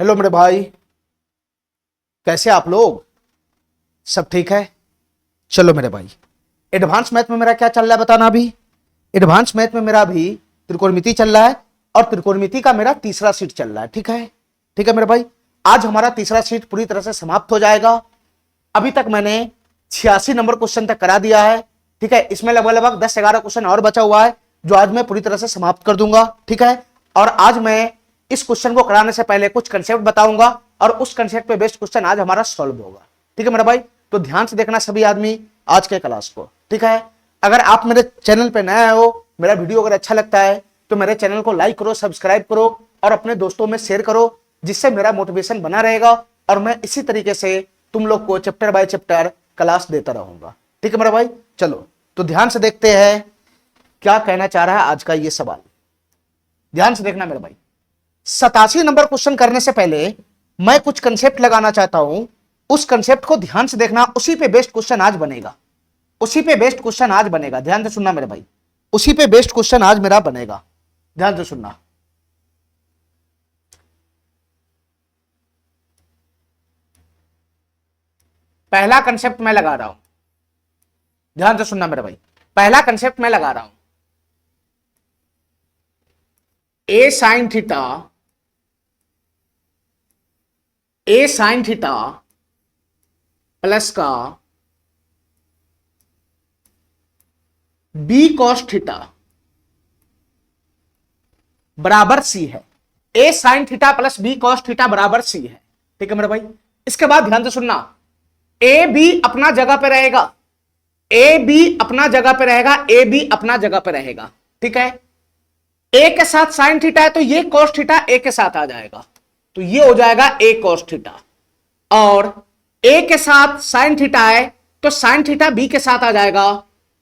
Hello मेरे भाई, कैसे आप लोग? सब ठीक है? चलो मेरे भाई, एडवांस मैथ में मेरा क्या चल रहा है बताना। अभी एडवांस मैथ में मेरा अभी त्रिकोणमिति चल रहा है और त्रिकोणमिति का मेरा तीसरा सीट चल रहा है। ठीक है, ठीक है मेरे भाई। आज हमारा तीसरा सीट पूरी तरह से समाप्त हो जाएगा। अभी तक मैंने 86 नंबर क्वेश्चन तक करा दिया है। ठीक है, इसमें लगभग लगभग 10-11 क्वेश्चन और बचा हुआ है जो आज मैं पूरी तरह से समाप्त कर दूंगा। ठीक है, और आज मैं इस क्वेश्चन को कराने से पहले कुछ कंसेप्ट बताऊंगा और उस कंसेप्ट पे बेस्ड क्वेश्चन आज हमारा सॉल्व होगा। ठीक है मेरा भाई, तो ध्यान से देखना सभी आदमी आज के क्लास को। ठीक है, अगर आप मेरे चैनल पे नए हो, मेरा वीडियो अगर अच्छा लगता है तो मेरे चैनल को लाइक करो, सब्सक्राइब करो और अपने दोस्तों में शेयर करो, जिससे मेरा मोटिवेशन बना रहेगा और मैं इसी तरीके से तुम लोग को चैप्टर बाय चैप्टर क्लास देता रहूंगा। ठीक है मेरा भाई, चलो तो ध्यान से देखते हैं क्या कहना चाह रहा है आज का ये सवाल। ध्यान से देखना मेरे भाई, 87 नंबर क्वेश्चन करने से पहले मैं कुछ कंसेप्ट लगाना चाहता हूं। उस कंसेप्ट को ध्यान से देखना, उसी पे बेस्ड क्वेश्चन आज बनेगा। उसी पे बेस्ड क्वेश्चन आज बनेगा, ध्यान से सुनना मेरे भाई। उसी पे बेस्ड क्वेश्चन आज मेरा बनेगा, ध्यान से सुनना। पहला कंसेप्ट मैं लगा रहा हूं, ध्यान से सुनना मेरे भाई। पहला कंसेप्ट मैं लगा रहा हूं, ए साइन थीटा प्लस का बी कॉस थीटा बराबर सी है। A sine theta plus b cos theta बराबर सी है। ठीक है मेरे भाई, इसके बाद ध्यान से सुनना, ए बी अपना जगह पे रहेगा, ए बी अपना जगह पे रहेगा, ए बी अपना जगह पे रहेगा। ठीक है, ए के साथ साइन थीटा है तो ये कॉस थीटा ए के साथ आ जाएगा, तो ये हो जाएगा ए कॉस थीटा। और ए के साथ साइन थीटा है तो साइन थीटा बी के साथ आ जाएगा,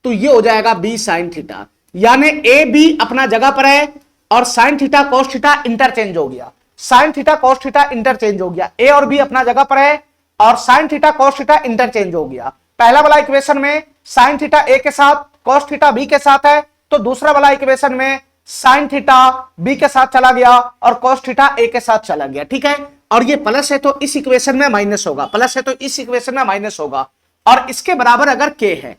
तो ये हो जाएगा बी साइन थीटा। यानी ए बी अपना जगह पर है और sign theta cos theta interchange हो गया, sign theta cos theta interchange हो गया। ए और बी अपना जगह पर है और sign theta cos theta interchange हो गया। पहला वाला इक्वेशन में साइन थीटा ए के साथ कॉस थीटा बी के साथ है, तो दूसरा वाला इक्वेशन में साइन थीटा बी के साथ चला गया और कॉस थीटा ए के साथ चला गया। ठीक है, और ये प्लस है तो इस इक्वेशन में माइनस होगा, प्लस है तो इस इक्वेशन में माइनस होगा। और इसके बराबर अगर के है,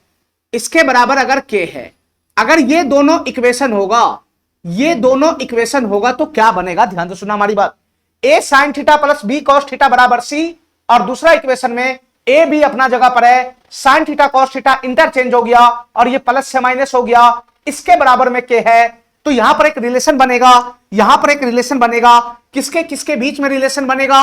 इसके बराबर अगर के है, अगर ये दोनों इक्वेशन होगा, ये दोनों इक्वेशन होगा तो क्या बनेगा? ध्यान से सुना हमारी बात। A sine theta plus b cos theta बराबर सी, और दूसरा इक्वेशन में ए बी अपना जगह पर है, sign theta cos theta interchange हो गया और ये प्लस से माइनस हो गया, इसके बराबर में के है। तो यहां पर एक रिलेशन बनेगा, यहां पर एक रिलेशन बनेगा। किसके किसके बीच में रिलेशन बनेगा?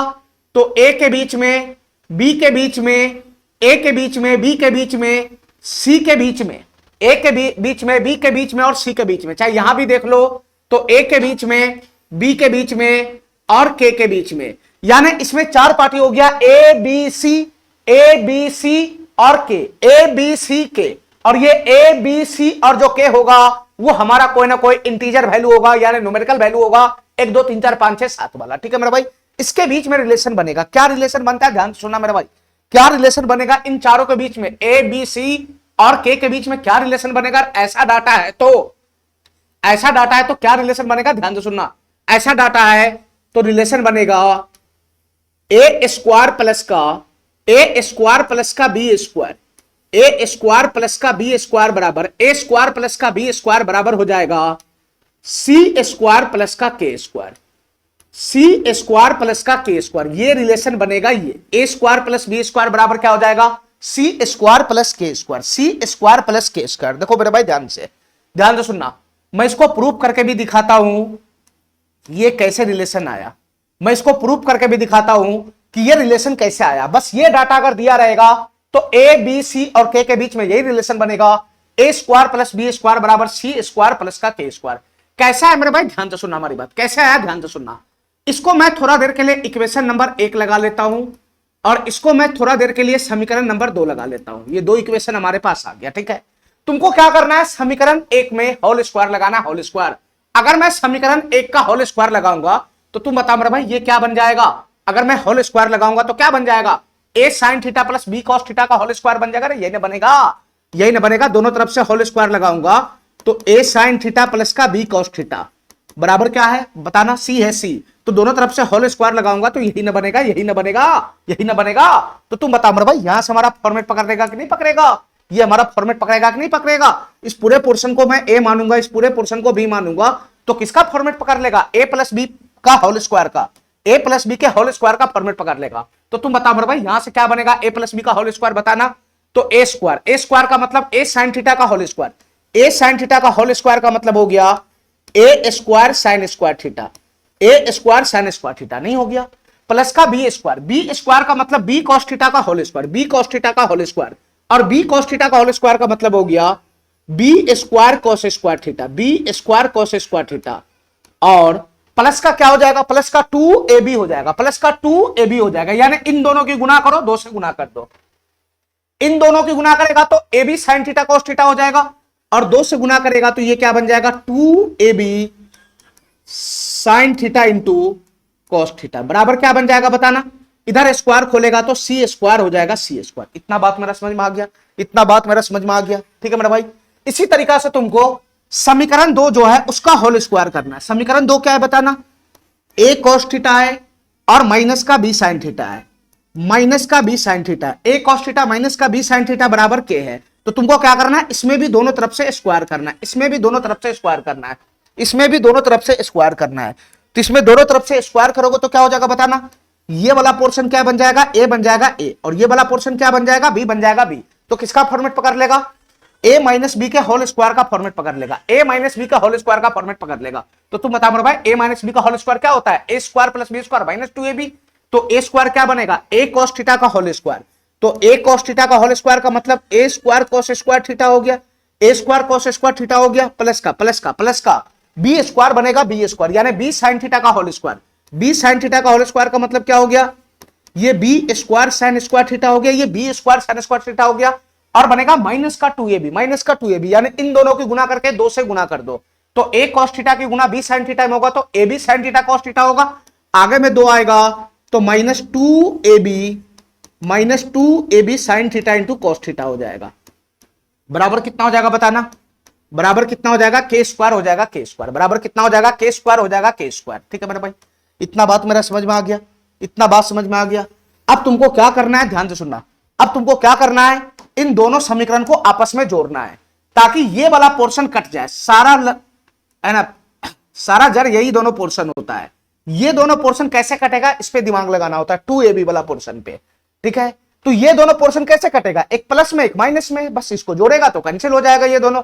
तो ए के बीच में, बी के बीच में, ए के बीच में, बी के बीच में, सी के बीच में, ए के बीच में, बी के बीच में और सी के बीच में। चाहे यहां भी देख लो तो ए के बीच में, बी के बीच में और के बीच में। यानी इसमें चार पार्टी हो गया, A B C, A B C और के, ए बी सी के। और ये ए बी सी और जो के होगा वो हमारा कोई ना कोई इंटीजर वैल्यू होगा, यानी न्यूमेरिकल वैल्यू होगा 1 2 3 4 5 6 7 वाला। ठीक है मेरा भाई, इसके बीच में रिलेशन बनेगा। क्या रिलेशन बनता है? ध्यान सुनना मेरा भाई, क्या रिलेशन बनेगा इन चारों के बीच में? ए बी सी और के बीच में क्या रिलेशन बनेगा? ऐसा डाटा है तो, ऐसा डाटा है तो क्या रिलेशन बनेगा? ध्यान से सुनना, ऐसा डाटा है तो रिलेशन बनेगा ए स्क्वायर प्लस का, ए स्क्वायर प्लस का b square, a square plus का बी स्क्वायर बराबर, ए स्क्वायर प्लस का बी स्क्वायर बराबर हो जाएगा सी स्क्वायर प्लस का के स्क्वायर, सी स्क्वायर प्लस का के स्क्वायर। ये रिलेशन बनेगा, ये a square plus b square बराबर क्या हो जाएगा? सी स्क्वायर प्लस के स्क्वायर, सी स्क्वायर प्लस के स्क्वायर। देखो मेरे भाई ध्यान से सुनना, मैं इसको प्रूव करके भी दिखाता हूं ये कैसे रिलेशन आया, मैं इसको प्रूव करके भी दिखाता हूं कि ये रिलेशन कैसे आया। बस ये डाटा अगर दिया रहेगा तो ए बी सी और के बीच में यही रिलेशन बनेगा, a square plus b square बराबर सी स्क्वायर प्लस का के स्क्वायर। कैसा है मेरे भाई? ध्यान से सुनना हमारी बात, कैसा है? ध्यान से सुनना। इसको मैं थोड़ा देर के लिए इक्वेशन नंबर 1 लगा लेता हूं और इसको मैं थोड़ा देर के लिए समीकरण नंबर 2 लगा लेता हूं। ये दो इक्वेशन हमारे पास आ गया। ठीक है, तुमको क्या करना है? समीकरण 1 में होल स्क्वायर लगाना, होल स्क्वायर। अगर मैं समीकरण 1 का होल स्क्वायर लगाऊंगा तो तुम बता मेरे भाई ये क्या बन जाएगा? अगर मैं होल स्क्वायर लगाऊंगा तो क्या बन जाएगा? A sine theta plus b cos theta का होल स्क्वायर बन जाएगा। यही ना बनेगा, यही ना बनेगा। दोनों तरफ से होल स्क्वायर लगाऊंगा तो ए साइन थीटा प्लस का बी कॉस थीटा बराबर क्या है बताना? सी है, सी। तो दोनों तरफ से होल स्क्वायर लगाऊंगा तो यही ना बनेगा, यही ना बनेगा, यही ना बनेगा। तो तुम बताओ मेरे भाई, यहां से हमारा फॉर्मेट पकड़ेगा कि नहीं पकड़ेगा? ये हमारा फॉर्मेट पकड़ेगा कि नहीं पकड़ेगा? इस पूरे पोर्शन को मैं ए मानूंगा, इस पूरे पोर्शन को बी मानूंगा, तो किसका फॉर्मेट पकड़ लेगा? ए प्लस बी का होल स्क्वायर का, ए प्लस बी के होल स्क्वायर का फॉर्मेट पकड़ लेगा। तो तुम बताओ मेरे भाई, यहां से क्या बनेगा? ए प्लस बी का होल स्क्वायर बताना। तो ए स्क्वायर, ए स्क्वायर का मतलब ए साइन थीटा का होल स्क्वायर, ए साइन थीटा का होल स्क्वायर का मतलब हो गया a square sine square theta, a square sine square theta, नहीं हो गया? प्लस का बी स्क्वायर, बी स्क्वायर का मतलब बी कॉस थीटा का whole square, b cos theta का होल स्क्वायर, और बी कॉस थीटा का होल स्क्वायर का मतलब हो गया b square cos square theta, b square cos square theta. और प्लस का क्या हो जाएगा? प्लस का 2ab हो जाएगा, प्लस का 2ab हो जाएगा, यानी इन दोनों की गुना करो, 2 से गुना कर दो। इन दोनों की गुना करेगा तो ab sign theta cos theta हो जाएगा, और 2 से गुना करेगा तो ये क्या बन जाएगा? 2ab sine theta into cos theta बराबर क्या बन जाएगा बताना? इधर स्क्वायर खोलेगा तो सी स्क्वायर हो जाएगा, सी स्क्वायर। इतना बात मेरा समझ में आ गया, इतना बात मेरा समझ में आ गया, ठीक है मेरा भाई। इसी तरीका से तुमको समीकरण 2 जो है उसका होल स्क्वायर करना है। समीकरण 2 क्या है बताना? ए कॉस थीटा है और माइनस का बी साइन थीटा है, माइनस का बी साइन थीटा, ए कॉस थीटा माइनस का बी साइन थीटा बराबर के है। तो तुमको क्या करना है? इसमें भी दोनों तरफ से स्क्वायर करना है, इसमें भी दोनों तरफ से स्क्वायर करना है, इसमें भी दोनों तरफ से स्क्वायर करना है। तो इसमें दोनों तरफ से स्क्वायर करोगे तो क्या हो जाएगा बताना? ये वाला पोर्शन क्या बन जाएगा? ए बन जाएगा ए, और ये वाला पोर्शन क्या बन जाएगा? बी बन जाएगा बी। तो किसका फॉर्मेट पकड़ लेगा? ए माइनस बी के होल स्क्वायर का फॉर्मेट पकड़ लेगा, ए माइनस बी का होल स्क्वायर का फॉर्मेट पकड़ लेगा। तो तुम बताओ मेरे भाई, ए माइनस बी का होल स्क्वायर क्या होता है? A square plus b square minus 2ab। तो ए स्क्वायर क्या बनेगा? ए कॉस थीटा का होल स्क्वायर। तो ए कॉस थीटा का होल स्क्वायर का मतलब a square cos square theta हो गया, a square cos square theta हो गया, प्लस का प्लस का प्लस का बी स्क्वायर बनेगा बी स्क्वायर, यानी बी साइन थीटा का whole square. B sine theta का होल स्क्वायर का मतलब क्या हो गया? ये b square sine square theta हो गया, ये b square sine square theta हो गया, और बनेगा माइनस का 2ab, माइनस का 2ab, यानी इन दोनों की गुना करके 2 से गुना कर दो। तो ए कॉस थीटा की गुना बी साइन थीटा में होगा तो a b sine theta cos theta होगा, आगे में 2 आएगा तो minus 2ab sine theta into cos theta हो जाएगा। बराबर कितना हो जाएगा बताना? बराबर कितना हो जाएगा? के स्क्वायर हो जाएगा, के स्क्वायर बराबर कितना हो जाएगा? के स्क्वायर हो जाएगा, के स्क्वायर। ठीक है मेरे भाई, इतना बात मेरा समझ में आ गया, इतना बात समझ में आ गया। अब तुमको क्या करना है, ध्यान से सुनना। अब तुमको क्या करना है? इन दोनों समीकरण को आपस में जोड़ना है ताकि ये वाला पोर्शन कट जाए। सारा है ना, सारा जड़ यही दोनों पोर्शन होता है। ये दोनों पोर्शन कैसे कटेगा इस पे दिमाग लगाना होता है, 2ab वाला पोर्शन पे। ठीक है, तो ये दोनों पोर्शन कैसे कटेगा? एक प्लस में एक माइनस में, बस इसको जोड़ेगा तो कैंसिल हो जाएगा ये दोनों।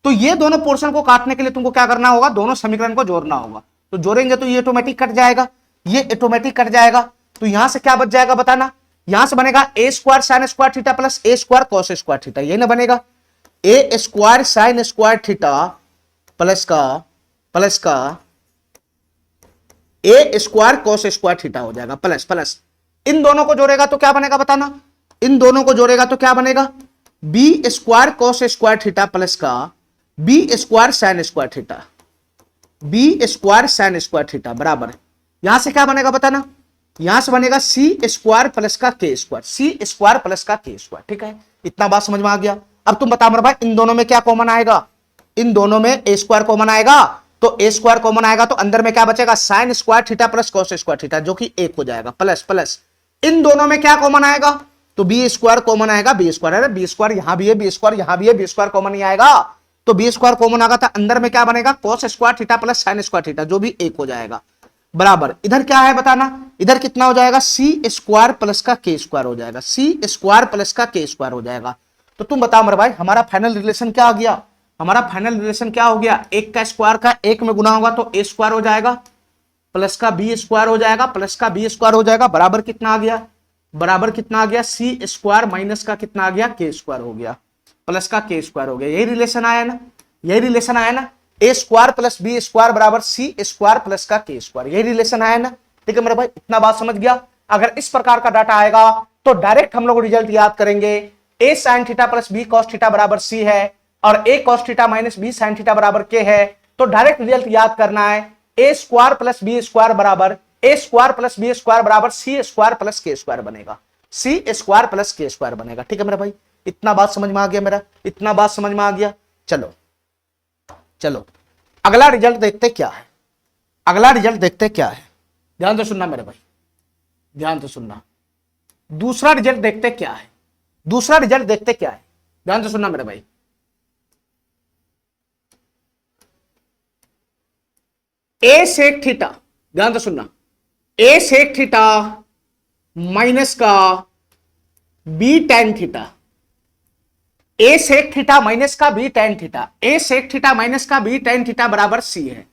तो ये दोनों पोर्शन को काटने के लिए तुमको क्या करना होगा? दोनों समीकरण को जोड़ना होगा। तो जोड़ेंगे तो ये ऑटोमेटिक कट जाएगा, ये ऑटोमेटिक कट जाएगा। तो यहां से क्या बच जाएगा बताना? यहां से बनेगा a square sine square theta plus a square cos square theta, ये ना बनेगा a square sine square theta plus का a square cos square theta हो जाएगा, प्लस प्लस। इन दोनों को जोड़ेगा तो क्या बनेगा बताना? इन दोनों को जोड़ेगा तो क्या बनेगा? B square cos square theta plus का b square sine square theta, b square sine square theta बराबर, यहां से क्या बनेगा बताना? यहां से बनेगा सी स्क्वायर प्लस का के स्क्वायर, सी स्क्वायर प्लस का के स्क्वायर। ठीक है, इतना बात समझ में आ गया। अब तुम बता मेरे भाई, इन दोनों में क्या कॉमन आएगा? इन दोनों में ए स्क्वायर कॉमन आएगा, तो ए स्क्वायर कॉमन आएगा तो अंदर में क्या बचेगा? Sign square theta plus cos square theta, जो कि 1 हो जाएगा, प्लस प्लस। इन दोनों में क्या कॉमन आएगा? तो बी स्क्वायर कॉमन आएगा, बी स्क्वायर, अरे बी स्क्वायर यहां भी है, बी स्क्वायर यहां भी है, बी स्क्वायर कॉमन नहीं आएगा, तो बी स्क्वायर कॉमन आएगा तो अंदर में क्या बनेगा? Cos square theta plus sign square theta, जो भी 1 हो जाएगा, बराबर। इधर क्या है बताना? इधर कितना हो जाएगा? सी स्क्वायर प्लस का के स्क्वायर हो जाएगा, सी स्क्वायर प्लस का के स्क्वायर हो जाएगा। तो तुम बताओ मेरे भाई, हमारा फाइनल रिलेशन क्या आ गया? हमारा फाइनल रिलेशन क्या हो गया? 1 का स्क्वायर का 1 में गुना होगा तो ए स्क्वायर हो जाएगा, प्लस का बी स्क्वायर हो जाएगा, प्लस का बी स्क्वायर हो जाएगा, बराबर कितना आ गया? बराबर कितना आ गया? सी स्क्वायर माइनस का कितना आ गया? के स्क्वायर हो गया, प्लस का के स्क्वायर हो गया। यही रिलेशन आया ना, यही रिलेशन आया ना, ए स्क्वायर प्लस बी स्क्वायर बराबर सी स्क्वायर प्लस का के स्क्वायर, यही रिलेशन आया ना। ठीक है मेरे भाई, इतना बात समझ गया। अगर इस प्रकार का डाटा आएगा तो डायरेक्ट हम लोग रिजल्ट याद करेंगे, a sine theta plus b cos theta बराबर सी है और a cos theta minus b sine theta बराबर के है। तो डायरेक्ट रिजल्ट याद करना है, a square plus b square बराबर a square plus b square बराबर c square plus k square बनेगा, c square plus k square बनेगा। ठीक है मेरा भाई, इतना बात समझ में आ गया मेरा, इतना बात समझ में आ गया। चलो चलो अगला रिजल्ट देखते क्या है, अगला रिजल्ट देखते क्या है। ध्यान से सुनना मेरे भाई, ध्यान से सुनना। दूसरा रिजल्ट देखते क्या है, दूसरा रिजल्ट देखते क्या है, ध्यान से सुनना मेरे भाई। ए सेक थीटा, ध्यान से सुनना, ए सेक थीटा माइनस का बी टेन थीटा, ए सेक थीटा माइनस का बी टेन थीटा, ए सेक थीटा माइनस का बी टेन थीटा बराबर सी है,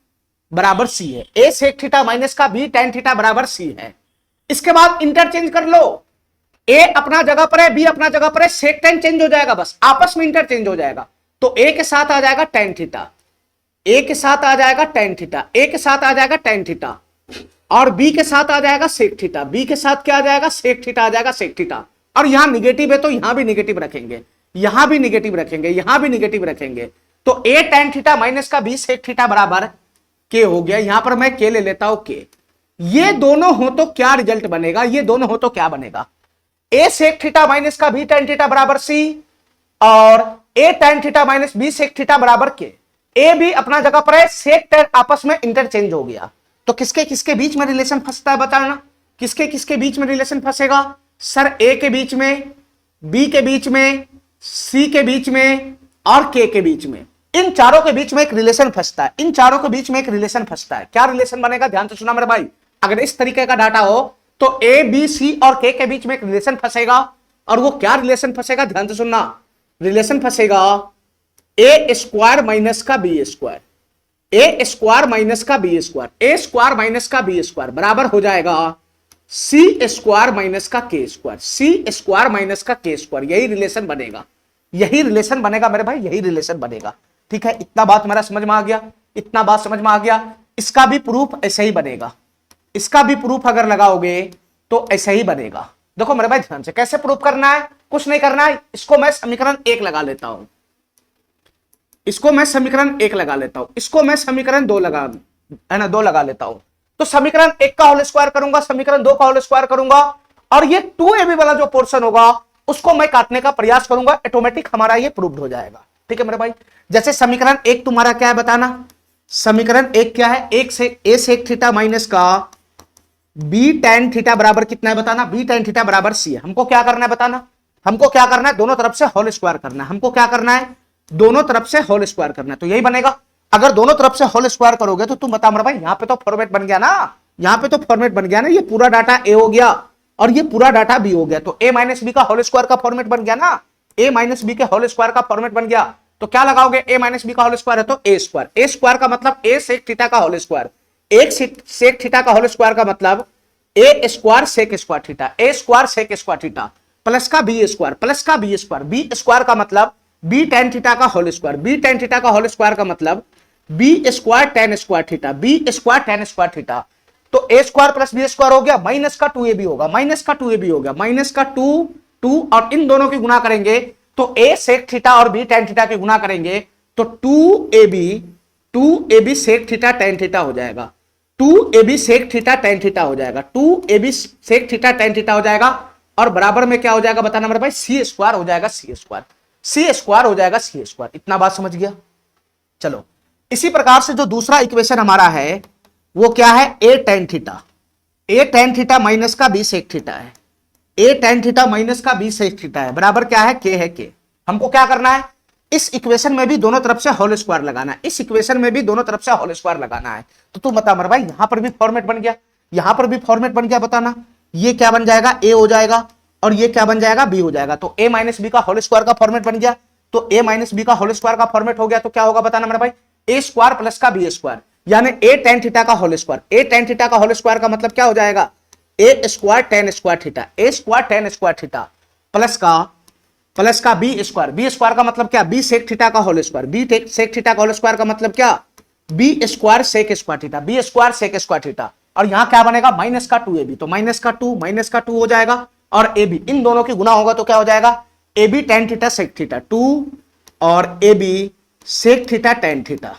बराबर सी है। ए सेक थीटा माइनस का बी टेन थीटा बराबर सी है। इसके बाद इंटरचेंज कर लो, ए अपना जगह पर है, बी अपना जगह पर है, सेक टेन चेंज हो जाएगा, बस आपस में इंटरचेंज हो जाएगा। तो ए के साथ आ जाएगा टेन थीटा, ए के साथ आ जाएगा टेन थीटा, ए के साथ आ जाएगा टेन थीटा, और बी के साथ आ जाएगा सेक थीटा, बी के साथ क्या आ जाएगा, सेक थीटा आ जाएगा, सेक थीटा। और यहां निगेटिव है तो यहां भी निगेटिव रखेंगे, यहां भी निगेटिव रखेंगे, यहां भी निगेटिव रखेंगे। तो ए टेन थीटा माइनस का बी सेक थीटा बराबर के हो गया। यहां पर मैं के ले लेता हूं के। ये दोनों हो तो क्या रिजल्ट बनेगा, ये दोनों हो तो क्या बनेगा, ए सेक थीटा माइनस का बी टेन थीटा बराबर सी, और a tan theta minus b sec theta बराबर के। ए भी अपना जगह पर है, सेक टेन आपस में इंटरचेंज हो गया। तो किसके किसके बीच में रिलेशन फंसता है बताना, किसके किसके बीच में रिलेशन फंसेगा सर, ए के बीच में, बी के बीच में, सी के बीच में और के बीच में। इन चारों के बीच में एक रिलेशन फंसता है, इन चारों के बीच में एक रिलेशन फंसता है। क्या रिलेशन बनेगा, ध्यान से सुना मेरे भाई। अगर इस तरीके का डाटा हो तो ए बी सी और के बीच में एक रिलेशन फंसेगा, और वो क्या रिलेशन फंसेगा, ध्यान से सुनना। रिलेशन फंसेगा ए स्क्वायर माइनस का b square, a square minus का b square, a square minus का बी स्क्वायर बराबर हो जाएगा सी स्क्वायर माइनस का के स्क्वायर, सी स्क्वायर माइनस का के स्क्वायर। यही रिलेशन बनेगा, यही रिलेशन बनेगा मेरे भाई, यही रिलेशन बनेगा। ठीक है, इतना बात मेरा समझ में आ गया, इतना बात समझ में आ गया। इसका भी प्रूफ ऐसे ही बनेगा, इसका भी प्रूफ अगर लगाओगे तो ऐसे ही बनेगा। देखो मेरे भाई ध्यान से, कैसे प्रूफ करना है, कुछ नहीं करना है। इसको मैं समीकरण एक लगा लेता हूं, इसको मैं समीकरण एक लगा लेता हूं, इसको मैं समीकरण दो लगा, है ना, दो लगा लेता हूं। तो समीकरण एक का होल स्क्वायर करूंगा, समीकरण दो का होल स्क्वायर करूंगा, और ये 2ab वाला जो पोर्शन होगा उसको मैं काटने का प्रयास करूंगा, ऑटोमेटिक हमारा ये प्रूव्ड हो जाएगा। ठीक है मेरे भाई, जैसे समीकरण एक तुम्हारा क्या है बताना, समीकरण एक क्या है, एक से ए सेक थीटा माइनस का बी टेन थीटा बराबर कितना है बताना, बी टेन थीटा बराबर सी है। हमको क्या करना है बताना, हमको क्या करना है, दोनों तरफ से होल स्क्वायर करना है। हमको क्या करना है, दोनों तरफ से होल स्क्वायर करना है। तो यही बनेगा। अगर दोनों तरफ से होल स्क्वायर करोगे तो तुम बता मेरे भाई, यहां पे तो फॉर्मेट बन गया ना, यहां पे तो फॉर्मेट बन गया ना, ये पूरा डाटा ए हो गया और ये पूरा डाटा बी हो गया। तो ए माइनस बी का होल स्क्वायर का फॉर्मेट बन गया ना, ए माइनस बी के होल स्क्वायर का फॉर्मेट बन गया। तो क्या लगाओगे, ए माइनस बी का होल स्क्वायर है तो ए स्क्वायर, ए स्क्वायर का मतलब ए सेक थीटा का होल स्क्वायर, एक सेक थीटा का होल स्क्वायर का मतलब a square sec square theta, a square sec square theta plus का बी स्क्वायर, प्लस का बी स्क्वायर, बी स्क्वायर का मतलब बी टेन थीटा का whole square, b tan theta का होल स्क्वायर का मतलब b square tan square theta, b square tan square theta. तो a square plus b square हो गया, माइनस का 2ab होगा, माइनस का 2ab हो गया, माइनस का 2 और इन दोनों की गुणा करेंगे तो ए सेक थीटा और बी टेन थीटा की गुणा करेंगे तो 2ab sec theta tan theta हो जाएगा, 2ab sec theta tan theta हो जाएगा, 2ab sec theta tan theta हो जाएगा। और बराबर में क्या हो जाएगा बताना मेरे भाई, सी स्क्वायर हो जाएगा, सी स्क्वायर, सी स्क्वायर हो जाएगा, सी स्क्वायर। इतना बात समझ गया। चलो इसी प्रकार से जो दूसरा इक्वेशन हमारा है वो क्या है, a tan theta, A tan theta minus का बी सेक थीटा है, ए टेन थीटा माइनस का बी सेक थीटा है, बराबर क्या है, के है के। हमको क्या करना है, इस इक्वेशन में भी दोनों तरफ से होल स्क्वायर लगाना है, इस इक्वेशन में भी दोनों तरफ से होल स्क्वायर लगाना है। तो तू बता मेरे भाई, यहां पर भी फॉर्मेट बन गया, यहां पर भी फॉर्मेट बन गया, बताना ये क्या बन जाएगा, ए हो जाएगा और ये क्या बन जाएगा, बी हो जाएगा। तो ए माइनस बी का होल स्क्वायर का फॉर्मेट बन गया, तो ए माइनस बी का होल स्क्वायर का फॉर्मेट हो गया। तो क्या होगा बताना मेरे भाई, ए स्क्वायर प्लस का बी स्क्वायर, यानी ए टेन थीटा का whole square, a tan theta का होल स्क्वायर का मतलब क्या हो जाएगा, a square tan square theta, a square tan square theta plus का बी स्क्वायर, बी स्क्वायर का मतलब क्या, बी सेक थीटा का whole square, b sec theta का होल स्क्वायर का मतलब क्या, b square sec square theta, b square sec square theta. और यहां क्या बनेगा, माइनस का 2ab, तो माइनस का 2 हो जाएगा और ab, इन दोनों की गुना होगा तो क्या हो जाएगा, ab tan theta sec theta 2 और ab sec theta tan theta,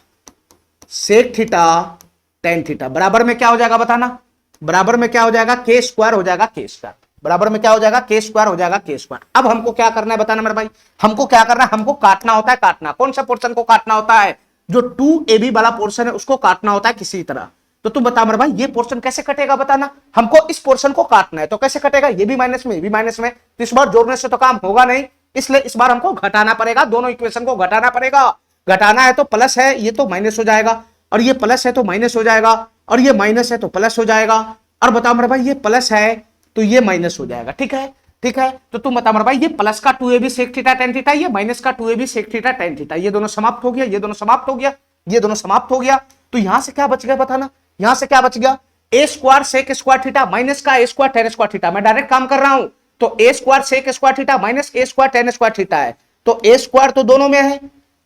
sec theta tan theta बराबर में क्या हो जाएगा बताना, बराबर में क्या हो जाएगा, के स्क्वायर हो जाएगा, के स्क्वायर बराबर में क्या हो जाएगा, के स्क्वायर हो जाएगा, के स्क्वायर। अब हमको क्या करना है बताना मेरे भाई, हमको क्या करना है, हमको काटना होता है, काटना कौन सा पोर्शन को काटना होता है, जो 2ab वाला पोर्शन है उसको काटना होता है किसी तरह। तो तुम बता मेरे भाई ये पोर्शन कैसे कटेगा बताना। हमको इस पोर्शन को काटना है तो कैसे कटेगा, ये भी माइनस में ये भी माइनस में, तो इस बार जोड़ने से तो काम होगा नहीं, इसलिए इस बार हमको घटाना पड़ेगा, दोनों इक्वेशन को घटाना पड़ेगा। घटाना है तो प्लस है ये तो माइनस हो जाएगा, और ये प्लस है तो माइनस हो जाएगा, और ये माइनस है तो प्लस हो जाएगा। और बताओ मेरे भाई ये प्लस है तो ये माइनस हो जाएगा। ठीक है, ठीक है, तो तुम बताओ मेरे भाई ये प्लस का 2ab sec theta tan theta, ये माइनस का 2ab sec theta tan theta, ये दोनों समाप्त हो गया, ये दोनों समाप्त हो गया, ये दोनों समाप्त हो गया। तो यहां से क्या बच गया बताना, यहां से क्या बच गया, a square sec square theta minus का a square tan square theta. मैं डायरेक्ट काम कर रहा हूं, तो a square sec square theta minus a square tan square theta है, तो a स्क्वायर तो दोनों में है,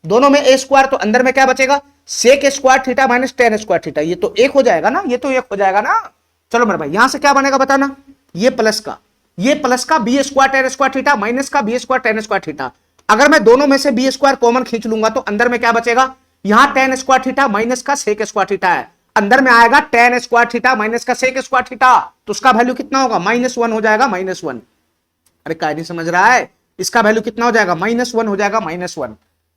दोनों में a स्क्वायर, तो अंदर में क्या बचेगा sec square theta minus tan square theta, ये तो एक हो जाएगा ना, ये तो एक हो जाएगा ना। चलो मेरे भाई यहां से क्या बनेगा बताना, ये प्लस का b square tan square theta minus का b square tan square theta. अगर मैं दोनों में से बी स्क्वायर कॉमन खींच लूंगा तो अंदर में क्या बचेगा, यहां tan स्क्वायर थीटा माइनस का sec स्क्वायर थीटा है, अंदर में आएगा tan स्क्वायर थीटा माइनस का sec स्क्वायर थीटा, तो उसका वैल्यू कितना होगा -1 हो जाएगा, -1। अरे क्या नहीं समझ रहा है, इसका वैल्यू कितना हो जाएगा -1 हो जाएगा, -1।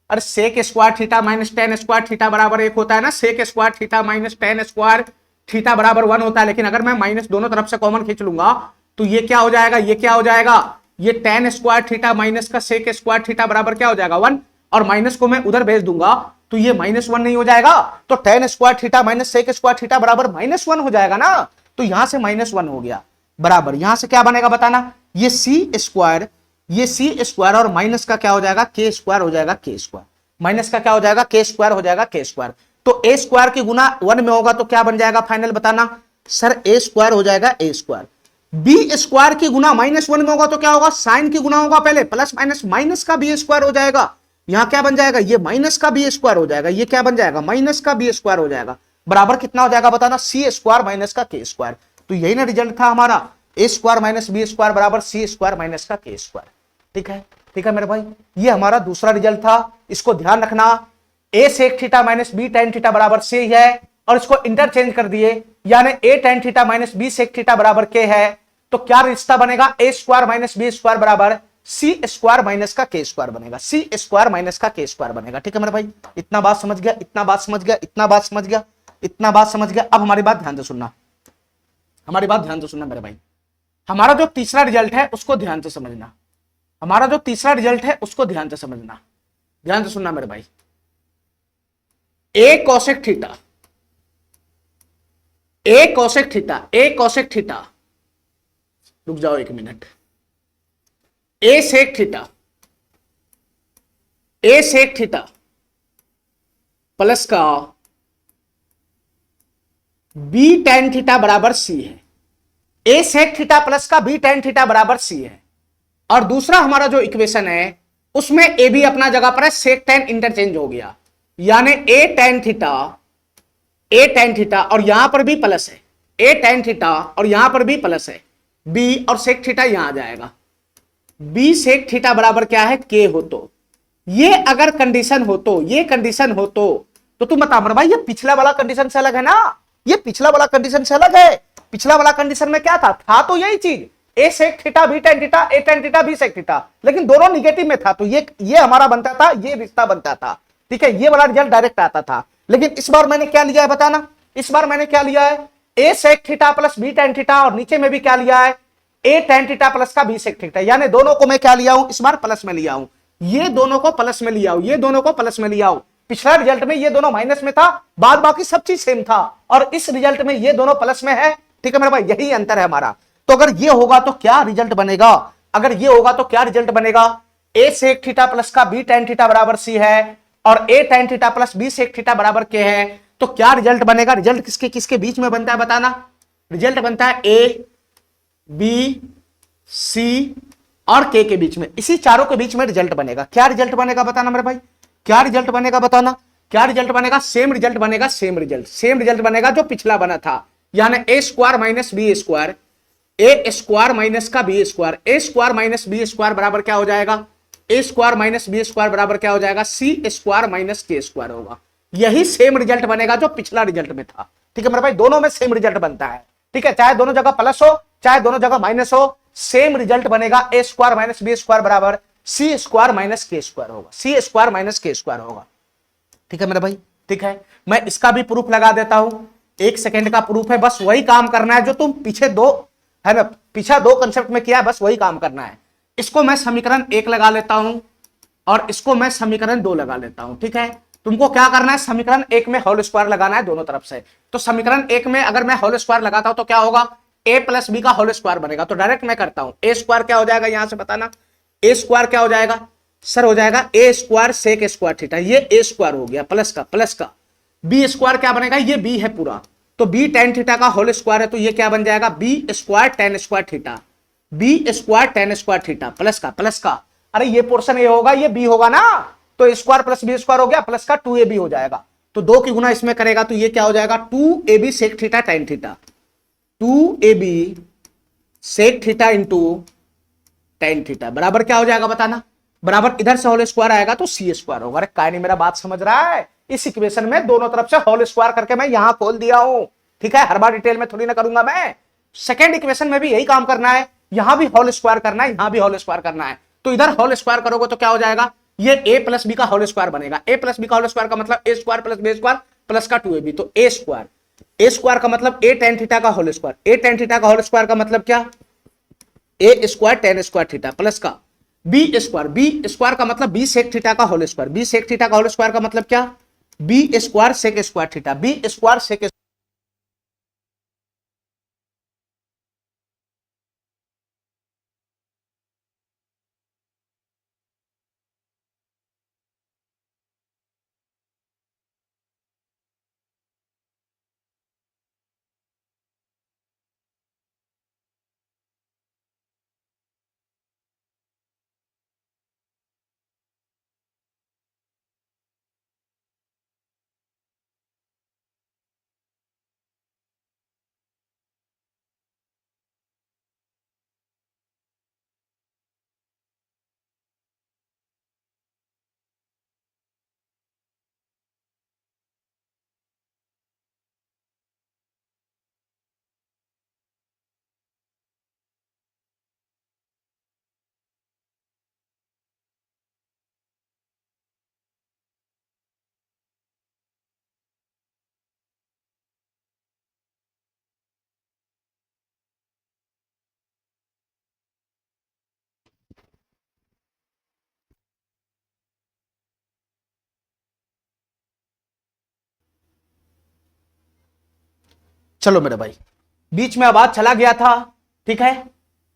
अरे sec square theta minus tan square theta बराबर 1 होता है ना, sec square theta minus tan square theta बराबर 1 होता है, लेकिन अगर मैं माइनस दोनों तरफ से कॉमन खींच लूंगा तो ये क्या हो जाएगा, ये क्या हो जाएगा, ये tan स्क्वायर थीटा माइनस का sec स्क्वायर थीटा बराबर क्या हो जाएगा 1, और माइनस को मैं उधर भेज दूंगा तो ये -1 नहीं हो जाएगा, तो tan square theta minus sec square theta बराबर -1 हो जाएगा ना, तो यहां से -1 हो गया बराबर, यहां से क्या बनेगा बताना, ये c स्क्वायर और माइनस का क्या हो जाएगा k स्क्वायर हो जाएगा, k स्क्वायर माइनस का क्या हो जाएगा k स्क्वायर हो जाएगा, k स्क्वायर। तो a स्क्वायर की गुना 1 में होगा तो क्या बन जाएगा फाइनल बताना, सर a स्क्वायर हो जाएगा a स्क्वायर। b स्क्वायर की गुना -1 में होगा तो क्या होगा, साइन की गुना होगा पहले, प्लस माइनस माइनस का b स्क्वायर हो जाएगा, यहां क्या बन जाएगा, ये माइनस का b स्क्वायर हो जाएगा, ये क्या बन जाएगा माइनस का b स्क्वायर हो जाएगा, बराबर कितना हो जाएगा बताना, c स्क्वायर माइनस का k स्क्वायर। तो यही ना रिजल्ट था हमारा, a square minus b square बराबर c स्क्वायर माइनस का k स्क्वायर। ठीक है, ठीक है मेरे भाई, ये हमारा दूसरा रिजल्ट था, इसको ध्यान रखना, a sec theta minus b tan theta बराबर c है, और इसको इंटरचेंज कर दिए, यानी a tan theta minus b sec theta बराबर k है, तो क्या रिश्ता बनेगा, a square minus b square बराबर c स्क्वायर माइनस का k स्क्वायर बनेगा, c स्क्वायर माइनस का k स्क्वायर बनेगा। ठीक है मेरे भाई, इतना बात समझ गया, इतना बात समझ गया, इतना बात समझ गया, इतना बात समझ गया। अब हमारी बात ध्यान से सुनना, हमारी बात ध्यान से सुनना मेरे भाई, हमारा जो तीसरा रिजल्ट है उसको ध्यान से समझना, हमारा जो तीसरा रिजल्ट है उसको ध्यान से समझना, ध्यान से सुनना मेरे भाई। a cosec theta, a cosec theta, a cosec theta, रुक जाओ एक minute, a sec theta, a sec theta plus का b tan थीटा बराबर c है, a sec थीटा प्लस का b tan थीटा बराबर c है, और दूसरा हमारा जो इक्वेशन है उसमें a b अपना जगह पर है, sec tan इंटरचेंज हो गया, यानी a tan थीटा और यहां पर भी प्लस है, a tan थीटा और यहां पर भी प्लस है, b और sec थीटा यहां आ जाएगा, b sec थीटा बराबर क्या है k हो, तो ये अगर कंडीशन हो तो, ये कंडीशन हो तो तुम बता मेरे भाई ये पिछला वाला कंडीशन से अलग है ना, ये पिछला वाला कंडीशन से अलग है। पिछला वाला कंडीशन में क्या था तो यही चीज, a sec theta b tan theta, a tan theta b sec theta, लेकिन दोनों निगेटिव में था, तो ये हमारा बनता था, ये रिश्ता बनता था। ठीक है, ये वाला रिजल्ट डायरेक्ट आता था, लेकिन इस बार मैंने क्या लिया है बताना, इस बार मैंने क्या लिया है, a sec theta plus b tan theta, और नीचे में भी क्या लिया है, a tan थीटा प्लस का b sec थीटा, यानी दोनों को मैं क्या लिया हूं, इस बार प्लस में लिया हूं, ये दोनों को प्लस में लिया हूं, ये दोनों को प्लस में लिया हूं। पिछला रिजल्ट में ये दोनों माइनस में था, बाद बाकी सब चीज सेम था, और इस रिजल्ट में ये दोनों प्लस में है। ठीक है मेरे भाई, यही अंतर है हमारा। तो अगर ये होगा तो क्या रिजल्ट बनेगा, अगर ये होगा तो क्या रिजल्ट बनेगा, a sec थीटा प्लस का b tan थीटा बराबर c है, और a tan theta plus b sec theta बराबर k है, तो क्या रिजल्ट बनेगा, रिजल्ट किसके किसके बीच में बनता है बताना, रिजल्ट बनता है a b c और k के बीच में, इसी चारों के बीच में रिजल्ट बनेगा। क्या रिजल्ट बनेगा बताना मेरे भाई, क्या रिजल्ट बनेगा बताना, क्या रिजल्ट बनेगा, सेम रिजल्ट बनेगा, सेम रिजल्ट बनेगा जो पिछला बना था, यानी a square minus b square, a square minus का b square, a square minus b square बराबर क्या हो जाएगा, a square minus b square बराबर क्या हो जाएगा, c square minus k square होगा। यही सेम रिजल्ट बनेगा जो पिछला रिजल्ट में था। ठीक है मेरे भाई, दोनों में सेम रिजल्ट बनता है। ठीक है, चाहे दोनों जगह प्लस हो चाहे दोनों जगह माइनस हो, सेम रिजल्ट बनेगा, a square minus b square बराबर c square minus k square होगा, c square minus k square होगा। ठीक है मेरे भाई, ठीक है, मैं इसका भी प्रूफ लगा देता हूं, 1 सेकेंड का प्रूफ है, बस वही काम करना है जो तुम पीछे दो है ना, पीछे दो कंसेप्ट में किया है, बस वही काम करना है। इसको मैं समीकरण 1 लगा लेता हूं और इसको मैं समीकरण 2 लगा लेता हूं, ठीक है। तुमको क्या करना है, समीकरण 1 में होल स्क्वायर लगाना है दोनों तरफ से। तो समीकरण 1 में अगर मैं होल स्क्वायर लगाता हूं तो क्या होगा, a प्लस बी का होल स्क्वायर बनेगा। तो डायरेक्ट मैं करता हूं, ए स्क्वायर क्या हो जाएगा, यहां से बताना ए स्क्वायर क्या हो जाएगा सर, हो जाएगा a square sec square theta, ये ए स्क्वायर हो गया प्लस का बी स्क्वायर क्या बनेगा, ये बी है पूरा, तो बी टेन थीटा का होल स्क्वायर है, तो ये क्या बन जाएगा b square tan square theta, b square tan square theta plus का अरे ये पोर्शन ए होगा, ये बी होगा ना, तो स्क्वायर प्लस बी स्क्वायर हो गया प्लस का 2ab हो जाएगा। तो 2 की गुना इसमें करेगा तो ये क्या हो जाएगा 2ab sec theta tan theta, 2ab sec theta into tan theta बराबर क्या हो जाएगा बताना, बराबर इधर से होल स्क्वायर आएगा तो सी स्क्वायर होगा। अरे काय नहीं मेरा बात समझ रहा है, इस इक्वेशन में दोनों तरफ से होल स्क्वायर करके मैं यहां खोल दिया हूं, ठीक है। हर बार डिटेल में थोड़ी ना करूंगा मैं, सेकंड इक्वेशन में भी यही काम करना है, यहां भी होल स्क्वायर करना है, यहां भी होल स्क्वायर करना है। तो इधर होल स्क्वायर करोगे तो क्या हो जाएगा, ये a प्लस बी का होल स्क्वायर बनेगा, a प्लस बी का होल स्क्वायर का मतलब a square plus b square plus का 2ab, तो ए स्क्वायर का मतलब a टेन थीटा का whole square, a tan theta का होल स्क्वायर का मतलब क्या, a square tan square theta plus का बी स्क्वायर का मतलब बी सेक थीटा का whole square, b sec theta का होल स्क्वायर का मतलब क्या, b square sec square theta, b square sec. चलो मेरे भाई, बीच में आवाज चला गया था, ठीक है।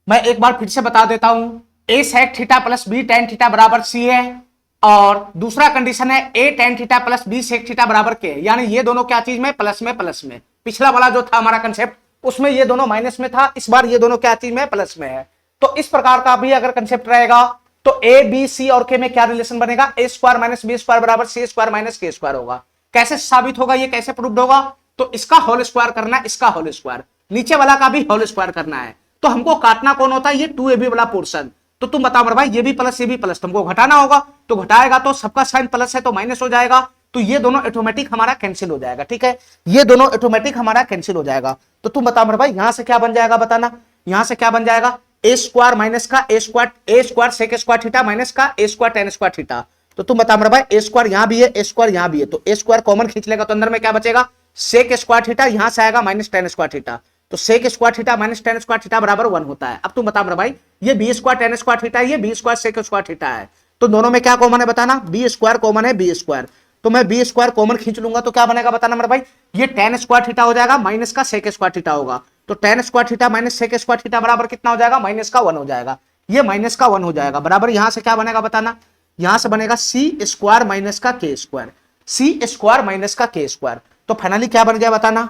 मैं एक बार फिर से बता देता हूं, a sec theta plus b tan theta बराबर सी है, और दूसरा कंडीशन है a tan theta plus b sec theta बराबर के, यानी ये दोनों क्या चीज में, प्लस में। पिछला वाला जो था हमारा कंसेप्ट उसमें ये दोनों माइनस में था, इस बार ये दोनों क्या चीज में, प्लस में है। तो इस प्रकार का भी अगर कंसेप्ट रहेगा तो ए बी सी और के में क्या रिलेशन बनेगा, a square minus b square बराबर सी स्क्वायर माइनस के स्क्वायर होगा। कैसे साबित होगा, ये कैसे प्रूव्ड होगा, तो इसका होल स्क्वायर करना है, इसका होल स्क्वायर, नीचे वाला का भी होल स्क्वायर करना है। तो हमको काटना कौन होता है, ये 2ab वाला पोर्शन। तो तुम बताओ मेरे भाई, ये भी प्लस तुमको घटाना होगा, तो घटाएगा तो सबका साइन प्लस है तो माइनस हो जाएगा, तो ये दोनों ऑटोमेटिक हमारा कैंसिल हो जाएगा, ठीक है। ये दोनों ऑटोमेटिक हमारा कैंसिल हो जाएगा। तो तुम बताओ मेरे भाई, यहां से क्या बन जाएगा बताना, यहां से क्या बन जाएगा, ए स्क्वायर माइनस का a square sec square theta minus का a square tan square theta. तो तुम बताओ मेरे भाई, ए स्क्वायर यहां भी है, ए स्क्वायर यहां भी है, तो ए स्क्वायर कॉमन खींच लेगा तो अंदर में क्या बचेगा, सेक स्क्वायर थीटा, यहां से आएगा माइनस टेन स्क्वायर थीटा, तो sec square theta minus tan square theta बराबर 1 होता है। अब तुम बता मेरे भाई, ये b square tan square theta, ये b square sec square theta है, तो दोनों में क्या कॉमन है बताना, बी स्क्वायर कॉमन है, बी स्क्वायर, तो मैं बी स्क्वायर कॉमन खींच लूंगा तो क्या बनेगा बताना मेरे भाई, ये टेन स्क्वायर थीटा हो जाएगा माइनस का सेक स्क्वायर थीटा होगा, तो tan square theta minus sec square theta बराबर कितना हो जाएगा, माइनस का 1 हो जाएगा, ये माइनस का 1 हो जाएगा बराबर, यहां से क्या बनेगा बताना, यहां से बनेगा सी स्क्वायर माइनस का के स्क्वायर, सी स्क्वायर माइनस का के स्क्वायर। तो फाइनली क्या बन गया बताना,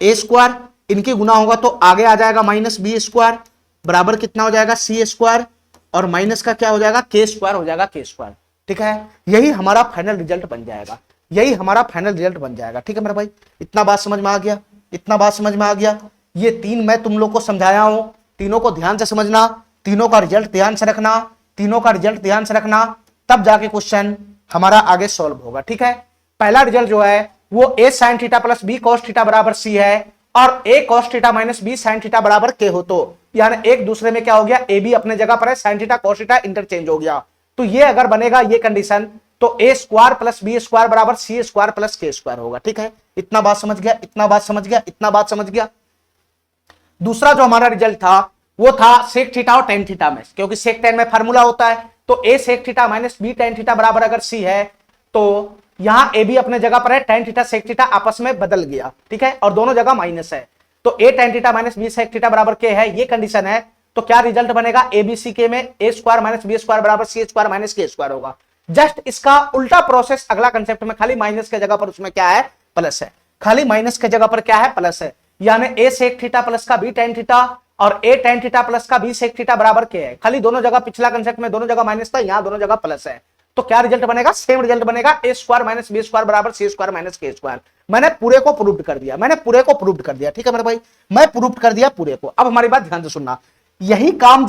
ए स्क्वायर इनकी गुना होगा तो आगे आ जाएगा माइनस बी स्क्वायर बराबर कितना हो जाएगा, सी स्क्वायर, और माइनस का क्या हो जाएगा, के स्क्वायर हो जाएगा, के स्क्वायर, ठीक है। यही हमारा फाइनल रिजल्ट बन जाएगा, यही हमारा फाइनल रिजल्ट बन जाएगा, ठीक है मेरे भाई। इतना बात समझ में आ गया, इतना बात समझ में आ गया। ये 3 मैं तुम लोग को समझाया हूं, तीनों को ध्यान से समझना, तीनों का रिजल्ट ध्यान से रखना, तीनों का रिजल्ट ध्यान से रखना, तब जाके क्वेश्चन हमारा आगे सॉल्व होगा, ठीक है। पहला रिजल्ट जो है वो a sine theta plus b cos theta बराबर सी है, और a cos theta minus b sine theta बराबर के हो, तो यानी एक दूसरे में क्या हो गया, ए बी अपने जगह पर है, sign theta cos theta interchange हो गया। तो ये अगर बनेगा ये कंडीशन, तो a square plus b square बराबर c square plus k square होगा। ठीक है, इतना बात समझ गया, इतना बात समझ गया, इतना बात समझ गया। दूसरा जो हमारा रिजल्ट था वो था सेक थीटा और टेन थीटा में, क्योंकि सेक टेन में फार्मूला होता है, तो a sec theta minus b tan theta बराबर अगर सी है तो यहां ए बी अपने जगह पर है, टेन थीटा सेक थीटा आपस में बदल गया। ठीक है, और दोनों जगह माइनस है, तो a tan theta minus b sec theta बराबर के है, ये कंडीशन है। तो क्या रिजल्ट बनेगा, ए बी सी के में ए स्क्वायर माइनस बी स्क्वायर बराबर सी स्क्वायर माइनस के स्क्वायर होगा। जस्ट इसका उल्टा प्रोसेस अगला कंसेप्ट में, खाली माइनस के जगह पर उसमें क्या है, प्लस है। खाली माइनस के जगह पर क्या है, प्लस है। यानी ए सेक थीटा प्लस का बी टेन थीटा और ए टेन थीटा प्लस का बी सेक थीटा बराबर के है। खाली दोनों जगह, पिछला कंसेप्ट में दोनों जगह माइनस था, यहां दोनों जगह प्लस है। तो क्या रिजल्ट बनेगा, सेम रिजल्ट बनेगा, a square minus b square बराबर सी स्क्वायर माइनस के स्क्वायर। मैंने पूरे को प्रूव कर दिया, मैंने पूरे को प्रूव कर दिया। ठीक है मेरे भाई, मैं प्रूव कर दिया पूरे को। अब हमारी बात ध्यान से सुनना, यही काम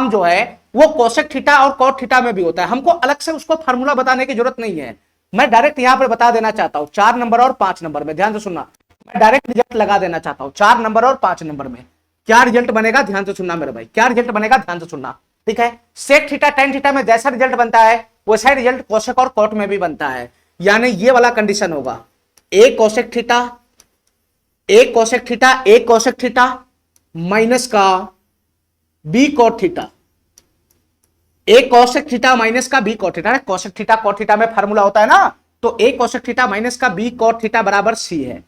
जो है वो कोसेक थीटा और कॉट थीटा में भी होता है। हमको अलग से उसको फार्मूला बताने की जरूरत नहीं है, मैं डायरेक्ट यहां पर बता देना चाहता हूं। 4 नंबर और 5 नंबर में ध्यान से सुनना, मैं डायरेक्ट रिजल्ट लगा देना चाहता हूं। 4 नंबर और 5 नंबर में क्या रिजल्ट बनेगा, ध्यान से सुनना मेरे भाई, क्या रिजल्ट बनेगा, ध्यान से सुनना। ठीक है, सेक थीटा टेन थीटा में जैसा रिजल्ट बनता है वैसा रिजल्ट कोसेक और कॉट में भी बनता है। यानी ये वाला कंडीशन होगा, ए कोसेक थीटा माइनस का b cot theta, a cosec theta minus का b cot theta. Cosec theta cot theta में फार्मूला होता है ना, तो ए कोसेक थीटा माइनस का बी कॉट थीटा बराबर सी है।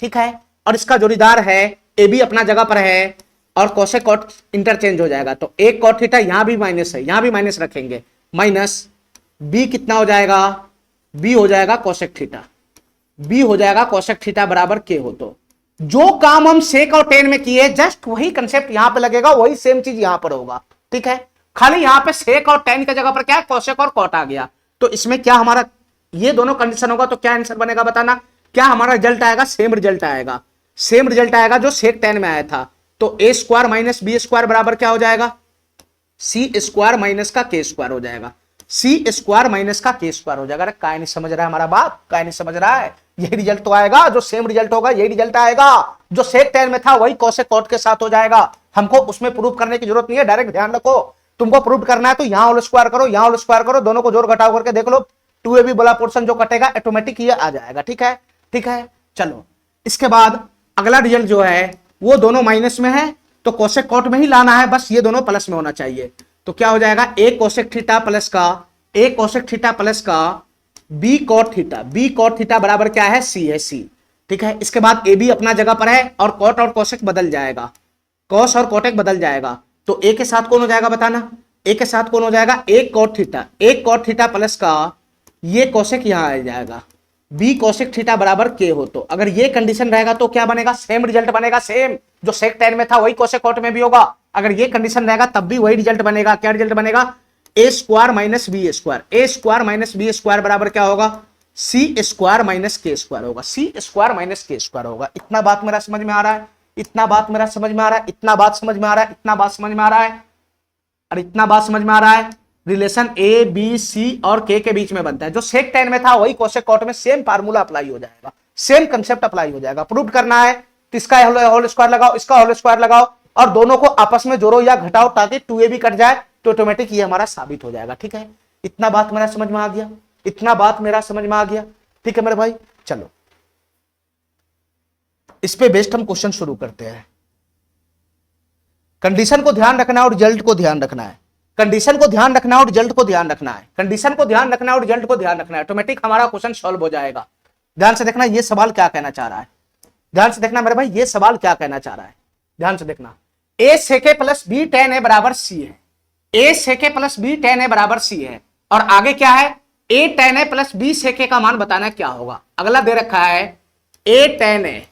ठीक है, और इसका जोड़ीदार है ए बी अपना जगह पर है और कोसेक कॉट इंटरचेंज हो जाएगा, तो ए कॉट थीटा यहां भी माइनस है, यहां भी माइनस रखेंगे, माइनस बी कितना हो जाएगा, बी हो जाएगा कोसेक थीटा बराबर के हो। तो जो काम हम सेक और टेन में किए जस्ट वही कंसेप्ट यहां पे लगेगा, वही सेम चीज यहां पर होगा। ठीक है, खाली यहां पे सेक और टेन की जगह पर क्या है, कोसेक और कॉट आ गया। तो इसमें क्या हमारा ये दोनों कंडीशन होगा, तो क्या आंसर बनेगा बताना, क्या हमारा रिजल्ट आएगा, सेम रिजल्ट आएगा जो सेक टेन में आया था। तो a square minus b square बराबर क्या हो जाएगा, सी स्क्वायर माइनस का के स्क्वायर हो जाएगा, सी स्क्वायर माइनस का के स्क्वायर हो जाएगा। काय नहीं समझ रहा है हमारा बात, काय नहीं समझ रहा है, यही रिजल्ट तो आएगा, जो सेम रिजल्ट होगा यही रिजल्ट आएगा, जो सेक टेन में था वही कोसेक कॉट के साथ हो जाएगा। हमको उसमें प्रूव करने की जरूरत नहीं है, डायरेक्ट ध्यान रखो, तुमको प्रूव करना है तो यहां होल स्क्वायर करो, यहां होल स्क्वायर करो, दोनों को जोड़ घटाव करके देख लो, 2ab वाला पोर्शन जो कटेगा ऑटोमेटिक ये आ जाएगा। ठीक है, ठीक है, चलो इसके बाद अगला रिजल्ट जो है वो दोनों माइनस में है, तो कोसेक कॉट में ही लाना है, बस ये दोनों प्लस में होना चाहिए। तो क्या हो जाएगा, ए कोसेक थीटा प्लस का बी कॉट थीटा बराबर क्या है, सी। ठीक है, इसके बाद ए बी अपना जगह पर है और कॉट और कोसेक बदल जाएगा, कॉस और कोटेक बदल जाएगा, तो ए के साथ कौन हो जाएगा बताना, ए के साथ कौन हो जाएगा, ए कॉट थीटा प्लस का ये कोसेक यहां आ जाएगा, बी कोसेक थीटा बराबर के हो। तो अगर ये कंडीशन रहेगा तो क्या बनेगा, सेम रिजल्ट बनेगा, सेम जो सेक टेन में था वही कोसेक कॉट में भी होगा। अगर ये कंडीशन रहेगा तब भी वही रिजल्ट बनेगा। क्या रिजल्ट बनेगा, a square minus b square बराबर क्या होगा, सी स्क्वायर माइनस के स्क्वायर होगा। इतना बात मेरा समझ में आ रहा है, इतना बात समझ में आ रहा है। रिलेशन ए बी सी और के बीच में बनता है, जो सेक टेन में था वही कोसेक कॉट में सेम फार्मूला अप्लाई हो जाएगा, सेम कंसेप्ट अप्लाई हो जाएगा। प्रूव करना है तो इसका होल स्क्वायर लगाओ, इसका होल स्क्वायर लगाओ और दोनों को आपस में जोड़ो या घटाओ ताकि 2ab कट जाए, तो ऑटोमेटिक ये हमारा साबित हो जाएगा। ठीक है, इतना बात मेरा समझ में आ गया, ठीक है मेरे भाई। चलो इस पे बेस्ड हम क्वेश्चन शुरू करते हैं। कंडीशन को ध्यान रखना है और रिजल्ट को ध्यान रखना है, ऑटोमेटिक हमारा क्वेश्चन सॉल्व हो जाएगा। ध्यान से देखना ये सवाल क्या कहना चाह रहा है, ध्यान से देखना मेरे भाई, ये सवाल क्या कहना चाह रहा है, ध्यान से देखना। ए सेके प्लस बी टेन ए बराबर सी है, और आगे क्या है, a ten A plus B सेके का मान बताना क्या होगा। अगला दे रखा है ए टेन ए,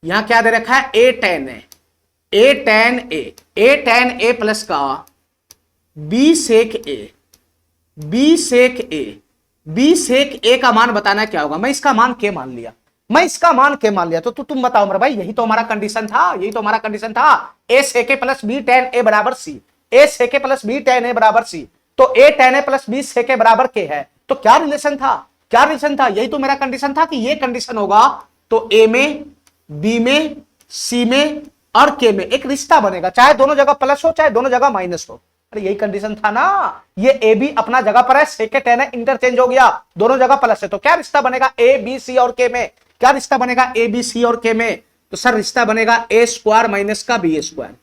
यहां क्या दे रखा है, ए टेन ए प्लस का बी सेक ए का मान बताना क्या होगा। मैं इसका मान के मान लिया, तो तुम बताओ मेरे भाई, यही तो हमारा कंडीशन था, ए सेके प्लस बी टेन ए बराबर सी, तो a ten A plus B सेके बराबर के है। तो क्या रिलेशन था, यही तो मेरा कंडीशन था कि ये कंडीशन होगा तो ए में, बी में, सी में और के में एक रिश्ता बनेगा, चाहे दोनों जगह प्लस हो चाहे दोनों जगह माइनस हो। अरे यही कंडीशन था ना, ये ए बी अपना जगह पर है, सेक के टेन है, इंटरचेंज हो गया, दोनों जगह प्लस है, तो क्या रिश्ता बनेगा ए बी सी और के में, क्या रिश्ता बनेगा ए बी सी और के में, तो सर रिश्ता बनेगा ए स्क्वायर माइनस का b square,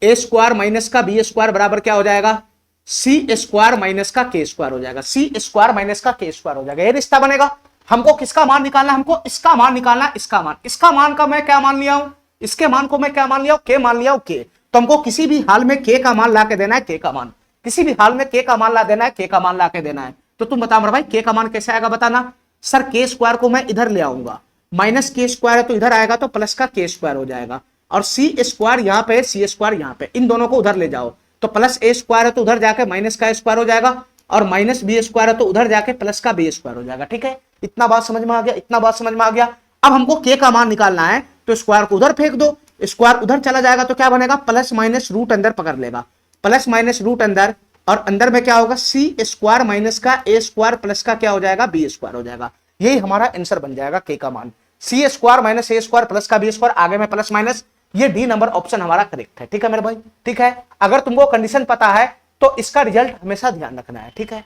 a square minus का बी स्क्वायर बराबर क्या हो जाएगा, सी स्क्वायर माइनस का के स्क्वायर हो जाएगा, सी स्क्वायर माइनस का के स्क्वायर हो जाएगा, ये रिश्ता बनेगा। हमको किसका मान निकालना, हमको इसका मान निकालना, इसका मान का मैं क्या मान लिया हूं, इसके मान को मैं क्या मान लिया हूं, के मान लिया हूं, के, तो हमको किसी भी हाल में के का मान ला के देना है, के का मान, किसी भी हाल में के का मान ला देना है, के का मान ला के देना है। तो तुम बताओ मेरे भाई के का मान कैसे आएगा बताना। सर के स्क्वायर को मैं इधर ले आऊंगा, माइनस के स्क्वायर है तो इधर आएगा तो प्लस का के स्क्वायर हो जाएगा, और सी स्क्वायर यहां पे, सी स्क्वायर यहां पे, इन दोनों को उधर ले जाओ तो प्लस ए स्क्वायर है तो उधर जाके माइनस का स्क्वायर हो जाएगा, और माइनस बी स्क्वायर है तो उधर जाके प्लस का बी स्क्वायर हो जाएगा। ठीक है, इतना बात समझ में आ गया, इतना बात समझ में आ गया। अब हमको के का मान निकालना है तो स्क्वायर को उधर फेंक दो, स्क्वायर उधर चला जाएगा तो क्या बनेगा, प्लस माइनस रूट अंदर पकड़ लेगा, प्लस माइनस रूट अंदर, और अंदर में क्या होगा, सी स्क्वायर माइनस का ए स्क्वायर प्लस का क्या हो जाएगा, बी स्क्वायर हो जाएगा। यही हमारा आंसर बन जाएगा के का मान, सी स्क्वायर माइनस ए स्क्वायर प्लस का बी स्क्वायर, आगे में प्लस माइनस, ये डी नंबर ऑप्शन हमारा करेक्ट है। ठीक है मेरे भाई, ठीक है, अगर तुमको कंडीशन पता है तो इसका रिजल्ट हमेशा ध्यान रखना है। ठीक है,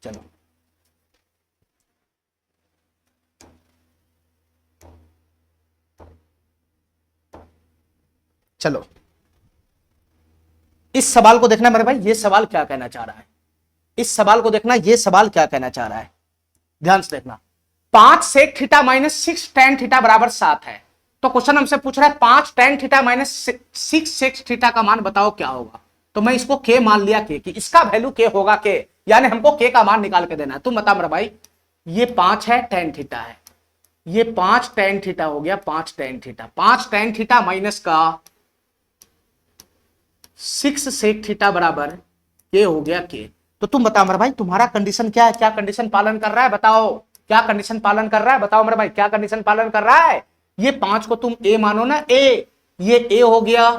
चलो चलो इस सवाल को देखना मेरे भाई, ये सवाल क्या कहना चाह रहा है, इस सवाल को देखना, ये सवाल क्या कहना चाह रहा है, ध्यान से देखना। 5 sec theta minus 6 tan theta बराबर 7 है, तो क्वेश्चन हमसे पूछ रहा है 5 tan theta minus 6 sec theta का मान बताओ क्या होगा। तो मैं इसको के मान लिया के, कि इसका वैल्यू के होगा के, यानी हमको के का मान निकाल के देना है। तुम बता मेरा भाई, ये 5 है, टेन थीटा है, ये 5 टेन थीटा हो गया, 5 tan theta, 5 tan theta minus का 6 सेक थीटा बराबर के हो गया के। तो तुम बताओ मेरा भाई, तुम्हारा कंडीशन क्या है, क्या कंडीशन पालन कर रहा है बताओ, क्या कंडीशन पालन कर रहा है बताओ मेरा भाई, क्या कंडीशन पालन कर रहा है। ये 5 को तुम ए मानो ना, ए, ये ए हो गया,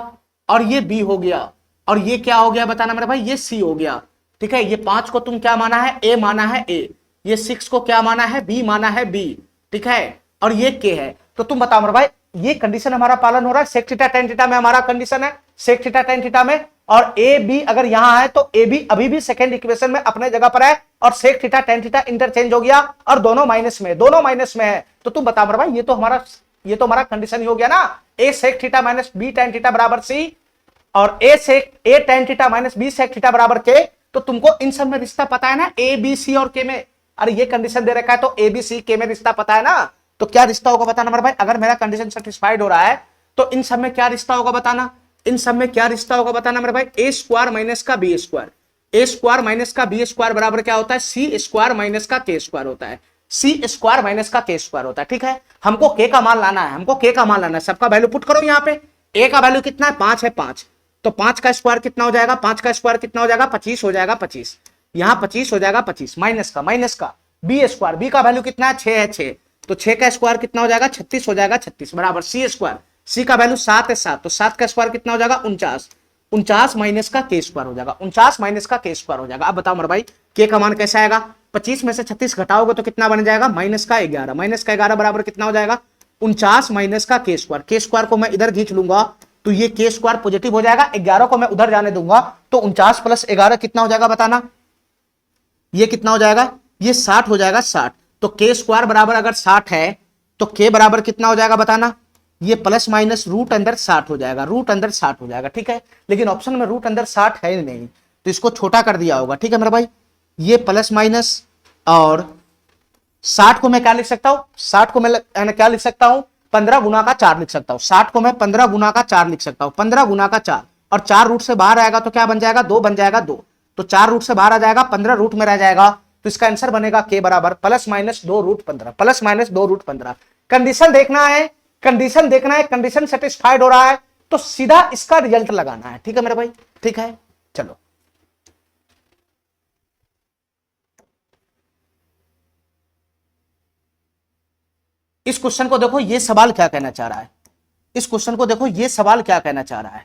और ये बी हो गया, और ये क्या हो गया बताना मेरा भाई, ये सी हो गया। ठीक है, ये 5 को तुम क्या माना है, ए माना है ए, ये 6 को क्या माना है, बी माना है बी। ठीक है, और ये के है। तो तुम बताओ मेरा भाई, ये कंडीशन हमारा पालन हो रहा है, सेक थीटा टेन थीटा में हमारा कंडीशन है, सेक थीटा टेन थीटा में, और ए बी अगर यहां है तो ए बी अभी भी सेकंड इक्वेशन में अपने जगह पर है, और sec theta tan theta interchange हो गया, और दोनों माइनस में, दोनों माइनस में है। तो तुम बताओ मेरा भाई, ये तो हमारा कंडीशन ही हो गया ना, a sec theta minus b tan theta बराबर सी, और a tan theta minus b sec theta बराबर के। तो तुमको इन सब में रिश्ता पता है ना, ए बी सी और के में। अरे ये कंडीशन दे रखा है तो ए बी सी के में रिश्ता पता है ना, तो क्या रिश्ता होगा बताना मेरा भाई। अगर मेरा कंडीशन सेटिस्फाइड हो रहा है तो इन सब में क्या रिश्ता होगा बताना, इन सब में क्या रिश्ता होगा बताना मेरा भाई। ए स्क्वायर माइनस का b square, a square minus का बी स्क्वायर बराबर क्या होता है, सी स्क्वायर माइनस का के स्क्वायर होता है, सी स्क्वायर माइनस का के स्क्वायर होता है। ठीक है, हमको के का मान लाना है, हमको के का मान लाना है, सबका वैल्यू पुट करो यहाँ पे। ए का वैल्यू कितना है, 5 है, 5, तो 5 का स्क्वायर कितना हो जाएगा, 5 का स्क्वायर कितना हो जाएगा, 25 हो जाएगा, 25 यहां 25 हो जाएगा, 25 माइनस का बी स्क्वायर, बी का वैल्यू कितना है, 6 है, 6, तो 6 का स्क्वायर कितना हो जाएगा, 36 हो जाएगा, 36 बराबर सी स्क्वायर, सी का वैल्यू 7 है, 7, तो 7 का स्क्वायर कितना हो जाएगा, 49, 49 माइनस का के स्क्वायर हो जाएगा, 49 माइनस का के स्क्वायर हो जाएगा। अब बताओ मेरे भाई, के का मान कैसा आएगा, 25 में से 36 घटाओगे तो कितना बन जाएगा, माइनस का 11, माइनस का 11 बराबर कितना हो जाएगा, 49 माइनस का के स्क्वायर को मैं इधर खींच लूंगा तो ये के स्क्वायर पॉजिटिव हो जाएगा, 11 को मैं उधर जाने दूंगा तो 49 प्लस 11 कितना हो जाएगा बताना, ये कितना हो जाएगा, ये 60 हो जाएगा, 60, तो के स्क्वायर बराबर अगर 60 है तो के बराबर कितना हो जाएगा बताना, ये प्लस माइनस रूट अंदर 60 हो जाएगा, रूट अंदर 60 हो जाएगा। ठीक है, लेकिन ऑप्शन में रूट अंदर 60 है नहीं तो इसको छोटा कर दिया होगा। ठीक है मेरा भाई, ये प्लस माइनस, और 60 को मैं क्या लिख सकता हूं, 60 को मैं क्या लिख सकता हूं, 15 गुना का 4 लिख सकता हूं, 60 को मैं 15 गुना का 4 लिख सकता हूं, 15 गुना का 4, और 4 रूट से बाहर आएगा तो क्या बन जाएगा, 2 बन जाएगा, 2, तो 4 रूट से बाहर आ जाएगा, 15 रूट में रह जाएगा, तो इसका आंसर बनेगा के बराबर plus minus 2 root 15, plus minus 2 root 15। Condition देखना है, कंडीशन देखना है, कंडीशन सेटिस्फाइड हो रहा है तो सीधा इसका रिजल्ट लगाना है। ठीक है मेरे भाई, ठीक है, चलो इस क्वेश्चन को देखो, ये सवाल क्या कहना चाह रहा है, इस क्वेश्चन को देखो, ये सवाल क्या कहना चाह रहा है,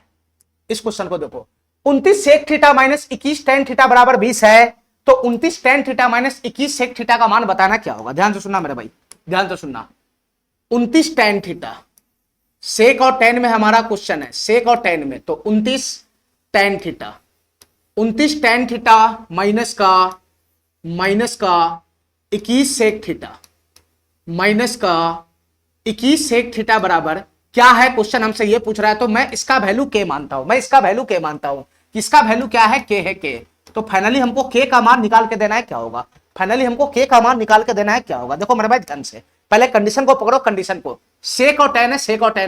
इस क्वेश्चन को देखो, 29 sec theta minus 21 tan theta बराबर 20 है, तो 29 tan theta minus 21 sec theta का मान बताना क्या होगा। ध्यान से सुनना मेरे भाई, ध्यान से सुनना, 29 टेन थीटा, सेक और टेन में हमारा क्वेश्चन है, सेक और टेन में, तो 29 tan theta, 29 tan theta minus का 21 सेक थीटा माइनस का 21 सेक थीटा बराबर क्या है। क्वेश्चन हमसे ये पूछ रहा है, तो मैं इसका वैल्यू के मानता हूं, इसका वैल्यू क्या है, के है के। तो फाइनली हमको के का मान निकाल के देना है, क्या होगा, देखो मेरे भाई ध्यान से, पहले कंडीशन को पकड़ो, कंडीशन को, सेक और टेन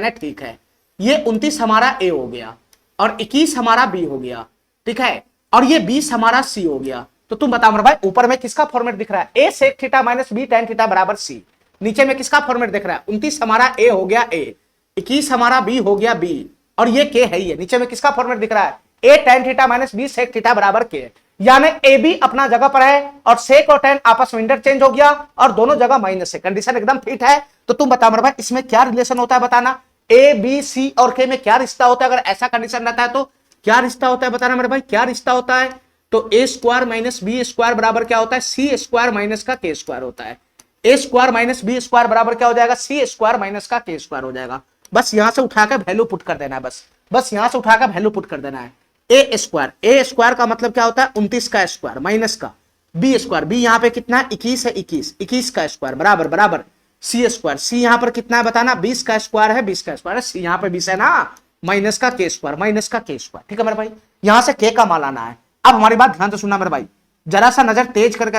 है, ठीक है। ये 29 हमारा ए हो गया और 21 हमारा बी हो गया, ठीक है, और ये 20 हमारा सी हो गया। तो तुम बताओ मेरे भाई, ऊपर में किसका फॉर्मेट दिख रहा है, a sec theta minus b tan theta बराबर सी। नीचे में किसका फॉर्मेट दिख रहा है, 29 हमारा ए हो गया ए, 21 हमारा बी हो गया बी, और ये के है। ये नीचे में किसका फॉर्मेट दिख रहा है, a tan theta minus b sec theta बराबर के। यानी ए बी अपना जगह पर है और सेक और टेन आपस में इंटरचेंज हो गया और दोनों जगह माइनस है। कंडीशन एकदम फिट है। तो तुम बताओ मेरे भाई, इसमें क्या रिलेशन होता है, बताना। ए बी सी और के में क्या रिश्ता होता है, अगर ऐसा कंडीशन रहता है तो क्या रिश्ता होता है, बताना मेरे भाई, क्या रिश्ता होता है। तो a square minus b square बराबर क्या होता है, सी स्क्वायर माइनस का के स्क्वायर होता है। A square minus b square बराबर क्या हो जाएगा, सी स्क्वायर माइनस का के स्क्वायर हो जाएगा। बस यहां से उठाकर वैल्यू पुट कर देना है, बस यहां से उठाकर वैल्यू पुट कर देना है। ए स्क्वायर का मतलब क्या होता है, 29 का स्क्वायर माइनस का बी स्क्वायर, बी यहां पे कितना है 21 है, 21 का स्क्वायर बराबर सी स्क्वायर, सी यहां पर कितना है बताना, 20 का स्क्वायर है, 20 का स्क्वायर है, सी यहां पे 20 है ना, माइनस का के स्क्वायर, ठीक है मेरे भाई। यहां से के का मान आना है। अब हमारी बात ध्यान से सुनना मेरे भाई, जरा सा नजर तेज करके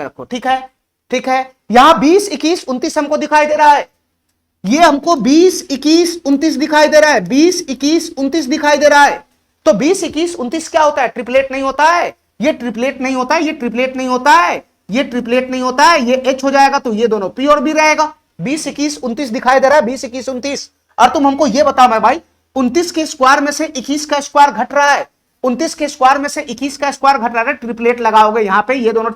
रखो, ठीक है। यहां 20 21 29 हमको दिखाई दे रहा है, ये हमको 20 21 29 दिखाई दे रहा है, 20 21 29 दिखाई दे रहा है। तो 20 21 29 क्या होता है, ट्रिपलेट नहीं होता है, ये ट्रिपलेट नहीं होता है, ये एच हो जाएगा, तो ये दोनों पी और बी रहेगा। 20 21 29 दिखाई दे रहा है, 20 21 29। और तुम हमको ये बताओ मेरे भाई, 29 के स्क्वायर में से 21 का स्क्वायर घट रहा है, 29 के स्क्वायर में से 21 का स्क्वायर घट रहा है, ट्रिपलेट लगाओगे यहां पे, ये दोनों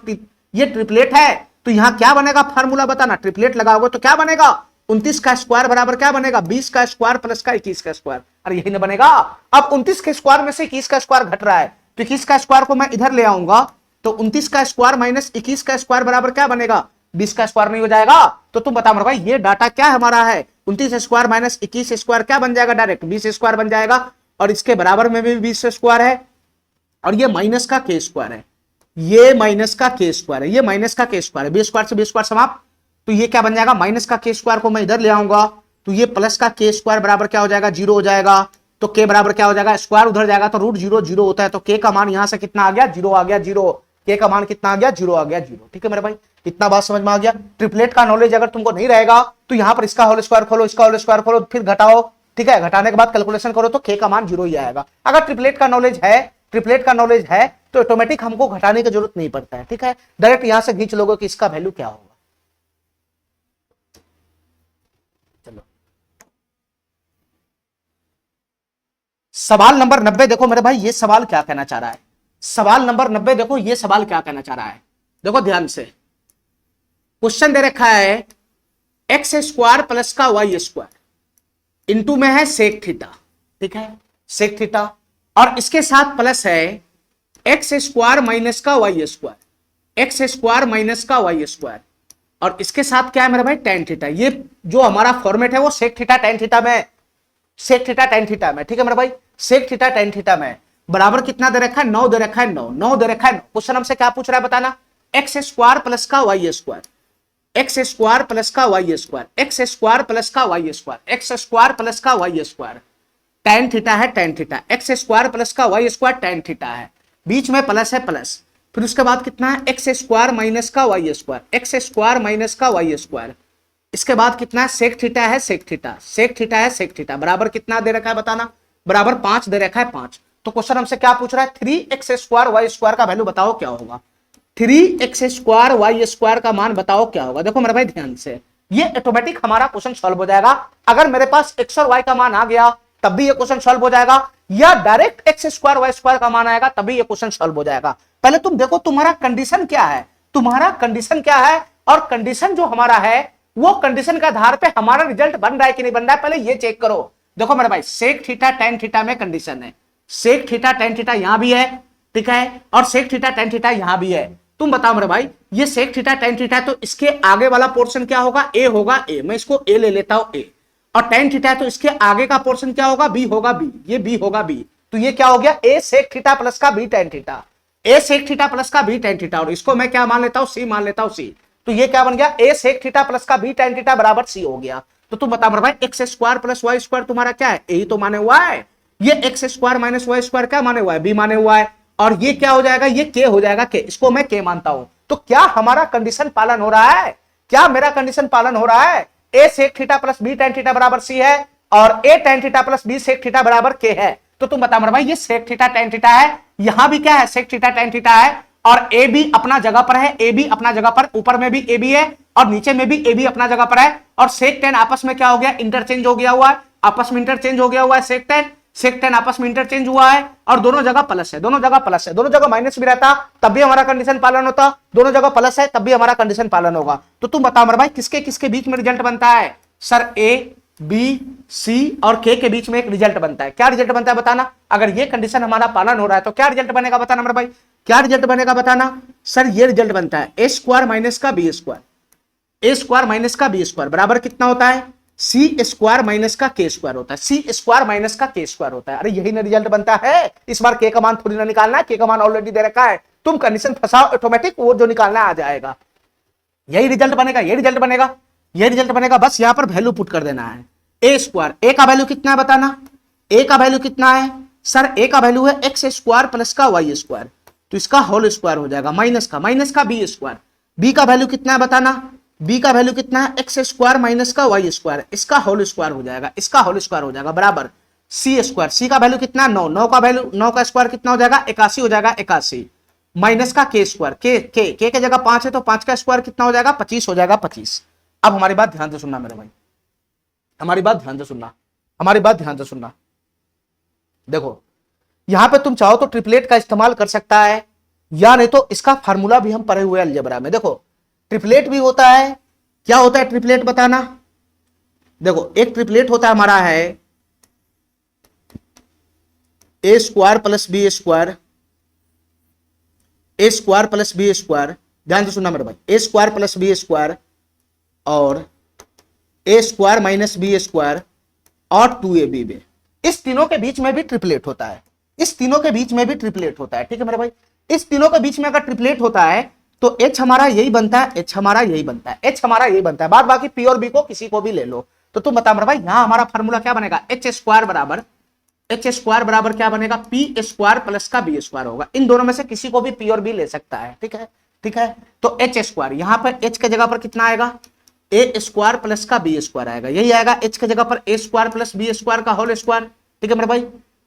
ये ट्रिपलेट है, तो यहां क्या बनेगा, फार्मूला बताना। ट्रिपलेट लगाओगे तो क्या बनेगा, 29 का स्क्वायर बराबर क्या बनेगा, 20 का स्क्वायर प्लस का 21 का स्क्वायर। अरे यही ना बनेगा। अब 29 के स्क्वायर में से 21 का स्क्वायर घट रहा है, तो 21 का स्क्वायर को मैं इधर ले आऊंगा, तो 29 का स्क्वायर माइनस 21 का स्क्वायर बराबर क्या बनेगा, 20 का स्क्वायर नहीं हो जाएगा। तो तुम बताओ मेरे भाई, ये डाटा क्या हमारा है, 29 स्क्वायर माइनस 21 स्क्वायर क्या बन जाएगा, डायरेक्ट 20 स्क्वायर बन जाएगा, और इसके बराबर में भी 20 स्क्वायर है, और ये माइनस का के स्क्वायर है, ये माइनस का के स्क्वायर है, बी स्क्वायर से बी स्क्वायर समाप्त। तो ये क्या बन जाएगा, माइनस का के स्क्वायर को मैं इधर ले आऊंगा, तो ये प्लस का के स्क्वायर बराबर क्या हो जाएगा, 0 हो जाएगा। तो के बराबर क्या हो जाएगा, स्क्वायर उधर जाएगा तो रूट 0 0 होता है, तो के का मान यहां से कितना आ गया, 0 आ गया, 0। के का मान कितना आ गया, 0 आ गया, 0। ठीक है मेरे भाई, इतना बात समझ में आ गया। ट्रिपलेट का नॉलेज अगर तुमको नहीं रहेगा तो यहां पर इसका होल स्क्वायर खोलो, इसका होल स्क्वायर खोलो, फिर घटाओ, ठीक है, घटाने के बाद कैलकुलेशन करो तो के का मान 0 ही आएगा। अगर ट्रिपलेट का नॉलेज है तो ऑटोमेटिक हमको घटाने की जरूरत नहीं पड़ता है, ठीक है, डायरेक्ट यहां से खींच लोगे कि इसका वैल्यू क्या होगा। चलो सवाल नंबर 90 देखो मेरे भाई, ये सवाल क्या कहना चाह रहा है, सवाल नंबर 90 देखो, ये सवाल क्या कहना चाह रहा है, देखो ध्यान से। क्वेश्चन दे रखा है एक्स स्क्वायर प्लस का वाई स्क्वायर इंटू में है सेक थीटा, ठीक है, सेक थीटा, और इसके साथ प्लस है एक्स स्क्वायर माइनस का y square, x square minus का वाई स्क्वायर, और इसके साथ क्या है मेरे भाई, टेन थीटा। ये जो हमारा फॉर्मेट है वो सेक थीटा टेन थीटा में, सेक थीटा टेन थीटा में, ठीक है मेरे भाई, सेक थीटा टेन थीटा में बराबर कितना दे रखा है, 9 दे रखा है, 9 दे रखा है। क्वेश्चन हमसे क्या पूछ रहा है बताना, एक्स स्क्वायर प्लस का y square, x square plus का y square, x square plus का y square, x square plus का वाई स्क्वायर, टेन थीटा है, tan theta, x square plus का वाई स्क्वायर टेन थीटा है, बीच में plus है प्लस, फिर उसके बाद कितना है एक्स स्क्वायर माइनस का y square, x square minus का वाई स्क्वायर, इसके बाद कितना है सेक थीटा है, सेक थीटा, सेक थीटा है, सेक थीटा, बराबर कितना दे रखा है बताना, बराबर 5 दे रखा है, 5। तो क्वेश्चन हमसे क्या पूछ रहा है, 3x स्क्वायर वाई स्क्वायर का वैल्यू बताओ क्या होगा, 3x स्क्वायर वाई स्क्वायर का मान बताओ क्या होगा। देखो मेरे भाई ध्यान से, ये ऑटोमेटिक हमारा क्वेश्चन सॉल्व हो जाएगा। अगर मेरे पास x और y का मान आ गया तब भी ये क्वेश्चन सॉल्व हो जाएगा, या direct x square y square का मान आएगा तभी ये क्वेश्चन सॉल्व हो जाएगा। पहले तुम देखो तुम्हारा कंडीशन क्या है, तुम्हारा कंडीशन क्या है, और कंडीशन जो हमारा है वो कंडीशन के आधार पे हमारा रिजल्ट बन रहा है कि नहीं बन रहा है, पहले ये चेक करो। देखो मेरे भाई, सेक थीटा टेन थीटा में कंडीशन है, सेक थीटा टेन थीटा यहां भी है, ठीक है, और सेक थीटा टेन थीटा यहां भी है। तुम बताओ मेरे भाई, ये सेक थीटा टेन थीटा, तो इसके आगे वाला पोर्शन क्या होगा, ए होगा, ए, मैं इसको ए ले लेता हूं, ए, और टेन थीटा है तो इसके आगे का पोर्शन क्या होगा, बी होगा, बी, ये बी होगा, बी, तो ये क्या हो गया, ए सेक थीटा प्लस का बी टेन थीटा, ए सेक थीटा प्लस का बी टेन थीटा, और इसको मैं क्या मान लेता हूं, सी मान लेता हूं, सी। तो ये क्या बन गया, ए सेक थीटा प्लस का बी टेन थीटा बराबर सी हो गया। तो तुम बता मेरे भाई x square plus y square तुम्हारा क्या है, यही तो माने हुआ है। ये x square minus y square क्या माने हुआ है, बी माने हुआ है। और ये क्या हो जाएगा, ये के हो जाएगा, के, इसको मैं के मानता हूं। तो क्या हमारा कंडीशन पालन हो रहा है, क्या मेरा कंडीशन पालन हो रहा है, a sec theta plus b tan theta बराबर सी है और a tan theta plus b sec theta बराबर के है। तो तुम बता मेरे भाई ये सेक थीटा टेन थीटा है, यहां भी क्या है, सेक थीटा टेन थीटा है, और ए बी अपना जगह पर है, ए बी अपना जगह पर, ऊपर में भी ए बी है और नीचे में भी ए बी अपना जगह पर है। और सेक टेन आपस में क्या हो गया, इंटरचेंज हो गया हुआ है, आपस में इंटरचेंज हो गया हुआ है, सेक टेन आपस में इंटरचेंज हुआ है, और दोनों जगह प्लस है, दोनों जगह प्लस है, दोनों जगह माइनस भी रहता तब भी हमारा कंडीशन पालन होता, दोनों जगह प्लस है तब भी हमारा कंडीशन पालन होगा। तो तुम बताओ मेरे भाई किसके किसके बीच में रिजल्ट बनता है, सर ए बी सी और के बीच में एक रिजल्ट बनता है। क्या रिजल्ट बनता है बताना, अगर ये कंडीशन हमारा पालन हो रहा है तो क्या रिजल्ट बनेगा बताना मेरे भाई, क्या रिजल्ट बनेगा बताना। सर ये रिजल्ट बनता है ए स्क्वायर माइनस का b square, a square minus का बी स्क्वायर बराबर कितना होता है, सी स्क्वायर माइनस का के स्क्वायर होता है, सी स्क्वायर माइनस का के स्क्वायर होता है। अरे यही ना रिजल्ट बनता है, इस बार के का मान थोड़ी ना निकालना है, के का मान ऑलरेडी दे रखा है, तुम कंडीशन फंसाओ ऑटोमेटिक वो जो निकालना आ जाएगा, यही रिजल्ट बनेगा, यही रिजल्ट बनेगा, यही रिजल्ट बनेगा। बस यहां पर वैल्यू पुट कर देना है, ए स्क्वायर, ए का वैल्यू कितना है बताना, ए का वैल्यू कितना है, सर ए का वैल्यू है एक्स स्क्वायर प्लस का वाई स्क्वायर, तो इसका होल स्क्वायर हो जाएगा, माइनस का बी स्क्वायर, बी का वैल्यू कितना है बताना, बी का वैल्यू कितना है, एक्स स्क्वायर माइनस का वाई स्क्वायर, इसका होल स्क्वायर हो जाएगा, इसका होल स्क्वायर हो जाएगा बराबर सी स्क्वायर, सी का वैल्यू कितना, 9, 9 का वैल्यू, 9 का स्क्वायर कितना हो जाएगा, 81 हो जाएगा, 81 माइनस का के स्क्वायर, के जगह 5 है तो 5 का स्क्वायर कितना हो जाएगा, 25 हो जाएगा, 25। अब हमारी बात ध्यान से सुनना मेरे भाई, हमारी बात ध्यान से सुनना, हमारी बात ध्यान से सुनना। देखो यहां पे तुम चाहो तो ट्रिपलेट का इस्तेमाल कर सकता है, या नहीं तो इसका फार्मूला भी हम पढ़े हुए अलजेब्रा में। देखो ट्रिपलेट भी होता है, क्या होता है ट्रिपलेट बताना, देखो एक ट्रिपलेट होता है हमारा है a square plus b square, a square plus b square, ध्यान से सुनना मेरे भाई, a square plus b square और ए स्क्वायर माइनस बी स्क्वायर और 2ab बी, इस तीनों के बीच में भी ट्रिपलेट होता है, इस तीनों के बीच में भी ट्रिपलेट होता है, ठीक है मेरे भाई। इस तीनों के बीच में अगर ट्रिपलेट होता है तो h हमारा यही बनता है, h हमारा यही बनता है, h हमारा यही बनता है, बाद बाकी p और b को किसी को भी ले लो। तो तुम बता मेरे भाई यहां हमारा फार्मूला क्या बनेगा, h स्क्वायर बराबर क्या बनेगा, p स्क्वायर प्लस का b स्क्वायर होगा, इन दोनों में से किसी को भी p और b ले सकता है, ठीक है, ठीक है। तो h स्क्वायर यहां पर h के जगह पर कितना आएगा, ए स्क्वायर प्लस का बी स्क्वायर आएगा, यही आएगा h के जगह पर ए स्क्वायर प्लस बी स्क्वायर का होल स्क्वायर, ठीक है मेरे भाई।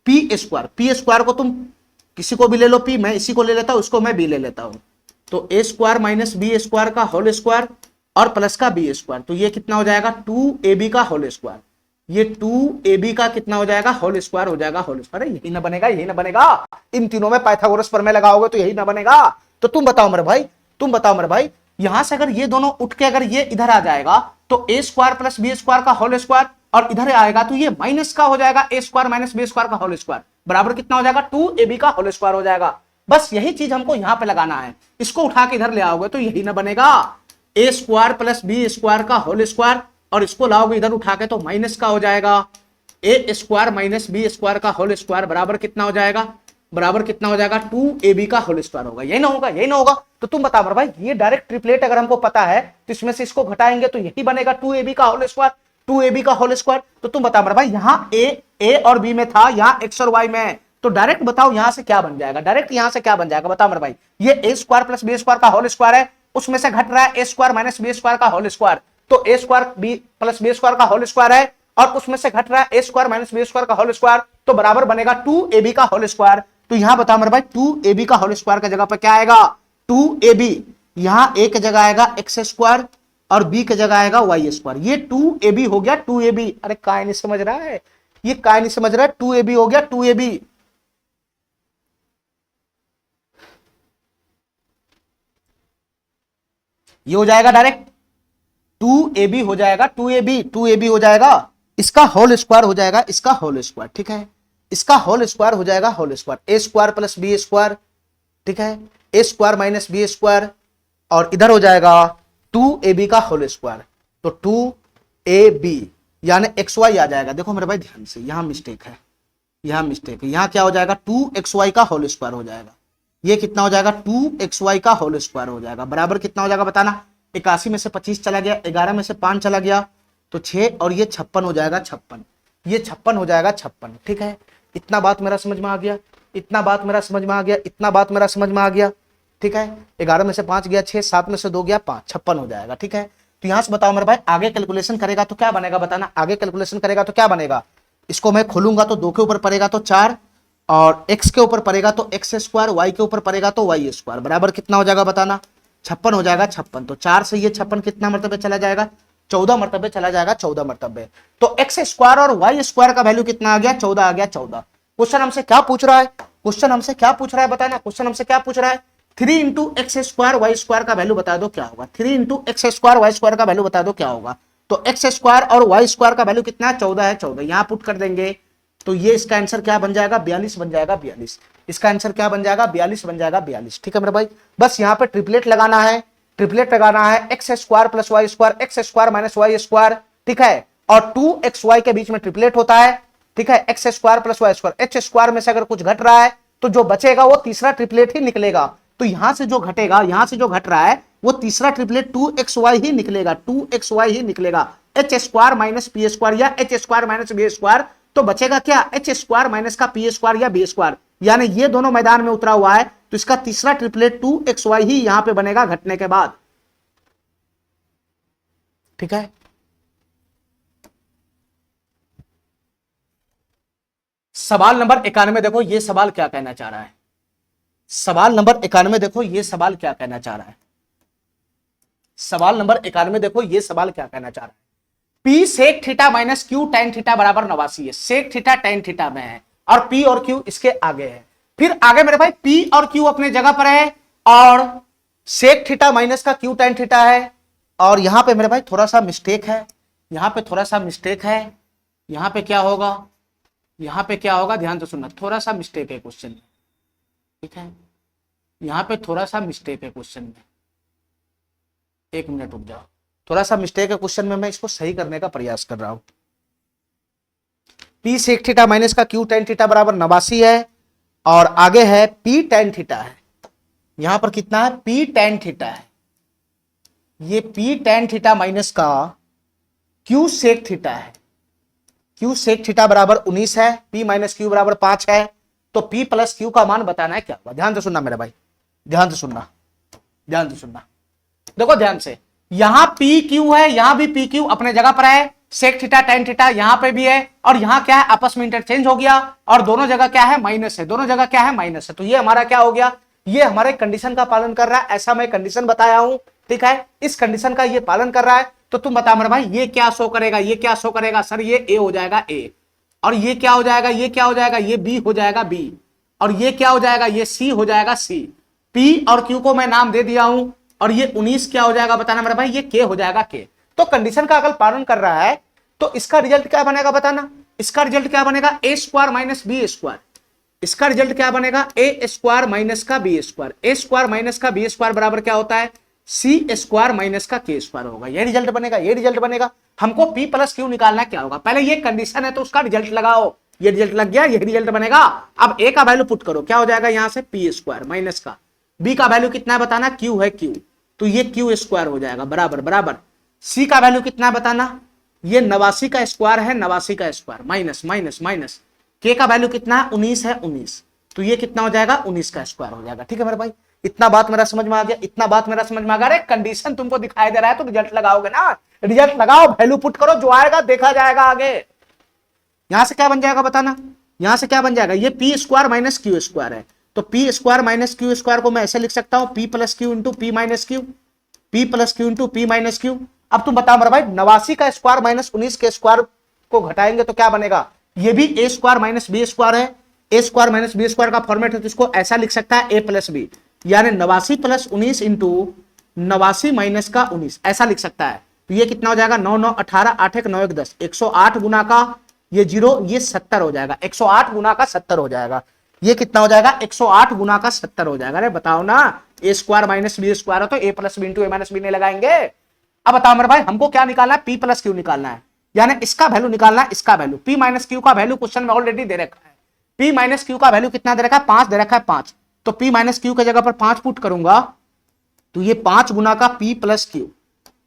पी स्क्वायर को तुम किसी को भी ले लो, p मैं इसी को ले लेता हूं, उसको मैं b ले लेता हूं, तो a square minus b square का होल स्क्वायर और प्लस का बी स्क्वायर, तो ये कितना हो जाएगा 2ab का होल स्क्वायर, ये 2ab का कितना हो जाएगा, होल स्क्वायर हो जाएगा, होल स्क्वायर, यही ना बनेगा, यही ना बनेगा, इन तीनों में पाइथागोरस प्रमेय लगाओगे तो यही ना बनेगा। तो तुम बताओ मेरे भाई, तुम बताओ मेरे भाई, यहां से अगर ये दोनों उठ के अगर ये इधर आ जाएगा तो a square plus b square का होल स्क्वायर, और इधर आएगा तो ये माइनस का हो जाएगा a square minus b square का होल स्क्वायर, बराबर कितना हो जाएगा 2ab का होल स्क्वायर हो जाएगा। बस यही चीज हमको यहां पे लगाना है, इसको उठा के इधर ले आओगे तो यही ना बनेगा, a square plus b square का होल स्क्वायर, और इसको लाओगे इधर उठा के तो माइनस का हो जाएगा a square minus b square का होल स्क्वायर, बराबर कितना हो जाएगा, बराबर कितना हो जाएगा 2ab का होल स्क्वायर होगा, यही ना होगा, यही ना होगा। तो तुम बताओ मेरे भाई ये डायरेक्ट ट्रिपलेट अगर हमको पता है तो इसमें से इसको घटाएंगे तो यही बनेगा 2ab का होल स्क्वायर, 2ab का होल स्क्वायर। तो तुम बताओ मेरे भाई यहाँ ए और बी में था, यहाँ x और y में है, तो डायरेक्ट बताओ यहां से क्या बन जाएगा, डायरेक्ट यहां से क्या बन जाएगा बताओ मेरे भाई, ये a square plus b square का होल स्क्वायर है, उसमें से घट रहा है a square minus b square का होल स्क्वायर, तो a square b plus b square का होल स्क्वायर है, और उसमें से घट रहा है a square minus b square का होल स्क्वायर, तो बराबर बनेगा 2ab का होल स्क्वायर। तो यहां बताओ मेरे भाई 2ab का होल स्क्वायर की जगह पर क्या आएगा, 2ab, यहां a की जगह आएगा एक्स स्क्वायर और b की जगह आएगा वाई स्क्वायर, ये 2ab हो गया 2ab, अरे काय नहीं समझ रहा है, ये काय नहीं समझ रहा है, 2ab हो गया 2ab, ये हो जाएगा डायरेक्ट 2ab हो जाएगा, 2ab हो जाएगा, इसका होल स्क्वायर हो जाएगा, इसका होल स्क्वायर, ठीक है, इसका होल स्क्वायर हो जाएगा whole square, a square plus b square, ठीक है, a square minus b square, और इधर हो जाएगा 2ab का होल स्क्वायर, तो 2ab यानी xy आ जाएगा। देखो मेरे भाई ध्यान से यहां मिस्टेक है, यहाँ मिस्टेक है, यहाँ क्या हो जाएगा 2xy का होल स्क्वायर हो जाएगा। ये कितना हो जाएगा 2xy का होल स्क्वायर हो जाएगा, बराबर कितना हो जाएगा बताना। 81 में से 25 चला गया, 11 में से 5 चला गया तो 6, और ये 56 हो जाएगा 56, ये 56 हो जाएगा 56। ठीक है, इतना बात मेरा समझ में आ गया, इतना बात मेरा समझ में आ गया, इतना बात मेरा समझ में आ गया। ठीक है, 11 में से 5 गया 6, 7 में से 2 गया 5, 56 हो जाएगा। ठीक है, तो यहां से बताओ मेरे भाई आगे कैलकुलेशन करेगा तो क्या बनेगा बताना, आगे कैलकुलेशन करेगा तो क्या बनेगा। इसको मैं खोलूंगा तो 2 के ऊपर पड़ेगा तो 4, और x के ऊपर पड़ेगा तो x स्क्वायर, y के ऊपर पड़ेगा तो y स्क्वायर, बराबर कितना हो जाएगा बताना, 56 हो जाएगा 56। तो 4 से ये 56 कितना मरतबे चला जाएगा, 14 मरतबे चला जाएगा, 14 मरतबे। तो x स्क्वायर और y स्क्वायर का वैल्यू कितना आ गया, 14 आ गया, 14। क्वेश्चन हमसे क्या पूछ रहा है, क्वेश्चन हमसे क्या पूछ रहा है बताना, क्वेश्चन हमसे क्या पूछ रहा है, 3 into x square y square का वैल्यू बता दो क्या होगा, 3 into x square y square का वैल्यू बता दो क्या होगा। तो एक्स स्क्वायर और वाई स्क्वायर का वैल्यू कितना है, 14 है, 14 यहां पुट कर देंगे तो ये इसका आंसर क्या बन जाएगा, 42 बन जाएगा, 42। इसका आंसर क्या बन जाएगा, 42 बन जाएगा, 42। ठीक है मेरे भाई, बस यहाँ पे ट्रिपलेट लगाना है, ट्रिपलेट लगाना है, x square plus y square, x square minus y square. ठीक है, और 2xy के बीच में ट्रिपलेट होता है। ठीक है, x square plus y square, h square में से अगर कुछ घट रहा है तो जो बचेगा वो तीसरा ट्रिपलेट ही निकलेगा। तो यहां से जो घटेगा, यहां से जो घट रहा है वो तीसरा ट्रिपलेट 2xy ही निकलेगा, 2xy ही निकलेगा। H square minus p square या h square minus b square, तो बचेगा क्या, एच स्क्वायर माइनस का पी स्क्वायर या बी स्क्वायर, यानी ये दोनों मैदान में उतरा हुआ है तो इसका तीसरा ट्रिपलेट 2xy ही यहां पे बनेगा घटने के बाद। ठीक है, सवाल नंबर 91 देखो, ये सवाल क्या कहना चाह रहा है, सवाल नंबर 91 देखो, ये सवाल क्या कहना चाह रहा है, सवाल नंबर 91 देखो, ये सवाल क्या कहना चाह रहा है। P sec theta minus q tan theta बराबर 89 है, सेक थीटा टेन थीटा में है और P और Q इसके आगे है। फिर आगे मेरे भाई P और Q अपने जगह पर है और सेक थीटा माइनस का क्यू टेन थीटा है, और यहां पे मेरे भाई थोड़ा सा मिस्टेक है, यहां पे थोड़ा सा मिस्टेक है, यहां पे क्या होगा, यहां पे क्या होगा, ध्यान से सुनना, थोड़ा सा मिस्टेक है क्वेश्चन में। ठीक है, यहां पे थोड़ा सा मिस्टेक है क्वेश्चन में, एक मिनट रुक जाओ, थोड़ा सा मिस्टेक है क्वेश्चन में, मैं इसको सही करने का प्रयास कर रहा हूं। P सेक थीटा माइनस का क्यू टेन थीटा बराबर 89 है और आगे है P टेन थीटा है, यहां पर कितना है, P टेन थीटा है, ये P टेन थीटा माइनस का Q सेक थीटा है, Q सेक थीटा बराबर 19 है, P माइनस क्यू बराबर 5 है, तो P प्लस क्यू का मान बताना है क्या होगा। ध्यान से सुनना मेरे भाई, ध्यान से सुनना, ध्यान से सुनना, देखो ध्यान से, यहां पी क्यू है, यहां भी पी क्यू अपने जगह पर है, सेक थीटा टेन थीटा यहां पे भी है, और यहां क्या है, आपस में इंटरचेंज हो गया और दोनों जगह क्या है, माइनस है, दोनों जगह क्या है, माइनस है। तो ये हमारा क्या हो गया, ये हमारे कंडीशन का पालन कर रहा है, ऐसा मैं कंडीशन बताया हूं। ठीक है, इस कंडीशन का ये पालन कर रहा है, तो तुम बता मेरे भाई ये क्या शो करेगा, ये क्या शो करेगा, सर ये ए हो जाएगा ए, और ये क्या हो जाएगा, ये क्या हो जाएगा, ये बी हो जाएगा बी, और ये क्या हो जाएगा, ये सी हो जाएगा सी। पी और क्यू को मैं नाम दे दिया हूं, और ये 19 क्या हो जाएगा बताना मेरा भाई, ये के हो जाएगा के। तो कंडीशन का अगर पालन कर रहा है तो इसका रिजल्ट क्या बनेगा बताना, इसका रिजल्ट क्या बनेगा, a square minus b square, इसका रिजल्ट क्या बनेगा, ए स्क्वायर माइनस का b square, a square minus का बी स्क्वायर बराबर क्या होता है, सी स्क्वायर माइनस का के स्क्वायर होगा, ये रिजल्ट बनेगा, ये रिजल्ट बनेगा। हमको पी प्लस क्यू निकालना क्या होगा, पहले ये कंडीशन है तो उसका रिजल्ट लगाओ, ये रिजल्ट लग गया, ये रिजल्ट बनेगा। अब ए का वैल्यू पुट करो, क्या हो जाएगा, यहां से पी स्क्वायर माइनस का बी का वैल्यू कितना है बताना, क्यू है क्यू, तो ये क्यू स्क्वायर हो जाएगा बराबर बराबर, सी का वैल्यू कितना है बताना, ये 89 का स्क्वायर है, 89 का स्क्वायर माइनस माइनस माइनस, के का वैल्यू कितना है, 19 है, 19, तो ये कितना हो जाएगा, 19 का स्क्वायर हो जाएगा। ठीक है मेरे भाई, इतना बात मेरा समझ में आ गया, इतना बात मेरा समझ में आ गया। अरे कंडीशन तुमको दिखाई दे रहा है तो रिजल्ट लगाओगे ना, रिजल्ट लगाओ, वैल्यू पुट करो, जो आएगा देखा जाएगा आगे। यहां से क्या बन जाएगा बताना, यहां से क्या बन जाएगा, ये P square minus Q square है, तो P square minus Q square को मैं ऐसे लिख सकता हूं, P plus Q into P minus Q, P plus Q into P minus Q. अब तुम बताओ मेरा भाई, 89 का स्क्वायर माइनस 19 के स्क्वायर को घटाएंगे तो क्या बनेगा, ये भी ए स्क्वायर माइनस बी स्क्वायर है, a square minus b square का फॉर्मेट है तो इसको ऐसा लिख सकता है ए प्लस बी, यानी 89 प्लस 19 इंटू 89 माइनस का 19 ऐसा लिख सकता है। तो ये कितना हो जाएगा, 9 9 18 8 1 9 1 10, 108 गुना का ये 0, ये 70 हो जाएगा, 108 गुना का 70 हो जाएगा, ये कितना हो जाएगा, 108 गुना का 70 हो जाएगा। अरे बताओ ना, ए स्क्वायर माइनस बी स्क्वायर है तो ए प्लस बी इंटू ए माइनस बी नहीं लगाएंगे। अब बताओ मेरे भाई, हमको क्या निकालना है, पी प्लस क्यू निकालना है, यानी इसका वैल्यू निकालना है, इसका वैल्यू, पी माइनस क्यू का वैल्यू क्वेश्चन में ऑलरेडी दे रखा है, P माइनस क्यू का वैल्यू कितना दे रखा है, 5 दे रखा है, 5। तो P माइनस क्यू की जगह पर 5 पुट करूंगा तो ये 5 गुना का P प्लस क्यू,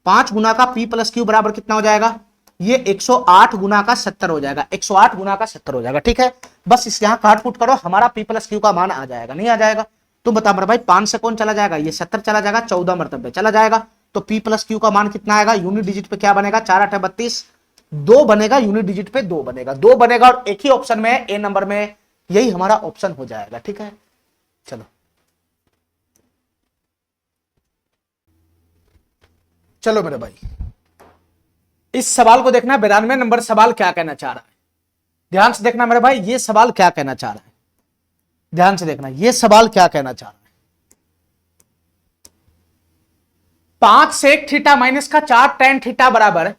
5 गुना का P प्लस क्यू बराबर कितना हो जाएगा, ये 108 गुना का 70 हो जाएगा, 108 गुना का 70 हो जाएगा। ठीक है, बस इस यहां काट पुट करो, हमारा P प्लस क्यू का मान आ जाएगा, नहीं आ जाएगा। तुम बता मेरे भाई 5 से कौन चला जाएगा, ये 70 चला जाएगा, 14 मरतबे चला जाएगा। तो P प्लस क्यू का मान कितना आएगा, यूनिट डिजिट पे क्या बनेगा, 4 8 32, 2 बनेगा, यूनिट डिजिट पे 2 बनेगा, 2 बनेगा और एक ही ऑप्शन में है, ए नंबर में, यही हमारा ऑप्शन हो जाएगा। ठीक है, चलो चलो मेरे भाई, इस सवाल को देखना, 92 नंबर सवाल क्या कहना चाह रहा है, ध्यान से देखना मेरे भाई, ये सवाल क्या कहना चाह रहा है, ध्यान से देखना, ये सवाल क्या कहना चाह रहा है। 5 सेक थीटा माइनस का 4 टेन थीटा बराबर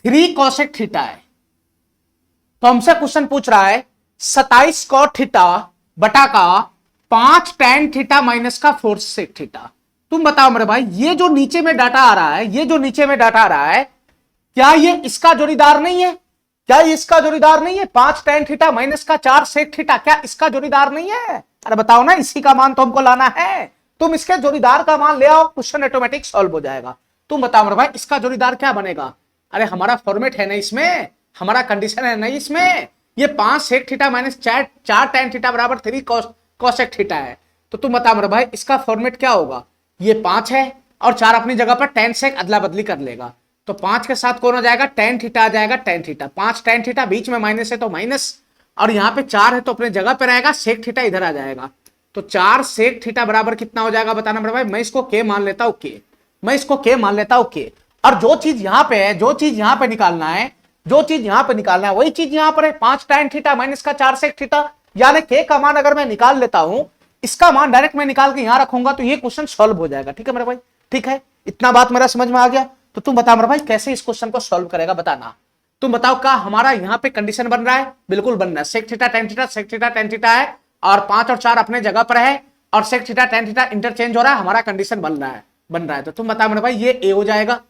3 कोसेक थीटा है। तो हमसे क्वेश्चन पूछ रहा है 27 कॉट थीटा बटा का 5 टेन थीटा माइनस का 4 सेक थीटा। तुम बताओ मेरे भाई, ये जो नीचे में डाटा आ रहा है, ये जो नीचे में डाटा आ रहा है, क्या ये इसका जोड़ीदार नहीं है, क्या ये इसका जोड़ीदार नहीं है, 5 टेन थीटा माइनस का 4 सेक थीटा, क्या इसका जोड़ीदार नहीं है? अरे बताओ ना, इसी का मान तो हमको लाना है, तुम इसके जोड़ीदार का मान ले आओ, क्वेश्चन ऑटोमेटिक सॉल्व हो जाएगा। तुम बताओ मेरे भाई, इसका जोड़ीदार क्या बनेगा? अरे हमारा फॉर्मेट है ना इसमें, हमारा कंडीशन है ना इसमें, ये 5 sec theta minus 4 tan theta बराबर 3 कोसेक थीटा है। तो तुम बताओ मेरे भाई, इसका फॉर्मेट क्या होगा, ये 5 है और 4 अपनी जगह पर टेन सेक अदला बदली कर लेगा, तो 5 के साथ कौन हो जाएगा, टेन थीटा आ जाएगा, टेन थीटा, 5 टेन थीटा, बीच में माइनस है तो माइनस, और यहाँ पे 4 है तो अपने जगह पे रहेगा, सेक थीटा इधर आ जाएगा, तो 4 सेक थीटा बराबर कितना हो जाएगा बताना मेरे भाई। मैं इसको के मान लेता हूं, के, मैं इसको के मान लेता हूं, के, और जो चीज यहां पे है, जो चीज यहां पे निकालना है, जो चीज यहां पे निकालना है वही चीज यहां पर है, 5 टेन थीटा माइनस का 4 सेक थीटा, यानी के का मान अगर मैं निकाल लेता हूं, इसका मान डायरेक्ट मैं निकाल के यहां रखूंगा तो ये क्वेश्चन सॉल्व हो जाएगा। ठीक है मेरे भाई, ठीक है, इतना बात मेरा समझ में आ गया। तो तुम बताओ मेरे भाई, कैसे इस क्वेश्चन को सॉल्व करेगा बताना। तुम बताओ, क्या हमारा यहाँ पे कंडीशन बन रहा है? बिल्कुल बन रहा है, sec theta tan theta, sec theta tan theta है, और 5 और 4 अपने जगह पर है, और sec theta tan theta interchange हो रहा है, हमारा कंडीशन बन रहा है। तो तुम बताओ मेरे भाई, ये ए हो जाएगा,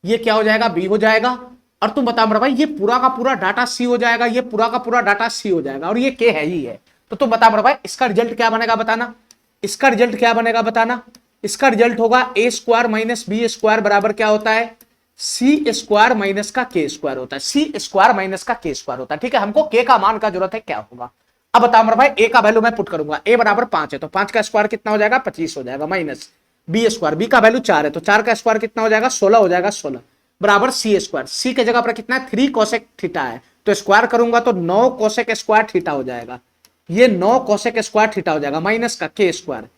ये क्या हो जाएगा, बी हो जाएगा, और तुम बताओ मेरे भाई, ये पूरा का पूरा डाटा सी हो जाएगा, ये पूरा का पूरा डाटा सी हो जाएगा, और ये के है ही है। तो तुम बताओ मेरे भाई, इसका रिजल्ट क्या बनेगा बताना, इसका रिजल्ट क्या बनेगा बताना। इसका रिजल्ट होगा ए स्क्वायर माइनस बी स्क्वायर बराबर क्या होता है, सी स्क्वायर माइनस का के स्क्वायर होता है, सी स्क्वायर माइनस का के स्क्वायर होता है। ठीक है, हमको के का मान का जरूरत है, क्या होगा। अब बताओ मेरे भाई, ए का वैल्यू मैं पुट करूंगा, ए बराबर 5 है तो 5 का स्क्वायर कितना हो जाएगा, 25 हो जाएगा, माइनस बी स्क्वायर, बी का वैल्यू 4 है तो 4 का स्क्वायर कितना हो जाएगा, 16 हो जाएगा, 16 बराबर सी स्क्वायर, सी के जगह पर कितना है, 3 कोसेक थीटा है, तो स्क्वायर करूंगा तो 9 कोसेक स्क्वायर थीटा हो जाएगा, ये 9 कोसेक स्क्वायर थीटा हो जाएगा, माइनस का के स्क्वायर,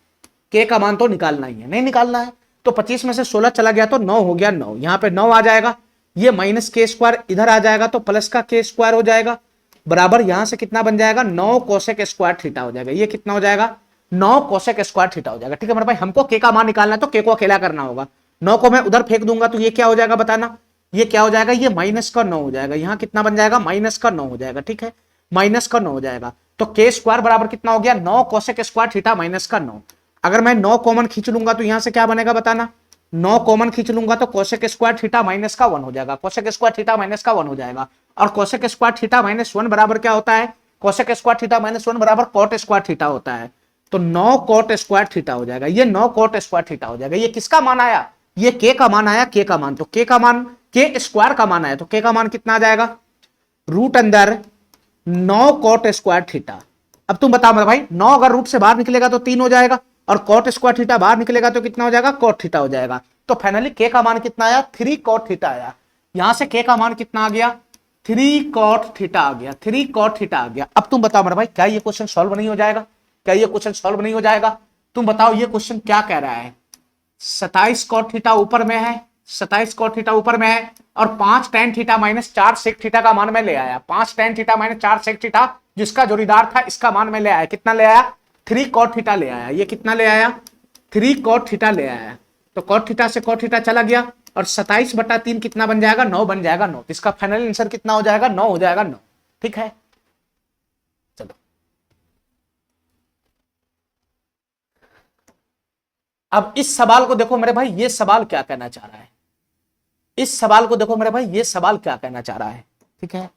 के का मान तो निकालना ही है, नहीं निकालना है तो 25 में से 16 चला गया तो 9 हो गया, 9 यहां पे 9 आ जाएगा, ये माइनस के स्क्वायर इधर आ जाएगा तो प्लस का के स्क्वायर हो जाएगा, बराबर यहां से कितना बन जाएगा, 9 कोसेक स्क्वायर थीटा हो जाएगा, ये कितना हो जाएगा, 9 कोसेक स्क्वायर थीटा हो जाएगा। ठीक है मेरे भाई, हमको के का मान निकालना है तो के को अकेला करना होगा, 9 को मैं उधर फेंक दूंगा तो ये क्या हो जाएगा बताना, ये क्या हो जाएगा, ये माइनस का 9 हो जाएगा, यहां कितना बन जाएगा, माइनस का 9 हो जाएगा। ठीक है, माइनस का 9 हो जाएगा, तो के स्क्वायर बराबर कितना हो गया, 9 कोसेक स्क्वायर थीटा माइनस का 9। अगर मैं 9 कॉमन खींच लूंगा तो यहां से क्या बनेगा बताना, 9 कॉमन खींच लूंगा तो कोसेक स्क्वायर थीटा माइनस का 1 हो जाएगा, कोसेक स्क्वायर थीटा माइनस का 1 हो जाएगा, और कोसेक स्क्वायर थीटा माइनस 1 बराबर क्या होता है, कोसेक स्क्वायर थीटा माइनस 1 बराबर कॉट स्क्वायर थीटा होता है, तो 9 कॉट स्क्वायर थीटा हो जाएगा, ये 9 कॉट स्क्वायर थीटा हो जाएगा। ये किसका मान आया, ये के का मान आया, के का मान, तो के का मान, के स्क्वायर का मान आया, तो के का मान कितना आ जाएगा, रूट अंदर 9 कॉट स्क्वायर थीटा। अब तुम बताओ मेरे भाई, 9 अगर रूट से बाहर निकलेगा तो 3 हो जाएगा, और कॉट स्क्वायर थीटा बाहर निकलेगा तो कितना हो जाएगा, कॉट थीटा हो जाएगा। तो फाइनली के का मान कितना आया, 3 कॉट थीटा आया, यहां से के का मान कितना आ गया, 3 कॉट थीटा आ गया, 3 कॉट थीटा आ गया। अब तुम बताओ मेरे भाई, क्या ये क्वेश्चन सॉल्व नहीं हो जाएगा, क्या ये क्वेश्चन सॉल्व नहीं हो जाएगा। तुम बताओ ये क्वेश्चन क्या कह रहा है, 27 कॉट थीटा ऊपर में है, 27 कॉट थीटा ऊपर में है, और 5 tan theta minus 4 sec theta का मान में ले आया, 5 tan theta minus 4 sec theta जिसका जोड़ीदार था, इसका मान में ले आया, कितना ले आया, 3 कॉट थीटा ले आया, ये कितना ले आया, 3 कॉट थीटा ले आया, तो कॉट थीटा से कॉट थीटा चला गया, और 27/3 कितना बन जाएगा, 9 बन जाएगा, 9, इसका फाइनल आंसर कितना हो जाएगा, 9 हो जाएगा, 9। ठीक है, चलो अब इस सवाल को देखो मेरे भाई, ये सवाल क्या कहना चाह रहा है, इस सवाल को देखो मेरे भाई, ये सवाल क्या कहना चाह रहा है। ठीक है,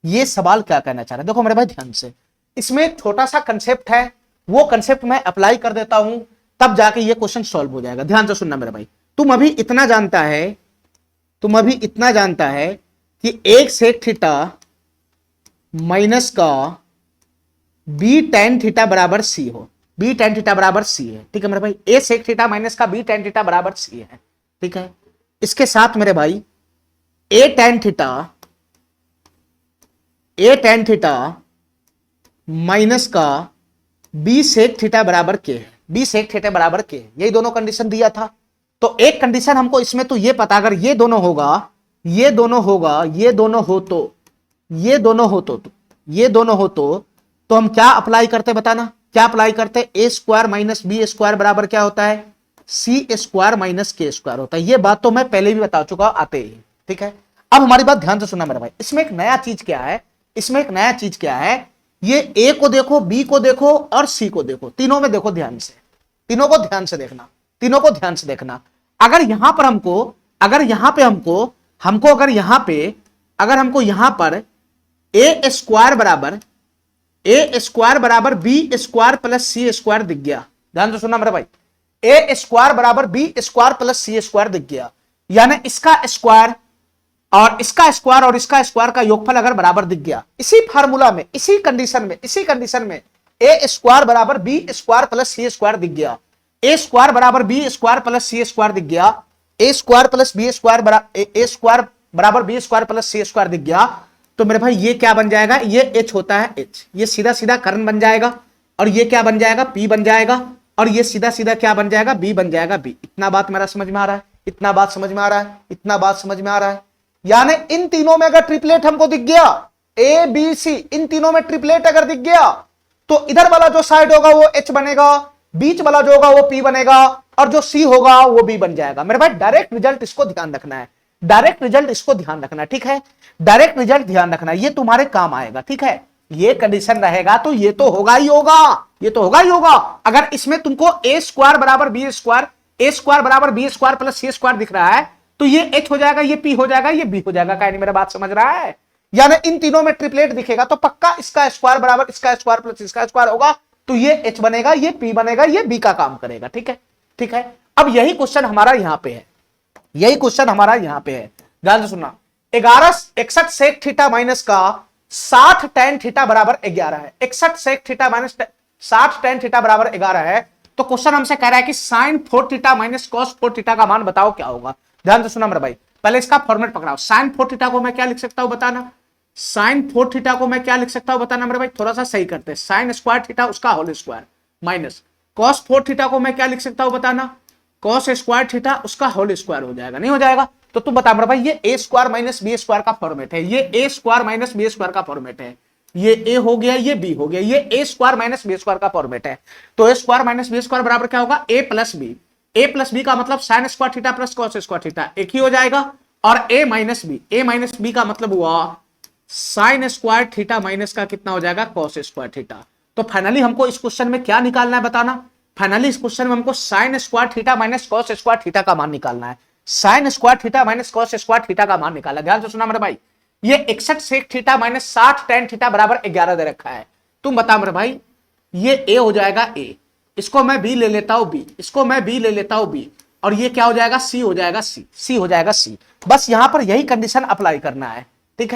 ये सवाल क्या कहना चाह रहा है, देखो मेरे भाई ध्यान से, इसमें एक छोटा सा कंसेप्ट है, वो कंसेप्ट मैं अप्लाई कर देता हूं, तब जाके ये क्वेश्चन सॉल्व हो जाएगा। ध्यान से सुनना मेरे भाई। तुम अभी इतना जानता है कि एक सेक थीटा माइनस का बी टेन थीटा बराबर सी हो, बी टेन थीटा बराबर सी है, ठीक है मेरे भाई। ए सेक थीटा माइनस का बी टेन थीटा बराबर सी है, ठीक है। इसके साथ मेरे भाई ए टेन थीटा माइनस का बी सेक थीटा बराबर के है, बी सेक थीटा बराबर के, यही दोनों कंडीशन दिया था। तो एक कंडीशन हमको इसमें तो ये पता, अगर ये दोनों होगा, ये दोनों हो तो हम क्या अप्लाई करते बताना, क्या अप्लाई करते, ए स्क्वायर माइनस बी स्क्वायर बराबर क्या होता है, सी स्क्वायर माइनस के स्क्वायर होता है। ये बात तो मैं पहले भी बता चुका हूं आते ही, ठीक है। अब हमारी बात ध्यान से सुनना मेरे भाई। इसमें एक नया चीज क्या है, ये ए को देखो, बी को देखो और सी को देखो, तीनों में देखो ध्यान से, तीनों को ध्यान से देखना। अगर यहां पर हमको यहां पर ए स्क्वायर बराबर बी स्क्वायर प्लस सी स्क्वायर दिख गया, ध्यान से सुनना मेरे भाई, ए स्क्वायर बराबर बी स्क्वायर प्लस सी स्क्वायर दिख गया, यानी इसका स्क्वायर और इसका स्क्वायर का योगफल अगर बराबर दिख गया, इसी फार्मूला में, इसी कंडीशन में ए स्क्वायर बराबर बी स्क्वायर प्लस सी स्क्वायर दिख गया, ए स्क्वायर बराबर बी स्क्वायर प्लस सी स्क्वायर दिख गया, ए स्क्वायर बराबर बी स्क्वायर प्लस सी स्क्वायर दिख गया, तो मेरे भाई ये क्या बन जाएगा, ये एच होता है एच, ये सीधा सीधा कर्ण बन जाएगा, और ये क्या बन जाएगा, पी बन जाएगा, और ये सीधा सीधा क्या बन जाएगा, बी बन जाएगा बी। इतना बात मेरा समझ में आ रहा है, इतना बात समझ में आ रहा है। यानी इन तीनों में अगर ट्रिपलेट हमको दिख गया, ए बी सी, इन तीनों में ट्रिपलेट अगर दिख गया, तो इधर वाला जो साइड होगा वो एच बनेगा, बीच वाला जो होगा वो पी बनेगा, और जो सी होगा वो बी बन जाएगा। मेरे भाई डायरेक्ट रिजल्ट इसको ध्यान रखना है, ठीक है, डायरेक्ट रिजल्ट ध्यान रखना, ये तुम्हारे काम आएगा, ठीक है। ये कंडीशन रहेगा तो ये तो होगा ही होगा, अगर इसमें तुमको ए स्क्वायर बराबर बी स्क्वायर प्लस सी स्क्वायर दिख रहा है, तो ये एच हो जाएगा, ये पी हो जाएगा, ये बी हो जाएगा। क्या नहीं मेरा बात समझ रहा है? यानी इन तीनों में ट्रिपलेट दिखेगा तो पक्का इसका स्क्वायर बराबर इसका स्क्वायर प्लस इसका स्क्वायर होगा, तो ये एच बनेगा, ये पी बनेगा, ये बी का काम करेगा, ठीक है। अब यही क्वेश्चन हमारा यहां पे है, ध्यान से सुनना। 61 सेक थीटा माइनस का 60 टेन थीटा बराबर 11 है, 61 sec theta minus 60 tan theta बराबर 11 है। तो क्वेश्चन हमसे कह रहा है कि sine 4 theta minus cos 4 theta का मान बताओ क्या होगा। ध्यान से सुना मेरे भाई, पहले इसका फॉर्मेट पकड़ाओ। साइन 4 थीटा को मैं क्या लिख सकता हूं बताना, मेरे भाई थोड़ा सा सही करते हैं। साइन स्क्वायर थीटा उसका whole square minus cos 4 theta को मैं क्या लिख सकता हूं बताना, कॉस स्क्वायर थीटा उसका होल स्क्वायर हो जाएगा, नहीं हो जाएगा? तो तुम बता मेरे भाई, ये a square minus b square का फॉर्मेट है, ये a square minus b square का फॉर्मेट है, ये ए हो गया, ये बी हो गया, ये a square minus b square का फॉर्मेट है। तो a square minus b square बराबर क्या होगा, ए प्लस बी का मतलब sign square theta plus cos square theta एक ही हो जाएगा, और ए माइनस बी का मतलब हुआ साइन स्क्वायर थीटा माइनस का कितना हो जाएगा, कॉस स्क्वायर थीटा। तो फाइनली हमको इस क्वेश्चन में क्या निकालना है बताना, फाइनली इस क्वेश्चन में हमको sign square theta minus cos square theta का मान निकालना है, sign square theta minus cos square theta का मान निकाला। ध्यान से सुना मेरे भाई, ये 61 sec theta minus 60 tan theta बराबर 11 दे रखा है। तुम बता मेरे भाई, ये ए हो जाएगा ए, इसको मैं बी ले लेता हूं बी, इसको मैं बी ले लेता हूं बी, और ये क्या हो जाएगा, सी हो जाएगा सी हो जाएगा सी। बस यहां पर यही कंडीशन अप्लाई करना है, ठीक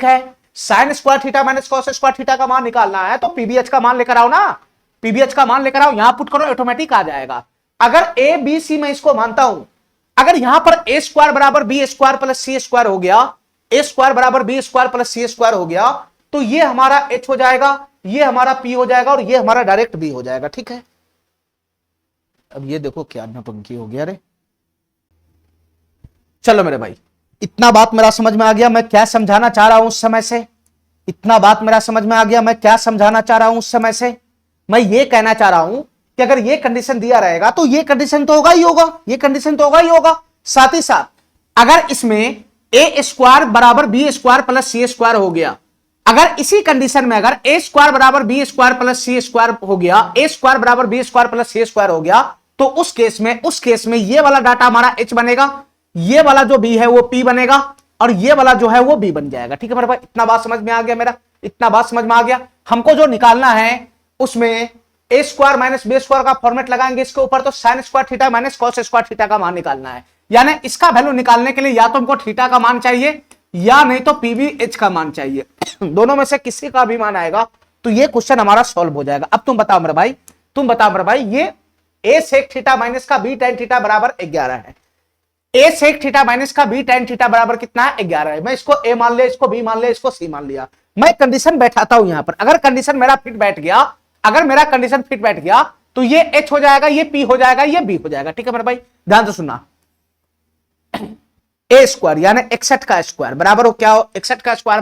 है। Sign square theta minus cos square theta का मान निकालना है, तो पीबीएच का मान लेकर आओ ना, पीबीएच का मान लेकर आओ, यहां पुट करो, ऑटोमेटिक आ जाएगा। अगर ए बी सी मैं इसको मानता हूं, अगर यहां पर ए स्क्वायर बराबर बी स्क्वायर प्लस सी स्क्वायर हो गया, ए स्क्वायर बराबर बी स्क्वायर प्लस सी स्क्वायर हो गया, तो ये हमारा एच हो जाएगा, ये हमारा पी हो जाएगा, और ये हमारा डायरेक्ट बी हो जाएगा, ठीक है। अब ये देखो क्या नौटंकी हो गया रे। चलो मेरे भाई, इतना बात मेरा समझ में आ गया मैं क्या समझाना चाह रहा हूं उस समय से, इतना बात मेरा समझ में आ गया मैं क्या समझाना चाह रहा हूं उस समय से। मैं ये कहना चाह रहा हूं कि अगर ये कंडीशन दिया रहेगा तो ये कंडीशन तो होगा ही होगा, ये कंडीशन तो होगा ही होगा। साथ ही साथ अगर इसमें ए स्क्वायर बराबर बी स्क्वायर प्लस सी स्क्वायर हो गया, अगर इसी कंडीशन में अगर ए स्क्वायर बराबर बी स्क्वायर प्लस सी स्क्वायर हो गया, ए स्क्वायर बराबर बी स्क्वायर प्लस सी स्क्वायर हो गया, तो उस केस में ये वाला डाटा हमारा एच बनेगा, ये वाला जो बी है वो पी बनेगा, और ये वाला जो है वो बी बन जाएगा, ठीक है मेरे भाई। इतना बात समझ में आ गया मेरा, इतना बात समझ में आ गया। हमको जो निकालना है उसमें ए स्क्वायर माइनस बी स्क्वायर का फॉर्मेट लगाएंगे इसके ऊपर, तो sign square theta minus cos square theta का मान निकालना है। यानी इसका वैल्यू निकालने के लिए या तो हमको थीटा का मान चाहिए या नहीं तो पीवी एच का मान चाहिए। दोनों में से किसी का भी मान आएगा तो ये क्वेश्चन हमारा सॉल्व हो जाएगा। अब तुम बताओ मेरे भाई, ये ए सेक थीटा माइनस का बी tan थीटा बराबर 11 है। ए सेक थीटा माइनस का बी tan थीटा बराबर कितना है? 11 है। मैं इसको ए मान लिया, इसको बी मान लिया, इसको सी मान लिया। मैं कंडीशन बैठाता हूं यहां पर, अगर कंडीशन मेरा फिट बैठ गया, तो ये एच हो जाएगा, ये पी हो जाएगा, ये बी हो जाएगा। ठीक है मेरे भाई, ध्यान से सुनना। ए स्क्वायर यानी 61 का स्क्वायर बराबर हो क्या हो? 61 का स्क्वायर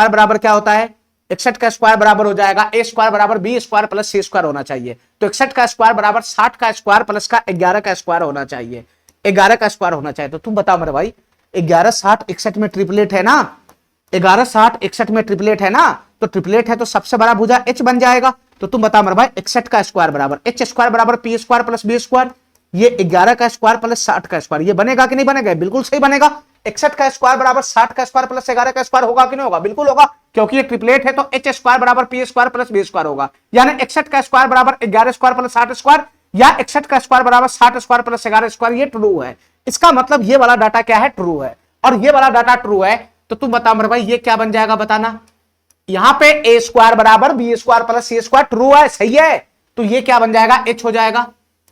बराबर क्या होता है? 61 का स्क्वायर बराबर हो जाएगा ए स्क्वायर बराबर बी स्क्वायर प्लस सी स्क्वायर होना चाहिए। तो 61 का स्क्वायर बराबर 60 का स्क्वायर प्लस का 11 का स्क्वायर होना चाहिए। 11 का स्क्वायर होना चाहिए। तो तुम बताओ मेरे भाई, 11 60 61 में ट्रिपलेट है ना? 11 60 61 में ट्रिपलेट है ना? तो ट्रिपलेट है तो सबसे बड़ा भुजा एच बन जाएगा। तो तुम बताओ मेरे भाई, 61 का स्क्वायर बराबर एच स्क्वायर बराबर p square plus b square, ये 11 का स्क्वायर प्लस 60 का स्क्वायर, ये बनेगा कि नहीं बनेगा? बिल्कुल सही बनेगा। 61 का स्क्वायर बराबर 60 का स्क्वायर प्लस 11 का स्क्वायर होगा कि नहीं होगा? बिल्कुल होगा, क्योंकि ये ट्रिपलेट है तो एच स्क्वायर बराबर p square plus b square होगा। यानी 61 का स्क्वायर बराबर 11 स्क्वायर प्लस 60 स्क्वायर या 61 का स्क्वायर बराबर 60 स्क्वायर प्लस 11 स्क्वायर, ये ट्रू है। इसका मतलब ये वाला डाटा क्या है? ट्रू है। और ये वाला डाटा ट्रू है तो तुम बताओ मेरे भाई ये क्या बन जाएगा? बताना। यहां पे ए स्क्वायर बराबर बी स्क्वायर प्लस सी स्क्वायर ट्रू है, सही है। तो ये क्या बन जाएगा? एच हो जाएगा।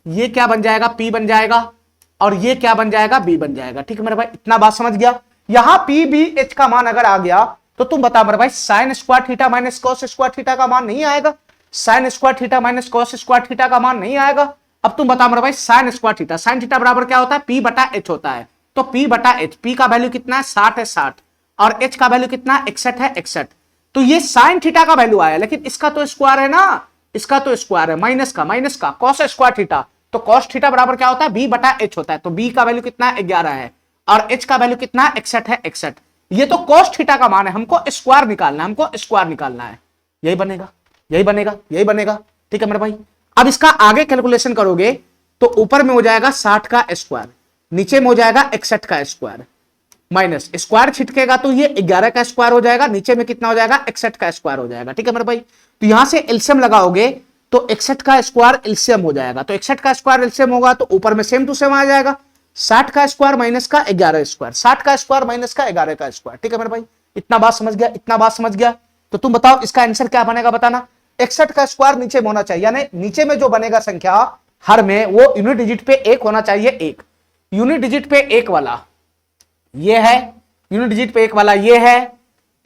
ये क्या बन जाएगा? पी बन जाएगा। और ये क्या बन जाएगा? बी बन जाएगा। ठीक है मेरे भाई, इतना बात समझ गया। यहां पी बी एच का मान अगर आ गया तो तुम बताओ मेरे भाई, sign square theta minus cos square theta का मान नहीं आएगा? Sign square theta minus cos square theta का मान नहीं आएगा। अब तुम बताओ मेरे भाई, sign square theta, sign theta बराबर क्या होता है? पी बटा एच होता है। तो पी बटा एच, पी का वैल्यू कितना है? 60 है 60, और एच का वैल्यू कितना है? 61 है 61। तो ये साइन थीटा का वैल्यू आया, लेकिन इसका तो स्क्वायर है ना, इसका तो स्क्वायर है, माइनस का कॉस स्क्वायर थीटा। तो कॉस थीटा बराबर क्या होता है? बी बटा एच होता है। तो बी का वैल्यू कितना है? 11 है, और एच का वैल्यू कितना है? 61 है 61। ये तो कॉस थीटा का मान है, हमको स्क्वायर निकालना है, यही बनेगा। ठीक है मेरे भाई। अब इसका आगे कैलकुलेशन करोगे तो ऊपर में हो जाएगा 60 का स्क्वायर, नीचे में हो जाएगा 61 का स्क्वायर, माइनस स्क्वायर छिटकेगा तो ये 11 का स्क्वायर हो जाएगा, नीचे में कितना हो जाएगा? 61 का स्क्वायर हो जाएगा। ठीक है मेरे भाई। तो यहां से एलसीएम लगाओगे तो 61 का स्क्वायर एलसीएम हो जाएगा। तो 61 का स्क्वायर एलसीएम होगा तो ऊपर में सेम टू सेम आ जाएगा, 60 का स्क्वायर माइनस का 11 स्क्वायर, 60 का स्क्वायर माइनस का 11 का स्क्वायर। ठीक है मेरे भाई, इतना बात समझ गया। तो तुम बताओ इसका आंसर क्या बनेगा? बताना। 61 का स्क्वायर नीचे में होना चाहिए, यानी नीचे में जो बनेगा संख्या हर में वो यूनिट डिजिट पे एक होना चाहिए। एक यूनिट डिजिट पे एक वाला ये है, यूनिट डिजिट पे एक वाला ये है,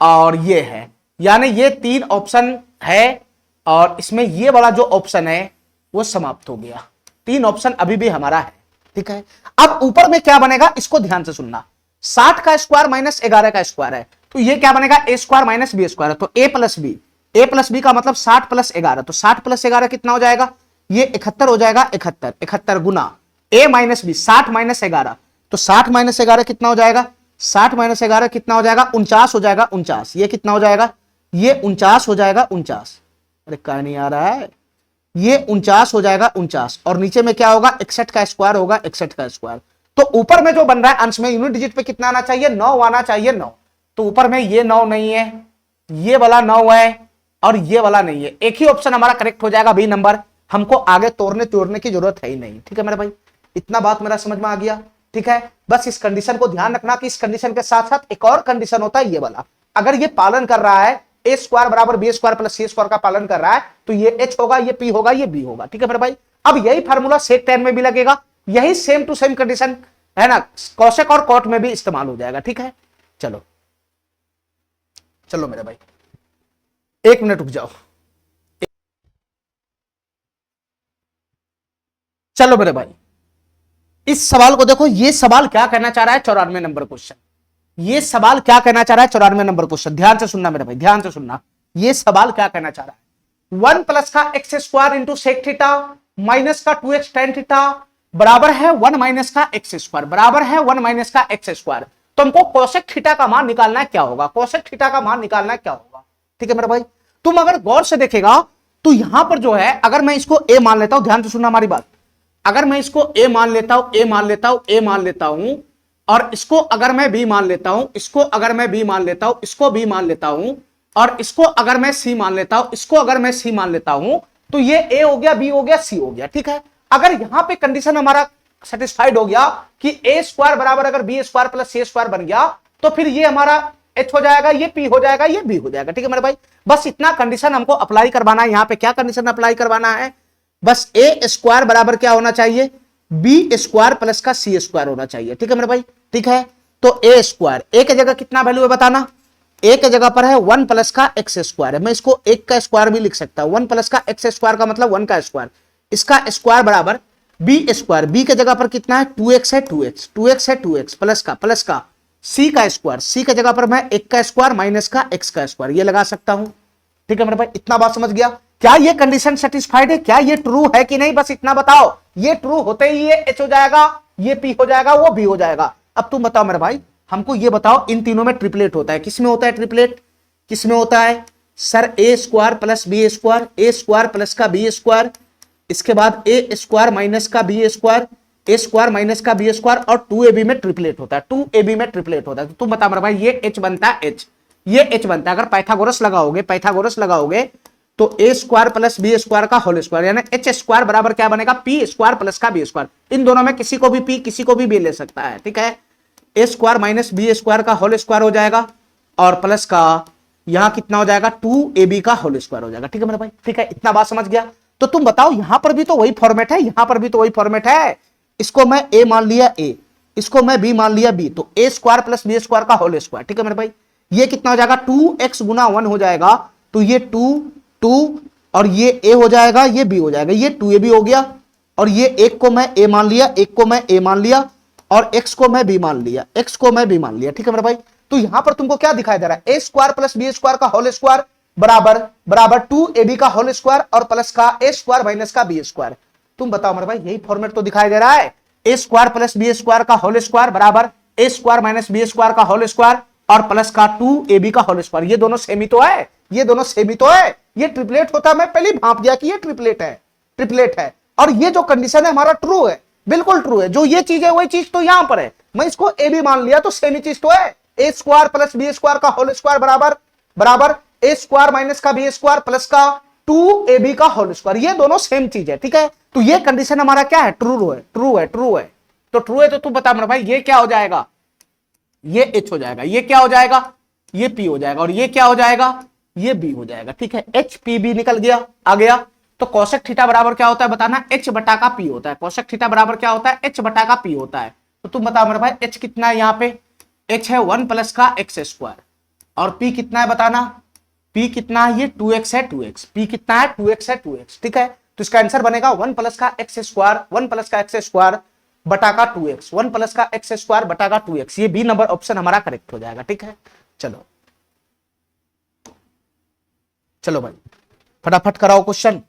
और ये है, यानी ये 3 ऑप्शन है, और इसमें ये वाला जो ऑप्शन है वो समाप्त हो गया। 3 ऑप्शन अभी भी हमारा है। ठीक है। अब ऊपर में क्या बनेगा इसको ध्यान से सुनना। 60 का स्क्वायर माइनस 11 का स्क्वायर है, तो ये क्या बनेगा? A square minus b square है, तो ए प्लस बी का मतलब 60 प्लस 11, तो 60 प्लस 11 कितना हो जाएगा? ये 71 हो जाएगा। 71 गुना ए माइनस बी, 60 माइनस 11, तो 60 माइनस 11 कितना हो जाएगा? 60 माइनस 11 कितना हो जाएगा? 49 हो जाएगा। 49, ये कितना हो जाएगा? ये 49 हो जाएगा। 49, अरे कहा नहीं आ रहा है, ये 49 हो जाएगा। 49, और नीचे में क्या होगा? 61 का स्क्वायर होगा। 61 का स्क्वायर। तो ऊपर में जो बन रहा है अंश में यूनिट डिजिट पे कितना आना चाहिए? 9 आना चाहिए। 9, तो ऊपर में ये 9 नहीं है, ये वाला 9 है, और ये वाला नहीं है। एक ही ऑप्शन हमारा करेक्ट हो जाएगा, बी नंबर। हमको आगे तोड़ने की जरूरत है ही नहीं। ठीक है मेरे भाई, इतना बात मेरा समझ में आ गया। ठीक है, बस इस कंडीशन को ध्यान रखना कि इस कंडीशन के साथ साथ एक और कंडीशन होता है, ये वाला। अगर ये पालन कर रहा है, ए स्क्वायर बराबर बी स्क्वायर प्लस सी स्क्वायर का पालन कर रहा है, तो ये एच होगा, ये पी होगा, ये बी होगा। ठीक है मेरे भाई। अब यही फार्मूला सेक टेन में भी लगेगा, यही सेम टू सेम कंडीशन है ना, कौशिक और कॉट में भी इस्तेमाल हो जाएगा। ठीक है, चलो मेरे भाई 1 मिनट रुक जाओ। चलो मेरे भाई, इस सवाल को देखो, ये सवाल क्या कहना चाह रहा है? 94 नंबर क्वेश्चन। ये सवाल क्या कहना चाह रहा है? 94 नंबर क्वेश्चन। ध्यान से सुनना मेरे भाई, ध्यान से सुनना। ये सवाल क्या कहना चाह रहा है? 1 प्लस का x square into sec theta minus का 2x tan थीटा बराबर है 1 माइनस का एक्स स्क्वायर, बराबर है 1 माइनस का एक्स स्क्वायर। तो हमको कोसेक थीटा का मान निकालना है, क्या होगा? कोसेक थीटा का मान निकालना है, क्या होगा? ठीक है मेरे भाई, तुम अगर गौर से देखेगा तो यहां पर जो है, अगर मैं इसको ए मान लेता हूं, ध्यान से सुनना हमारी बात, अगर मैं इसको ए मान लेता हूं, और इसको अगर मैं बी मान लेता हूं, इसको अगर मैं बी मान लेता हूं, इसको बी मान लेता हूं, और इसको अगर मैं सी मान लेता हूं, इसको अगर मैं सी मान लेता हूं, तो ये ए हो गया, बी हो गया, सी हो गया। ठीक है, अगर यहां पे कंडीशन हमारा सेटिस्फाइड हो गया कि ए स्क्वायर बराबर अगर बी स्क्वायर प्लस सी स्क्वायर बन गया, तो फिर ये हमारा एच हो जाएगा, ये पी हो जाएगा, ये बी हो जाएगा। ठीक है मेरे भाई, बस इतना कंडीशन हमको अप्लाई करवाना है। यहां पे क्या कंडीशन अप्लाई करवाना है, बस ए स्क्वायर बराबर क्या होना चाहिए, बी स्क्वायर प्लस का सी स्क्वायर होना चाहिए। ठीक है मेरे भाई, ठीक है, तो ए स्क्वायर, ए की जगह कितना वैल्यू है बताना, ए की जगह पर है 1 प्लस का एक्स स्क्वायर है, मैं इसको 1 का स्क्वायर भी लिख सकता हूं। 1 प्लस का एक्स स्क्वायर का मतलब 1 का स्क्वायर, इसका स्क्वायर बराबर बी स्क्वायर, बी की जगह पर कितना है 2x है, 2x है 2x प्लस का सी का स्क्वायर, सी की जगह पर मैं 1 का स्क्वायर माइनस का एक्स का स्क्वायर ये लगा सकता हूं। ठीक है मेरे भाई, इतना बात समझ गया, क्या ये कंडीशन सेटिस्फाइड है, क्या ये ट्रू है कि नहीं, बस इतना बताओ। ये ट्रू होते ही ये एच हो जाएगा, ये पी हो जाएगा, वो बी हो जाएगा। अब तुम बताओ मेरे भाई, हमको ये बताओ इन तीनों में ट्रिपलेट होता है, किसमें होता है ट्रिपलेट, किसमें होता है sir, A square plus b square, a square plus का बी स्क्वायर, इसके बाद ए स्क्वायर माइनस का b square, a square minus का बी स्क्वायर, और 2ab में ट्रिपलेट होता है, 2ab में ट्रिपलेट होता है। तो तुम बता मेरे भाई, ये एच बनता है, एच, ये एच बनता है। अगर पाइथागोरस लगाओगे तो a square plus b square का होल स्क्वायर, यानी एच स्क्वायर बराबर क्या बनेगा, पी स्क्वायर प्लस का बी स्क्वायर। इन दोनों में किसी को भी पी, किसी को भी बी ले सकता है। ठीक है, a square minus b square का होल स्क्वायर हो जाएगा, और प्लस का यहां कितना हो जाएगा, 2ab का होल स्क्वायर हो जाएगा। ठीक है मेरे भाई, ठीक है, इतना बात समझ गया। तो तुम बताओ, यहां पर भी तो वही फॉर्मेट है, यहां पर भी तो वही फॉर्मेट है। इसको मैं ए मान लिया ए, इसको मैं बी मान लिया बी, तो a square plus b square का होल स्क्वायर। ठीक है मेरे भाई, ये कितना हो जाएगा, 2x गुना 1 हो जाएगा, तो ये 2 और ये ए हो जाएगा, ये बी हो जाएगा, ये 2ab हो गया, और ये एक को मैं ए मान लिया, एक को मैं ए मान लिया, और x को मैं बी मान लिया, x को मैं बी मान लिया। ठीक है मेरे भाई, तो यहां पर तुमको क्या दिखाई दे रहा है, a square plus b square का होल स्क्वायर बराबर 2ab का होल स्क्वायर, और प्लस का ए स्क्वायर माइनस का बी स्क्वायर। तुम बताओ मेरे भाई, यही फॉर्मेट तो दिखाई दे रहा है, a square plus b square का होल स्क्वायर बराबर a square minus b square का होल स्क्वायर, और प्लस का 2ab का होल स्क्वायर। ये दोनों सेम ही तो है, ये दोनों सेम ही तो है, ये ट्रिपलेट होता है। मैं पहले भांप दिया कि ये ट्रिपलेट है, ट्रिपलेट है, और ये जो कंडीशन है हमारा ट्रू है, बिल्कुल ट्रू है। जो ये चीज है वही चीज तो यहां पर है, मैं इसको ए बी मान लिया, तो सेम ही चीज तो है। A square plus b square का होल स्क्वायर बराबर ए स्क्वायर माइनस का बी स्क्वायर प्लस का 2ab का होल स्क्वायर, ये दोनों सेम चीज है। ठीक है, तो ये कंडीशन हमारा क्या है, ट्रू है, ट्रू है, ट्रू है। तो ट्रू है, तो तू बता मेरे भाई, ये क्या हो जाएगा, ये एच हो जाएगा, ये क्या हो जाएगा, ये पी हो जाएगा, और ये क्या हो जाएगा, ये बी हो जाएगा। ठीक है, एच पी बी निकल गया, आ गया। तो कोसेक थीटा बराबर क्या होता है बताना, एच बटा का पी होता है। कोसेक थीटा बराबर क्या होता है, एच बटा का पी होता है। तो तुम बताओ मेरे भाई, एच कितना है, यहाँ पे एच है 1 प्लस का एक्स स्क्वायर, और पी कितना है बताना, पी कितना है, ये 2x है, 2x, पी कितना है, 2x है, 2x। ठीक है, तो इसका आंसर बनेगा 1 प्लस का एक्स स्क्वायर, 1 प्लस का एक्स स्क्वायर बटा का 2x, 1 प्लस का एक्स स्क्वायर बटा का 2x। ये बी नंबर ऑप्शन हमारा करेक्ट हो जाएगा। ठीक है, चलो चलो भाई, फटाफट कराओ क्वेश्चन।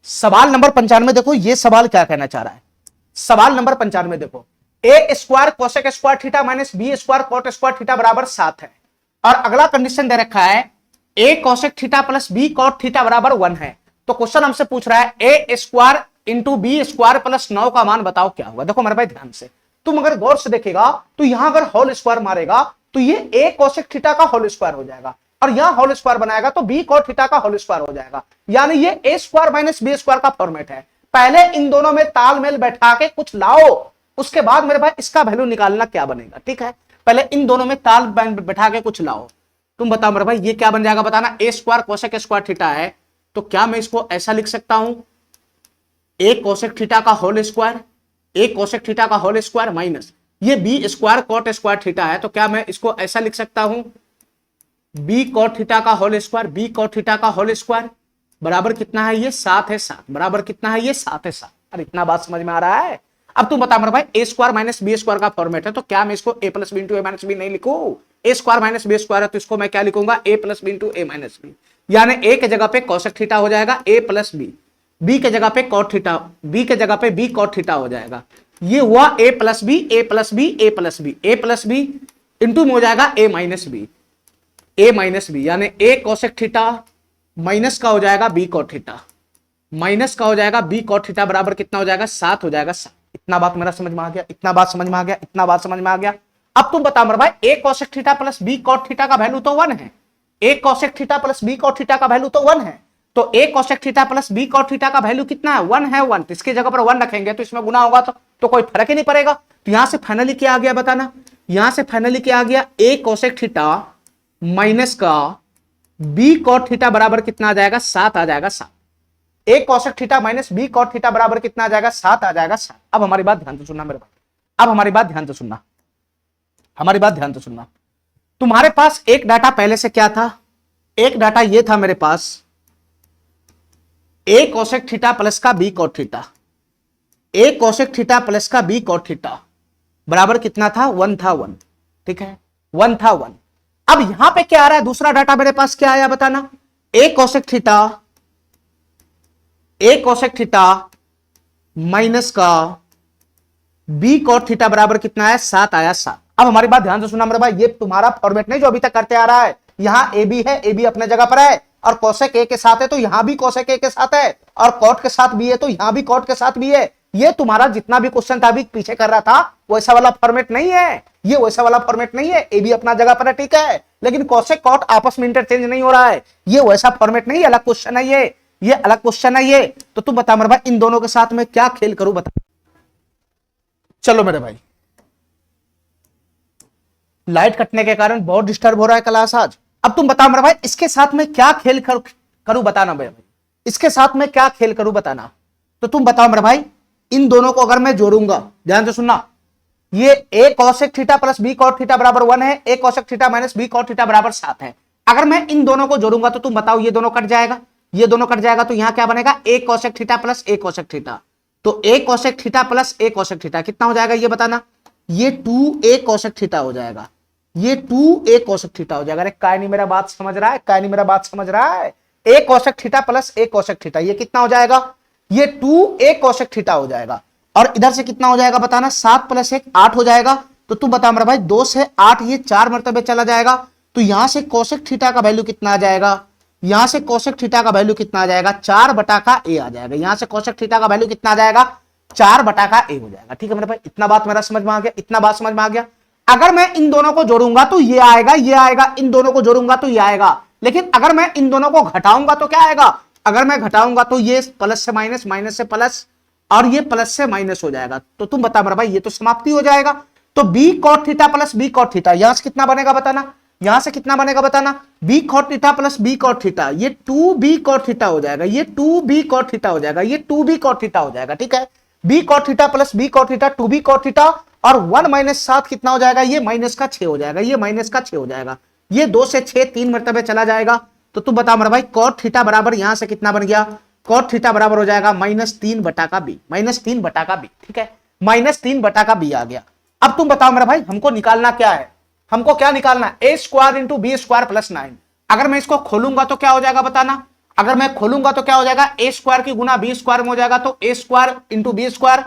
सवाल नंबर 95 देखो, ये सवाल क्या कहना चाह रहा है। सवाल नंबर 95 देखो, a square cosec square theta minus b square cot square theta बराबर 7 है, और अगला कंडीशन दे रखा है a cosec theta plus b cot theta बराबर 1 है। तो क्वेश्चन हमसे पूछ रहा है a square into b square plus 9 का मान बताओ क्या होगा। देखो मेरे भाई ध्यान से, तुम अगर गौर से देखेगा तो यहां अगर होल स्क्वायर मारेगा तो ये ए कोसेक थीटा का होल स्क्वायर हो जाएगा, और यहां होल स्क्वायर बनाएगा तो बी कॉट थीटा का होल स्क्वायर हो जाएगा। यानी ये a square minus b square का फॉर्मेट है। पहले इन दोनों में तालमेल बैठा के कुछ लाओ, उसके बाद मेरे भाई इसका वैल्यू निकालना क्या बनेगा। ठीक है, पहले इन दोनों में ताल बैठा के कुछ लाओ। तुम बताओ मेरे भाई, ये क्या बन जाएगा बताना, a square cosec square theta है, तो क्या मैं इसको ऐसा लिख सकता हूं, ए कोसेक थीटा का whole square, a cosec theta का होल स्क्वायर माइनस ये b square cot square theta है, तो क्या मैं इसको ऐसा लिख सकता हूं, बी कॉट थीटा का whole square, b cot theta का होल स्क्वायर बराबर कितना है, ये 7 है, 7 बराबर कितना है, ये 7 है, 7। अरे इतना बात समझ में आ रहा है। अब तुम बता मेरे भाई, a square minus b square का फॉर्मेट है, तो क्या मैं इसको ए प्लस बी इंटू ए माइनस बी नहीं लिखूं, ए स्क्वायर माइनस बी स्क्वायर है, तो इसको मैं क्या लिखूंगा, ए प्लस बी इंटू ए माइनस बी। यानी ए के जगह पे कोसेक थीटा हो जाएगा ए प्लस बी, बी के जगह पे कॉट थीटा, बी के जगह पे बी कॉट थीटा हो जाएगा। ये हुआ ए प्लस बी, ए प्लस बी, ए प्लस बी, ए प्लस बी इंटू में हो जाएगा ए माइनस बी, ए माइनस बी, यानी ए कोसेक थीटा माइनस का हो जाएगा बी कॉट थीटा, माइनस का हो जाएगा बी कॉट थीटा बराबर कितना हो जाएगा, 7 हो जाएगा, 7। इतना बात मेरा समझ में आ गया, इतना बात समझ में आ गया, इतना बात समझ में आ गया। अब तुम बताओ मेरे भाई a cosec theta plus b cot theta का वैल्यू तो 1 है, a cosec theta plus b cot theta का वैल्यू तो 1 है, तो a cosec theta plus b cot theta का वैल्यू कितना है 1 है 1, तो इसकी जगह पर 1 रखेंगे तो इसमें गुना होगा तो कोई फर्क ही नहीं पड़ेगा। तो यहां से फाइनली क्या आ गया बताना, यहां से फाइनली क्या आ गया, ए कोसेक थीटा माइनस का बी कॉट थीटा बराबर कितना आ जाएगा 7 आ जाएगा 7, a cosec theta minus b cot theta बराबर कितना आ जाएगा 7 आ जाएगा 7। अब हमारी बात ध्यान से सुनना मेरे भाई, अब हमारी बात ध्यान से सुनना, हमारी बात ध्यान से सुनना। तुम्हारे पास एक डाटा पहले से क्या था, एक डाटा ये था मेरे पास ए कोसेक थीटा प्लस का b cot theta, a cosec theta plus का बी कॉट थीटा बराबर कितना था 1 था 1, ठीक है 1 था 1। अब यहां पे क्या आ रहा है, दूसरा डाटा मेरे पास क्या आया बताना, ए कोसेक थीटा माइनस का बी कॉट थीटा बराबर कितना है 7 आया 7। अब हमारी बात ध्यान से सुनना मेरे भाई, ये तुम्हारा फॉर्मेट नहीं जो अभी तक करते आ रहा है, यहां ए बी है, ए बी अपने जगह पर है और कोसेक ए के साथ है तो यहां भी कोसेक ए के साथ है और कॉट के साथ भी है तो यहां भी कॉट के साथ भी है। ये तुम्हारा जितना भी क्वेश्चन था अभी पीछे कर रहा था वैसा वाला फॉर्मेट नहीं है, ये वैसा वाला फॉर्मेट नहीं है, ए बी अपना जगह पर है ठीक है, लेकिन कोसेक कॉट आपस में इंटरचेंज नहीं हो रहा है, ये वैसा फॉर्मेट नहीं है, अलग क्वेश्चन है ये अलग क्वेश्चन है ये। तो तुम बता मेरे भाई इन दोनों के साथ में क्या खेल करूं बता। चलो मेरे भाई, लाइट कटने के कारण बहुत डिस्टर्ब हो रहा है क्लास आज। अब तुम बताओ मेरे भाई इसके साथ में क्या खेल करूं बताना मेरे भाई, इसके साथ में क्या खेल करूं बताना। तो तुम बताओ मेरे भाई इन दोनों को अगर मैं जोड़ूंगा, ध्यान से सुनना, ये a cosec theta plus b cot theta बराबर 1 है, a cosec theta minus b cot theta बराबर 7 है। अगर मैं इन दोनों को जोड़ूंगा तो तुम बताओ ये दोनों कट जाएगा, ये दोनों कट जाएगा तो यहां क्या बनेगा ए कोसेक थीटा प्लस ए कोसेक थीटा, तो a cosec theta plus A cosec theta कितना हो जाएगा ये बताना, ये 2a कोसेक थीटा हो जाएगा, ये 2a कोसेक थीटा हो जाएगा। अरे काय नहीं मेरा बात समझ रहा है, काय नहीं मेरा बात समझ रहा है, a cosec theta plus a cosec theta ये कितना हो जाएगा, ये 2a कोसेक थीटा हो जाएगा। और इधर से कितना हो जाएगा बताना, 7 प्लस 1 8 हो जाएगा। तो तू बता मेरा भाई 2 से 8 ये 4 मरतबे चला जाएगा, तो यहां से कोसेक थीटा का वैल्यू कितना आ जाएगा, यहां से कोसेक थीटा का वैल्यू कितना आ जाएगा 4 बटा का a आ जाएगा, यहां से कोसेक थीटा का वैल्यू कितना आ जाएगा 4 बटा का a हो जाएगा। ठीक है मेरे भाई, इतना बात मेरा समझ में आ गया, इतना बात समझ में आ गया। अगर मैं इन दोनों को जोड़ूंगा तो ये आएगा, ये आएगा, इन दोनों को जोड़ूंगा तो ये आएगा, लेकिन अगर मैं इन दोनों को घटाऊंगा तो क्या आएगा, अगर मैं घटाऊंगा तो ये प्लस से माइनस, माइनस से प्लस और ये प्लस से माइनस हो जाएगा। तो तुम बता मेरा भाई ये तो समाप्ति हो जाएगा। तो b cot theta plus b cot theta यहां से कितना बनेगा बताना, यहां से कितना बनेगा बताना, b cot theta plus b cot theta ये 2b कॉट थीटा हो जाएगा, ये 2b कॉट थीटा हो जाएगा, ये 2b कॉट थीटा हो जाएगा। ठीक है, b cot theta plus b cot theta 2b cot theta और 1 माइनस 7 कितना हो जाएगा, ये माइनस का 6 हो जाएगा, ये माइनस का 6 हो जाएगा, ये 2 से 6 3 मरतबे चला जाएगा। तो तू बता मेरा भाई कॉट थीटा बराबर यहां से कितना बन गया, कॉट थीटा बराबर हो जाएगा -3 बटा का बी, -3 बटा का बी। ठीक है, -3 बटा का बी आ गया। अब तुम बताओ मेरा भाई हमको निकालना क्या है, हमको क्या निकालना है, a square into b square plus 9। अगर मैं इसको खोलूंगा तो क्या हो जाएगा बताना, अगर मैं खोलूंगा तो क्या हो जाएगा, ए स्क्वायर की गुना बी स्क्वायर में हो जाएगा तो a square into b square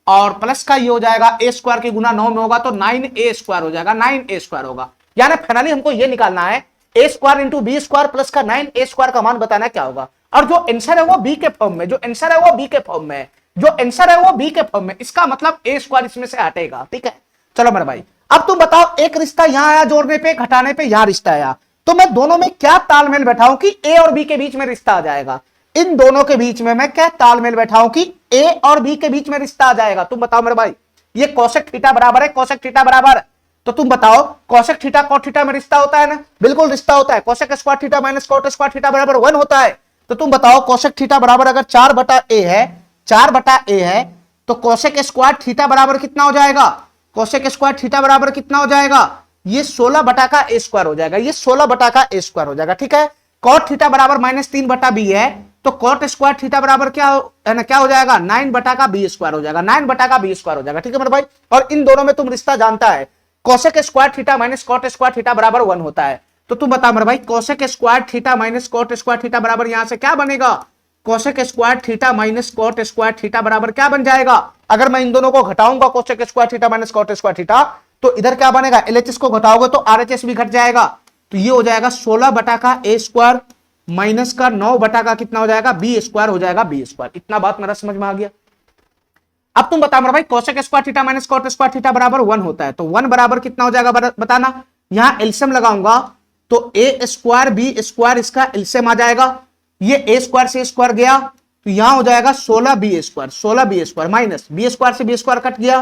और प्लस का ये हो जाएगा ए स्क्वायर की गुना 9 में होगा तो 9a स्क्वायर हो जाएगा, 9a स्क्वायर होगा। यानी फाइनली हमको ये निकालना है a square into b square plus का 9a स्क्वायर का मान बताना क्या होगा। और जो आंसर है वो बी के फॉर्म में, जो आंसर है वो बी के फॉर्म में, जो आंसर है वो बी के फॉर्म में, इसका मतलब ए स्क्वायर इसमें से हटेगा। ठीक है, चलो मेरे भाई अब तुम बताओ एक रिश्ता यहां आया जोड़ने पे, घटाने पे यहां रिश्ता आया, तो मैं दोनों में क्या तालमेल बैठाऊं कि ए और बी के बीच में रिश्ता आ जाएगा। इन दोनों के बीच में मैं क्या तालमेल बैठाऊं कि ए और बी के बीच में रिश्ता आ जाएगा। तुम बताओ मेरे भाई, ये कोसेक थीटा बराबर है कोसेक थीटा बराबर, तो तुम बताओ कोसेक थीटा कॉट थीटा में रिश्ता होता है ना, बिल्कुल रिश्ता होता है, cosec square theta minus cot square theta बराबर 1 होता है। तो तुम बताओ कोसेक थीटा बराबर अगर 4 बटा ए है, 4 बटा ए है, तो कोसेक स्क्वायर थीटा बराबर कितना हो जाएगा, कोसेक स्क्वायर थीटा बराबर कितना हो जाएगा, ये 16 बटा का ए स्क्वायर हो जाएगा, ये 16 बटा का ए स्क्वायर हो जाएगा। ठीक है, कॉट थीटा बराबर -3 बटा बी है, तो कॉट स्क्वायर थीटा बराबर क्या है ना, क्या हो जाएगा 9 बटा का बी स्क्वायर हो जाएगा, 9 बटा का बी स्क्वायर हो जाएगा। ठीक है मेरे भाई, और इन दोनों में तुम रिश्ता जानता है, cosec square theta minus cot square theta बराबर 1 होता है। तो तुम बता मेरे भाई cosec square theta minus cot square theta बराबर यहां से क्या बनेगा, cosec square theta minus cot square theta बराबर क्या बन जाएगा, अगर मैं इन दोनों को घटाऊंगा cosec square theta minus cot square theta, तो इधर क्या बनेगा, एलएचएस को घटाओगे तो आरएचएस भी घट जाएगा, तो ये हो जाएगा 16 बटा का ए स्क्वायर माइनस का 9 बटा का कितना हो जाएगा बी स्क्वायर हो जाएगा, बी स्क्वायर। इतना बात मेरा समझ में आ गया। अब तुम बताओ मेरे भाई cosec square theta minus cot square theta बराबर 1 होता है, तो 1 बराबर कितना हो जाएगा बताना। यहां एलसीएम लगाऊंगा तो ए स्क्वायर बी स्क्वायर इसका एलसीएम आ जाएगा, ये ए स्क्वायर से स्क्वायर गया तो यहां हो जाएगा 16 b square, 16 b square minus b square से बी स्क्वायर कट गया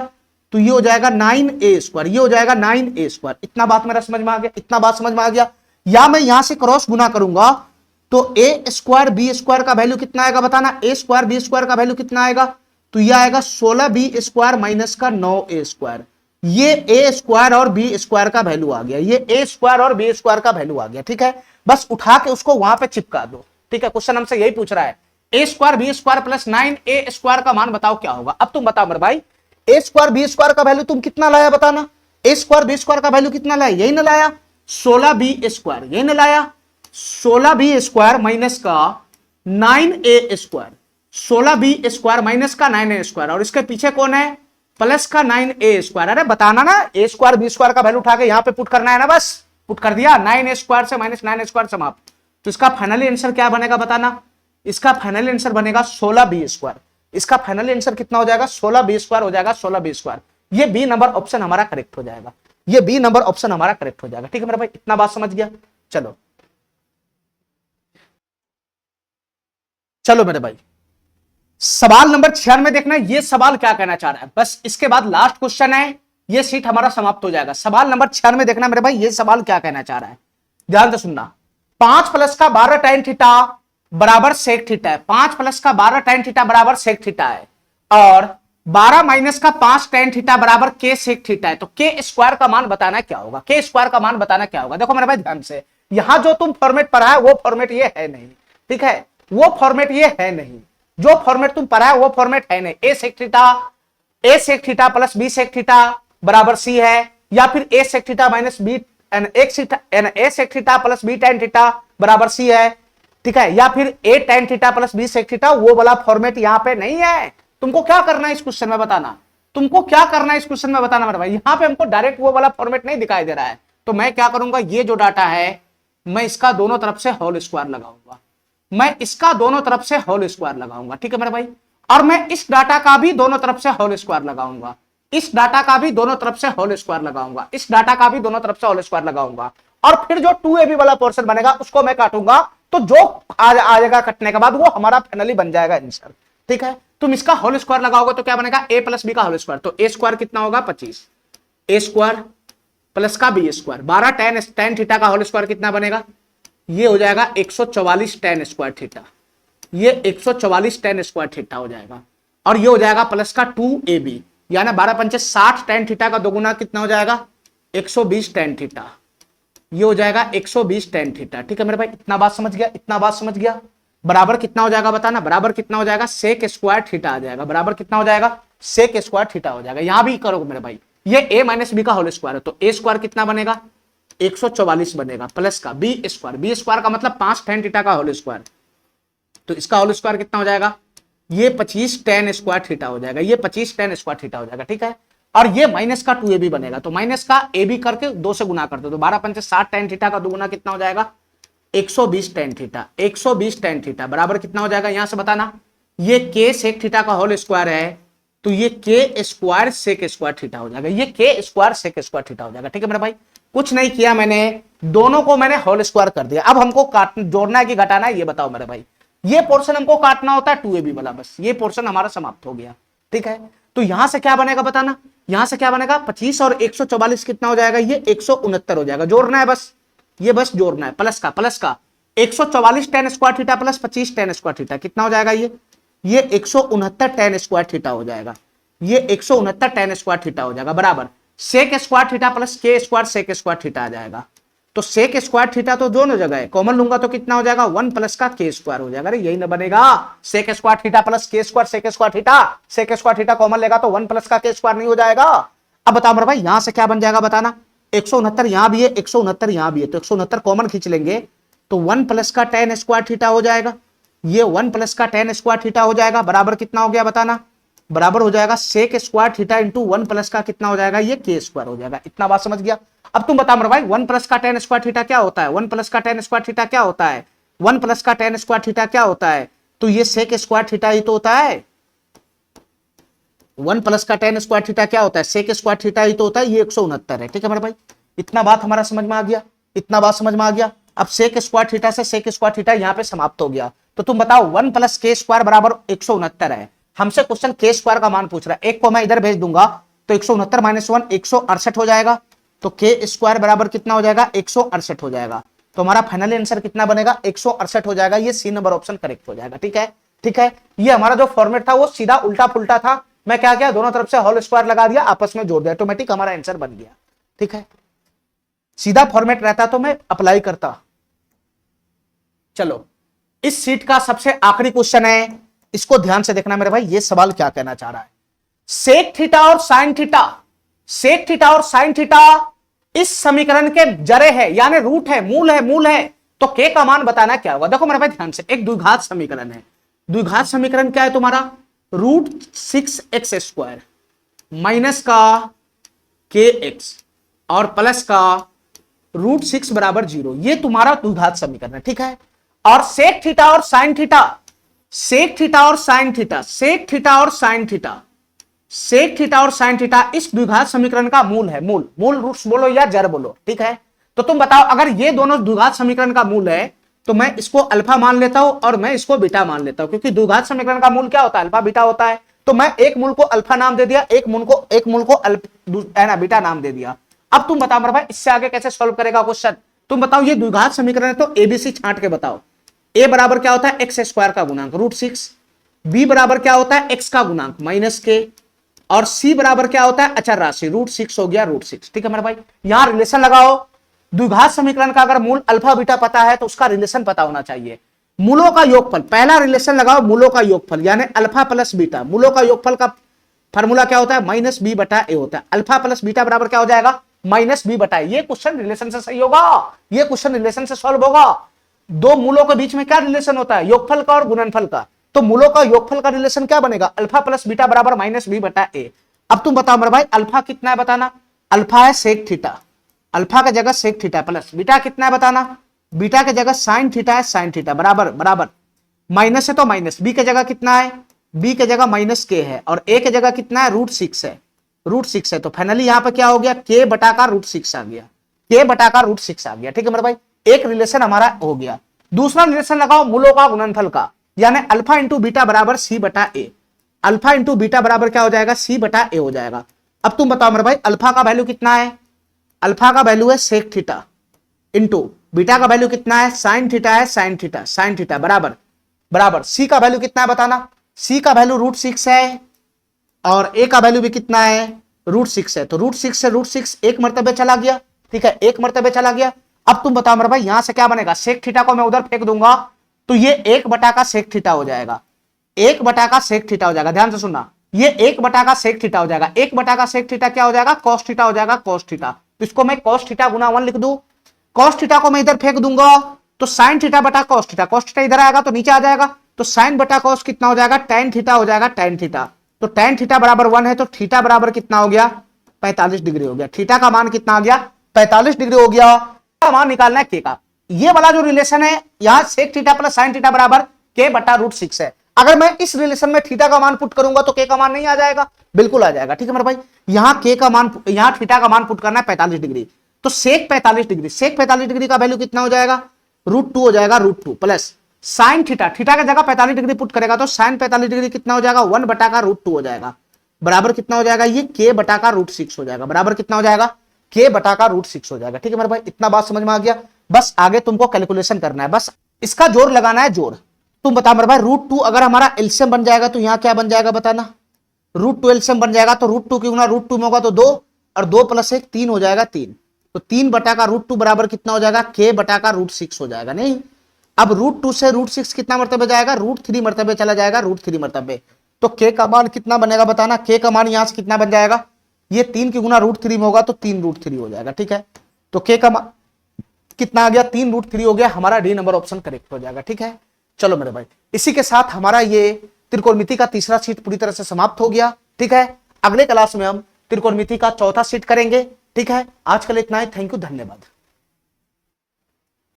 तो ये हो जाएगा 9 ए स्क्वायर, ये हो जाएगा 9 ए स्क्वायर। इतना बात मेरा समझ में आ गया, इतना बात समझ में आ गया। या मैं यहां से क्रॉस गुना करूंगा तो ए स्क्वायर बी स्क्वायर का वैल्यू कितना आएगा बताना, ए स्क्वायर बी स्क्वायर का वैल्यू कितना आएगा, तो यह आएगा 16 बी स्क्वायर माइनस का 9 ए स्क्वायर। ये ए स्क्वायर और बी स्क्वायर का वैल्यू आ गया, ये ए स्क्वायर और बी स्क्वायर का वैल्यू आ गया। ठीक है, बस उठा के उसको वहां पे चिपका दो। ठीक है, क्वेश्चन हमसे यही पूछ रहा है, a square b square plus 9 A square का मान बताओ क्या होगा। अब तुम बताओ मेरे भाई, ए स्क्वायर बी स्क्वायर का वैल्यू तुम कितना लाया बताना, ए स्क्वायर बी स्क्वायर का वैल्यू कितना लाया, यही ना लाया 16 बी स्क्वायर, यही ना लाया 16 बी स्क्वायर माइनस का 9 ए स्क्वायर, 16 बी स्क्वायर माइनस का 9 ए स्क्वायर, और इसके पीछे कौन है प्लस का 9 ए स्क्वायर। अरे बताना ना, ए स्क्वायर बी स्क्वायर का वैल्यू उठा के यहां पे पुट करना है ना, बस पुट कर दिया, 9 ए स्क्वायर से माइनस 9 ए स्क्वायर समाप्त। तो इसका फाइनली आंसर क्या बनेगा बताना, इसका फाइनली आंसर बनेगा 16 बी स्क्वायर। इसका फाइनली आंसर कितना हो जाएगा 16 बी स्क्वायर हो जाएगा, 16 बी स्क्वायर। ये बी नंबर ऑप्शन हमारा करेक्ट हो जाएगा, ये बी नंबर ऑप्शन हमारा करेक्ट हो जाएगा। ठीक है मेरा भाई, इतना बात समझ गया। चलो चलो मेरे भाई, सवाल नंबर 96 देखना, ये सवाल क्या कहना चाह रहा है, बस इसके बाद लास्ट क्वेश्चन है, ये सीट हमारा समाप्त हो जाएगा। सवाल नंबर 96 देखना मेरे भाई, ये सवाल क्या कहना चाह रहा है, ध्यान से सुनना। 5 प्लस का 12 टाइन थीटा बराबर सेक थीटा है, 5 प्लस का 12 टाइन थीटा बराबर सेक थीटा है, और 12 माइनस का 5 टाइन थीटा बराबर के सेक थीटा है। तो के स्क्वायर का मान बताना क्या होगा, के स्क्वायर का मान बताना क्या होगा। देखो मेरे भाई ध्यान से, यहां जो तुम फॉर्मेट पढ़ा है वो फॉर्मेट ये है नहीं, ठीक है, वो फॉर्मेट ये है नहीं, जो फॉर्मेट तुम पढ़ा है वो फॉर्मेट है नहीं। A sec theta plus b sec theta बराबर सी है, या फिर a sec theta minus b a sec theta plus b tan theta बराबर सी है, ठीक है, या फिर a tan theta plus b sec theta, वो वाला फॉर्मेट यहां पे नहीं है। तुमको क्या करना है इस क्वेश्चन में बताना, तुमको क्या करना है इस क्वेश्चन में बताना मेरे भाई। यहां पे हमको डायरेक्ट वो वाला फॉर्मेट नहीं दिखाई दे रहा है, तो मैं क्या करूंगा, ये जो डाटा है मैं इसका दोनों तरफ से होल स्क्वायर लगाऊंगा, मैं इसका दोनों तरफ से होल स्क्वायर लगाऊंगा। ठीक है मेरे भाई, और मैं इस डाटा का भी दोनों तरफ से होल स्क्वायर लगाऊंगा, इस डाटा का भी दोनों तरफ से होल स्क्वायर लगाऊंगा, इस डाटा का भी दोनों तरफ से होल स्क्वायर लगाऊंगा, और फिर जो 2ab वाला पोर्शन बनेगा उसको मैं काटूंगा, तो जो आ जाएगा कटने के बाद वो हमारा फाइनली बन जाएगा आंसर। ठीक है, तुम इसका होल स्क्वायर लगाओगे तो क्या बनेगा, a प्लस बी का होल स्क्वायर, तो ए स्क्वायर कितना होगा 25, ए स्क्वायर प्लस का बी स्क्वायर, 12 tan थीटा का होल स्क्वायर कितना बनेगा, ये हो जाएगा 144 tan स्क्वायर थीटा, ये 144 tan स्क्वायर थीटा हो जाएगा, और ये हो जाएगा प्लस का 2ab, यानी 12 पंचे 60 tan थीटा का दोगुना कितना हो जाएगा 120 tan थीटा, ये हो जाएगा 120 tan थीटा। ठीक है मेरे भाई, इतना बात समझ गया, इतना बात समझ गया। बराबर कितना हो जाएगा बताना, बराबर कितना हो जाएगा सेक स्क्वायर थीटा आ जाएगा, बराबर कितना हो जाएगा सेक स्क्वायर थीटा हो जाएगा। यहां भी करोगे मेरे भाई, ये a माइनस बी का होल स्क्वायर है, तो ए स्क्वायर कितना बनेगा 144 बनेगा, प्लस का बी स्क्वायर का मतलब 5 tan थीटा का होल स्क्वायर, तो इसका होल स्क्वायर कितना हो जाएगा, ये 25 tan स्क्वायर थीटा हो जाएगा, ये 25 tan स्क्वायर थीटा हो जाएगा। ठीक है, और ये माइनस का 2ab बनेगा, तो माइनस का ab करके 2 से गुना कर दो, तो 12 पंचे 60 tan थीटा का दोगुना कितना हो जाएगा 120 tan थीटा, 120 tan थीटा बराबर कितना हो जाएगा, यहां से बताना, ये के सेक थीटा का होल स्क्वायर है, तो ये के स्क्वायर सेक स्क्वायर थीटा हो जाएगा, ये के स्क्वायर सेक स्क्वायर थीटा हो जाएगा। ठीक है मेरा भाई, कुछ नहीं किया मैंने, दोनों को मैंने होल स्क्वायर कर दिया। अब हमको जोड़ना है कि घटाना है ये बताओ मेरे भाई। ये पोर्शन हमको काटना होता है 2ab वाला, बस ये पोर्शन हमारा समाप्त हो गया। ठीक है, तो यहां से क्या बनेगा बताना, यहां से क्या बनेगा 25 और 144 कितना हो जाएगा, ये 169 हो जाएगा। जोड़ना है बस, ये बस जोड़ना है, प्लस का 144 tan square theta plus 25 tan square theta कितना हो जाएगा, ये 169 tan स्क्वायर थीटा हो जाएगा, ये 169 tan स्क्वायर थीटा हो जाएगा, बराबर सेक square theta plus k square sec square theta आ जाएगा। तो सेक स्क्वायर थीटा तो दोनों जगह है, कॉमन लूंगा तो कितना हो जाएगा 1 प्लस का के स्क्वायर हो जाएगा। अरे यही ना बनेगा, sec square theta plus k square sec square theta, sec square theta common लेगा तो 1 प्लस का के स्क्वायर नहीं हो जाएगा। अब बताओ मेरे भाई यहां से क्या बन जाएगा बताना, 169 यहां भी है, 169 यहां भी है, तो 169 कॉमन खींच लेंगे तो 1 प्लस का tan स्क्वायर थीटा हो जाएगा, ये 1 प्लस का tan स्क्वायर थीटा हो जाएगा, बराबर कितना हो गया बताना, बराबर हो जाएगा sec square theta into 1 plus का कितना हो जाएगा, ये के स्क्वायर हो जाएगा। इतना बात समझ गया। अब तुम बता मेरे भाई 1 प्लस का tan स्क्वायर थीटा क्या होता है, 1 प्लस का tan स्क्वायर थीटा क्या होता है, 1 प्लस का tan स्क्वायर थीटा क्या होता है, तो ये सेक स्क्वायर थीटा ही तो होता है। 1 प्लस का tan स्क्वायर थीटा क्या होता है, सेक स्क्वायर थीटा ही तो होता है, ये 169 है। ठीक है मेरे भाई, इतना बात हमारा समझ में आ गया, इतना बात समझ में आ गया। अब सेक स्क्वायर थीटा से सेक स्क्वायर थीटा यहाँ पे समाप्त हो गया। तो तुम बताओ 1 प्लस के स्क्वायर बराबर 169 है। हमसे क्वेश्चन के स्क्वायर का मान पूछ रहा है, एक को मैं इधर भेज दूंगा तो 169 माइनस 1 168 हो जाएगा। तो के स्क्वायर बराबर कितना हो जाएगा, 168 हो जाएगा। तो हमारा फाइनल आंसर कितना बनेगा, 168 हो जाएगा। ये सी नंबर ऑप्शन करेक्ट हो जाएगा। ठीक है, ठीक है। ये हमारा जो फॉर्मेट था वो सीधा उल्टा पुल्टा था। मैं क्या किया, दोनों तरफ से होल स्क्वायर लगा दिया, आपस में जोड़ दिया, ऑटोमेटिक हमारा आंसर बन गया। ठीक है, सीधा फॉर्मेट रहता तो मैं अप्लाई करता। चलो, इस सीट का सबसे आखिरी क्वेश्चन है, इसको ध्यान से देखना मेरे भाई। ये सवाल क्या कहना चाह रहा है, सेक थीटा और साइन थीटा, सेक थीटा और साइन थीटा इस समीकरण के जरे है, यानी रूट है, मूल है, मूल है। तो के का मान बताना क्या होगा। देखो मेरे भाई ध्यान से, एक द्विघात समीकरण है। द्विघात समीकरण क्या है तुम्हारा, रूट 6x स्क्वायर माइनस का के एक्स और प्लस का रूट 6 बराबर 0, ये तुम्हारा द्विघात समीकरण है। ठीक है, और सेक थीटा और साइन थीटा, सेक थीटा और साइन थीटा, सेक थीटा और साइन थीटा, सेक थीटा और साइन थीटा इस द्विघात समीकरण का मूल है। मूल, मूल रूट्स बोलो या जड़ बोलो। ठीक है, तो तुम बताओ अगर ये दोनों द्विघात समीकरण का मूल है तो मैं इसको अल्फा मान लेता हूं और मैं इसको बीटा मान लेता हूं, क्योंकि द्विघात समीकरण का मूल क्या होता है, अल्फा बीटा होता है। तो मैं एक मूल को अल्फा नाम दे दिया, एक मूल को बीटा नाम दे दिया। अब तुम बताओ मेरे भाई इससे आगे कैसे सॉल्व करेगा क्वेश्चन। तुम बताओ ये द्विघात समीकरण है तो एबीसी छांट के बताओ। ए बराबर क्या होता है, एक्स स्क्वायर का गुणांक रूट 6, बी बराबर क्या होता है, एक्स का गुणांक माइनस के, और सी बराबर क्या होता है, अचर राशि रूट 6 हो गया, रूट 6। ठीक है मेरे भाई, यहां रिलेशन लगाओ। द्विघात समीकरण का अगर मूल अल्फा बीटा पता है तो उसका रिलेशन पता होना चाहिए। मूलों का योगफल, पहला रिलेशन लगाओ, मूलों का योगफल यानी अल्फा प्लस बीटा। मूलों का योगफल का फॉर्मूला क्या होता है, माइनस बी बटा ए होता है। अल्फा प्लस बीटा बराबर क्या हो जाएगा, माइनस बी बटा ए। ये क्वेश्चन रिलेशन से सही होगा, ये क्वेश्चन रिलेशन से सॉल्व होगा। दो मूलों के बीच में क्या रिलेशन होता है, योगफल का और गुणनफल का। तो मूलों का योगफल का रिलेशन क्या बनेगा, अल्फा प्लस बीटा बराबर माइनस बी बटा ए। अब तुम बताओ मेरे भाई अल्फा कितना है बताना, अल्फा है सेक थीटा, अल्फा की जगह सेक थीटा, प्लस बीटा कितना है बताना, बीटा की जगह साइन थीटा है, साइन थीटा बराबर बराबर माइनस है तो माइनस, बी की जगह कितना है, बी की जगह माइनस के है, और ए की जगह कितना है, रूट 6 है, रूट 6 है। तो फाइनली यहां पर क्या हो गया, के बटा का रूट 6 आ गया, के बटा का रूट 6 आ गया। ठीक है मेरे भाई, एक रिलेशन हमारा हो गया। दूसरा रिलेशन लगाओ मूलों का गुणनफल का, यानी अल्फा इंटू बीटा बराबर सी बटा ए। अल्फा इंटू बीटा बराबर क्या हो जाएगा, सी बटा ए हो जाएगा। अब तुम बताओ मेरे भाई अल्फा का वैल्यू कितना है, अल्फा का वैल्यू है सेक थीटा, इंटू बीटा का वैल्यू कितना है, साइन थीटा है, साइन थीटा, साइन थीटा बराबर बराबर सी का वैल्यू कितना है बताना, सी का वैल्यू रूट 6 है और ए का वैल्यू भी कितना है, रूट 6 है। तो रूट 6 से रूट 6 एक मर्तबे चला गया। ठीक है, एक मर्तबे चला गया। अब तुम बताओ मेरे भाई यहां से क्या बनेगा, सेक थीटा को मैं उधर फेंक दूंगा तो ये 1 बटा का सेक थीटा हो जाएगा, 1 बटा का सेक थीटा हो जाएगा। ध्यान से सुनना, ये 1 बटा का सेक थीटा हो जाएगा। 1 बटा का सेक थीटा क्या हो जाएगा, कॉस थीटा हो जाएगा, कॉस थीटा। तो इसको मैं कॉस थीटा गुना 1 लिख दूं, कॉस थीटा को मैं इधर फेंक दूंगा तो साइन थीटा बटा कॉस थीटा, कॉस थीटा इधर आएगा तो नीचे आ जाएगा, तो साइन बटा कॉस कितना हो जाएगा, tan थीटा हो जाएगा, tan थीटा। तो tan थीटा बराबर 1 है तो थीटा बराबर कितना हो गया, 45 डिग्री हो गया। थीटा का मान कितना आ गया, 45 डिग्री हो गया। मान निकालना है के का। ये वाला जो रिलेशन है यहां sec theta plus sine theta बराबर के बटा रूट 6 है। अगर मैं इस रिलेशन में थीटा का मान पुट करूंगा तो के का मान नहीं आ जाएगा, बिल्कुल आ जाएगा। ठीक है मेरे भाई, यहां के का मान, यहां थीटा का मान पुट करना है 45 डिग्री, तो सेक 45 डिग्री, सेक 45 डिग्री का वैल्यू कितना हो जाएगा, रूट 2 हो जाएगा, root 2 plus sine theta, theta की जगह 45 डिग्री पुट करेगा तो साइन 45 डिग्री कितना हो जाएगा, 1 बटा का रूट 2 हो जाएगा, बराबर कितना हो जाएगा, ये के बटा का रूट 6 हो जाएगा, बराबर कितना हो जाएगा, के बटा का रूट 6 हो जाएगा। ठीक है मेरे भाई, इतना बात समझ में आ गया। बस आगे तुमको कैलकुलेशन करना है, बस इसका जोड़ लगाना है, जोड़। तुम बता मेरे भाई रूट 2 अगर हमारा एलसीएम बन जाएगा तो यहां क्या बन जाएगा बताना, रूट 2 एलसीएम बन जाएगा तो रूट 2 की गुना रूट 2 में होगा तो 2 और 2 प्लस 1 3 हो जाएगा, 3। तो 3 बटा का रूट 2 बराबर कितना हो जाएगा, के बटा का रूट 6 हो जाएगा। नहीं, अब रूट 2 से रूट 6 कितना मरतबे जाएगा, रूट 3 मरतबे चला जाएगा, रूट 3 मरतबे। तो के का मान कितना बनेगा बताना, के का मान यहां से कितना बन जाएगा, ये 3 की गुना रूट 3 में होगा तो 3 रूट 3 हो जाएगा। ठीक है, तो के का मान कितना आ गया, 3 रूट 3 हो गया, हमारा डी नंबर ऑप्शन करेक्ट हो जाएगा। ठीक है, चलो मेरे भाई, इसी के साथ हमारा ये त्रिकोणमिति का तीसरा सीट पूरी तरह से समाप्त हो गया। ठीक है, अगले क्लास में हम त्रिकोणमिति का चौथा सीट करेंगे। ठीक है, आज के लिए इतना ही, थैंक यू, धन्यवाद।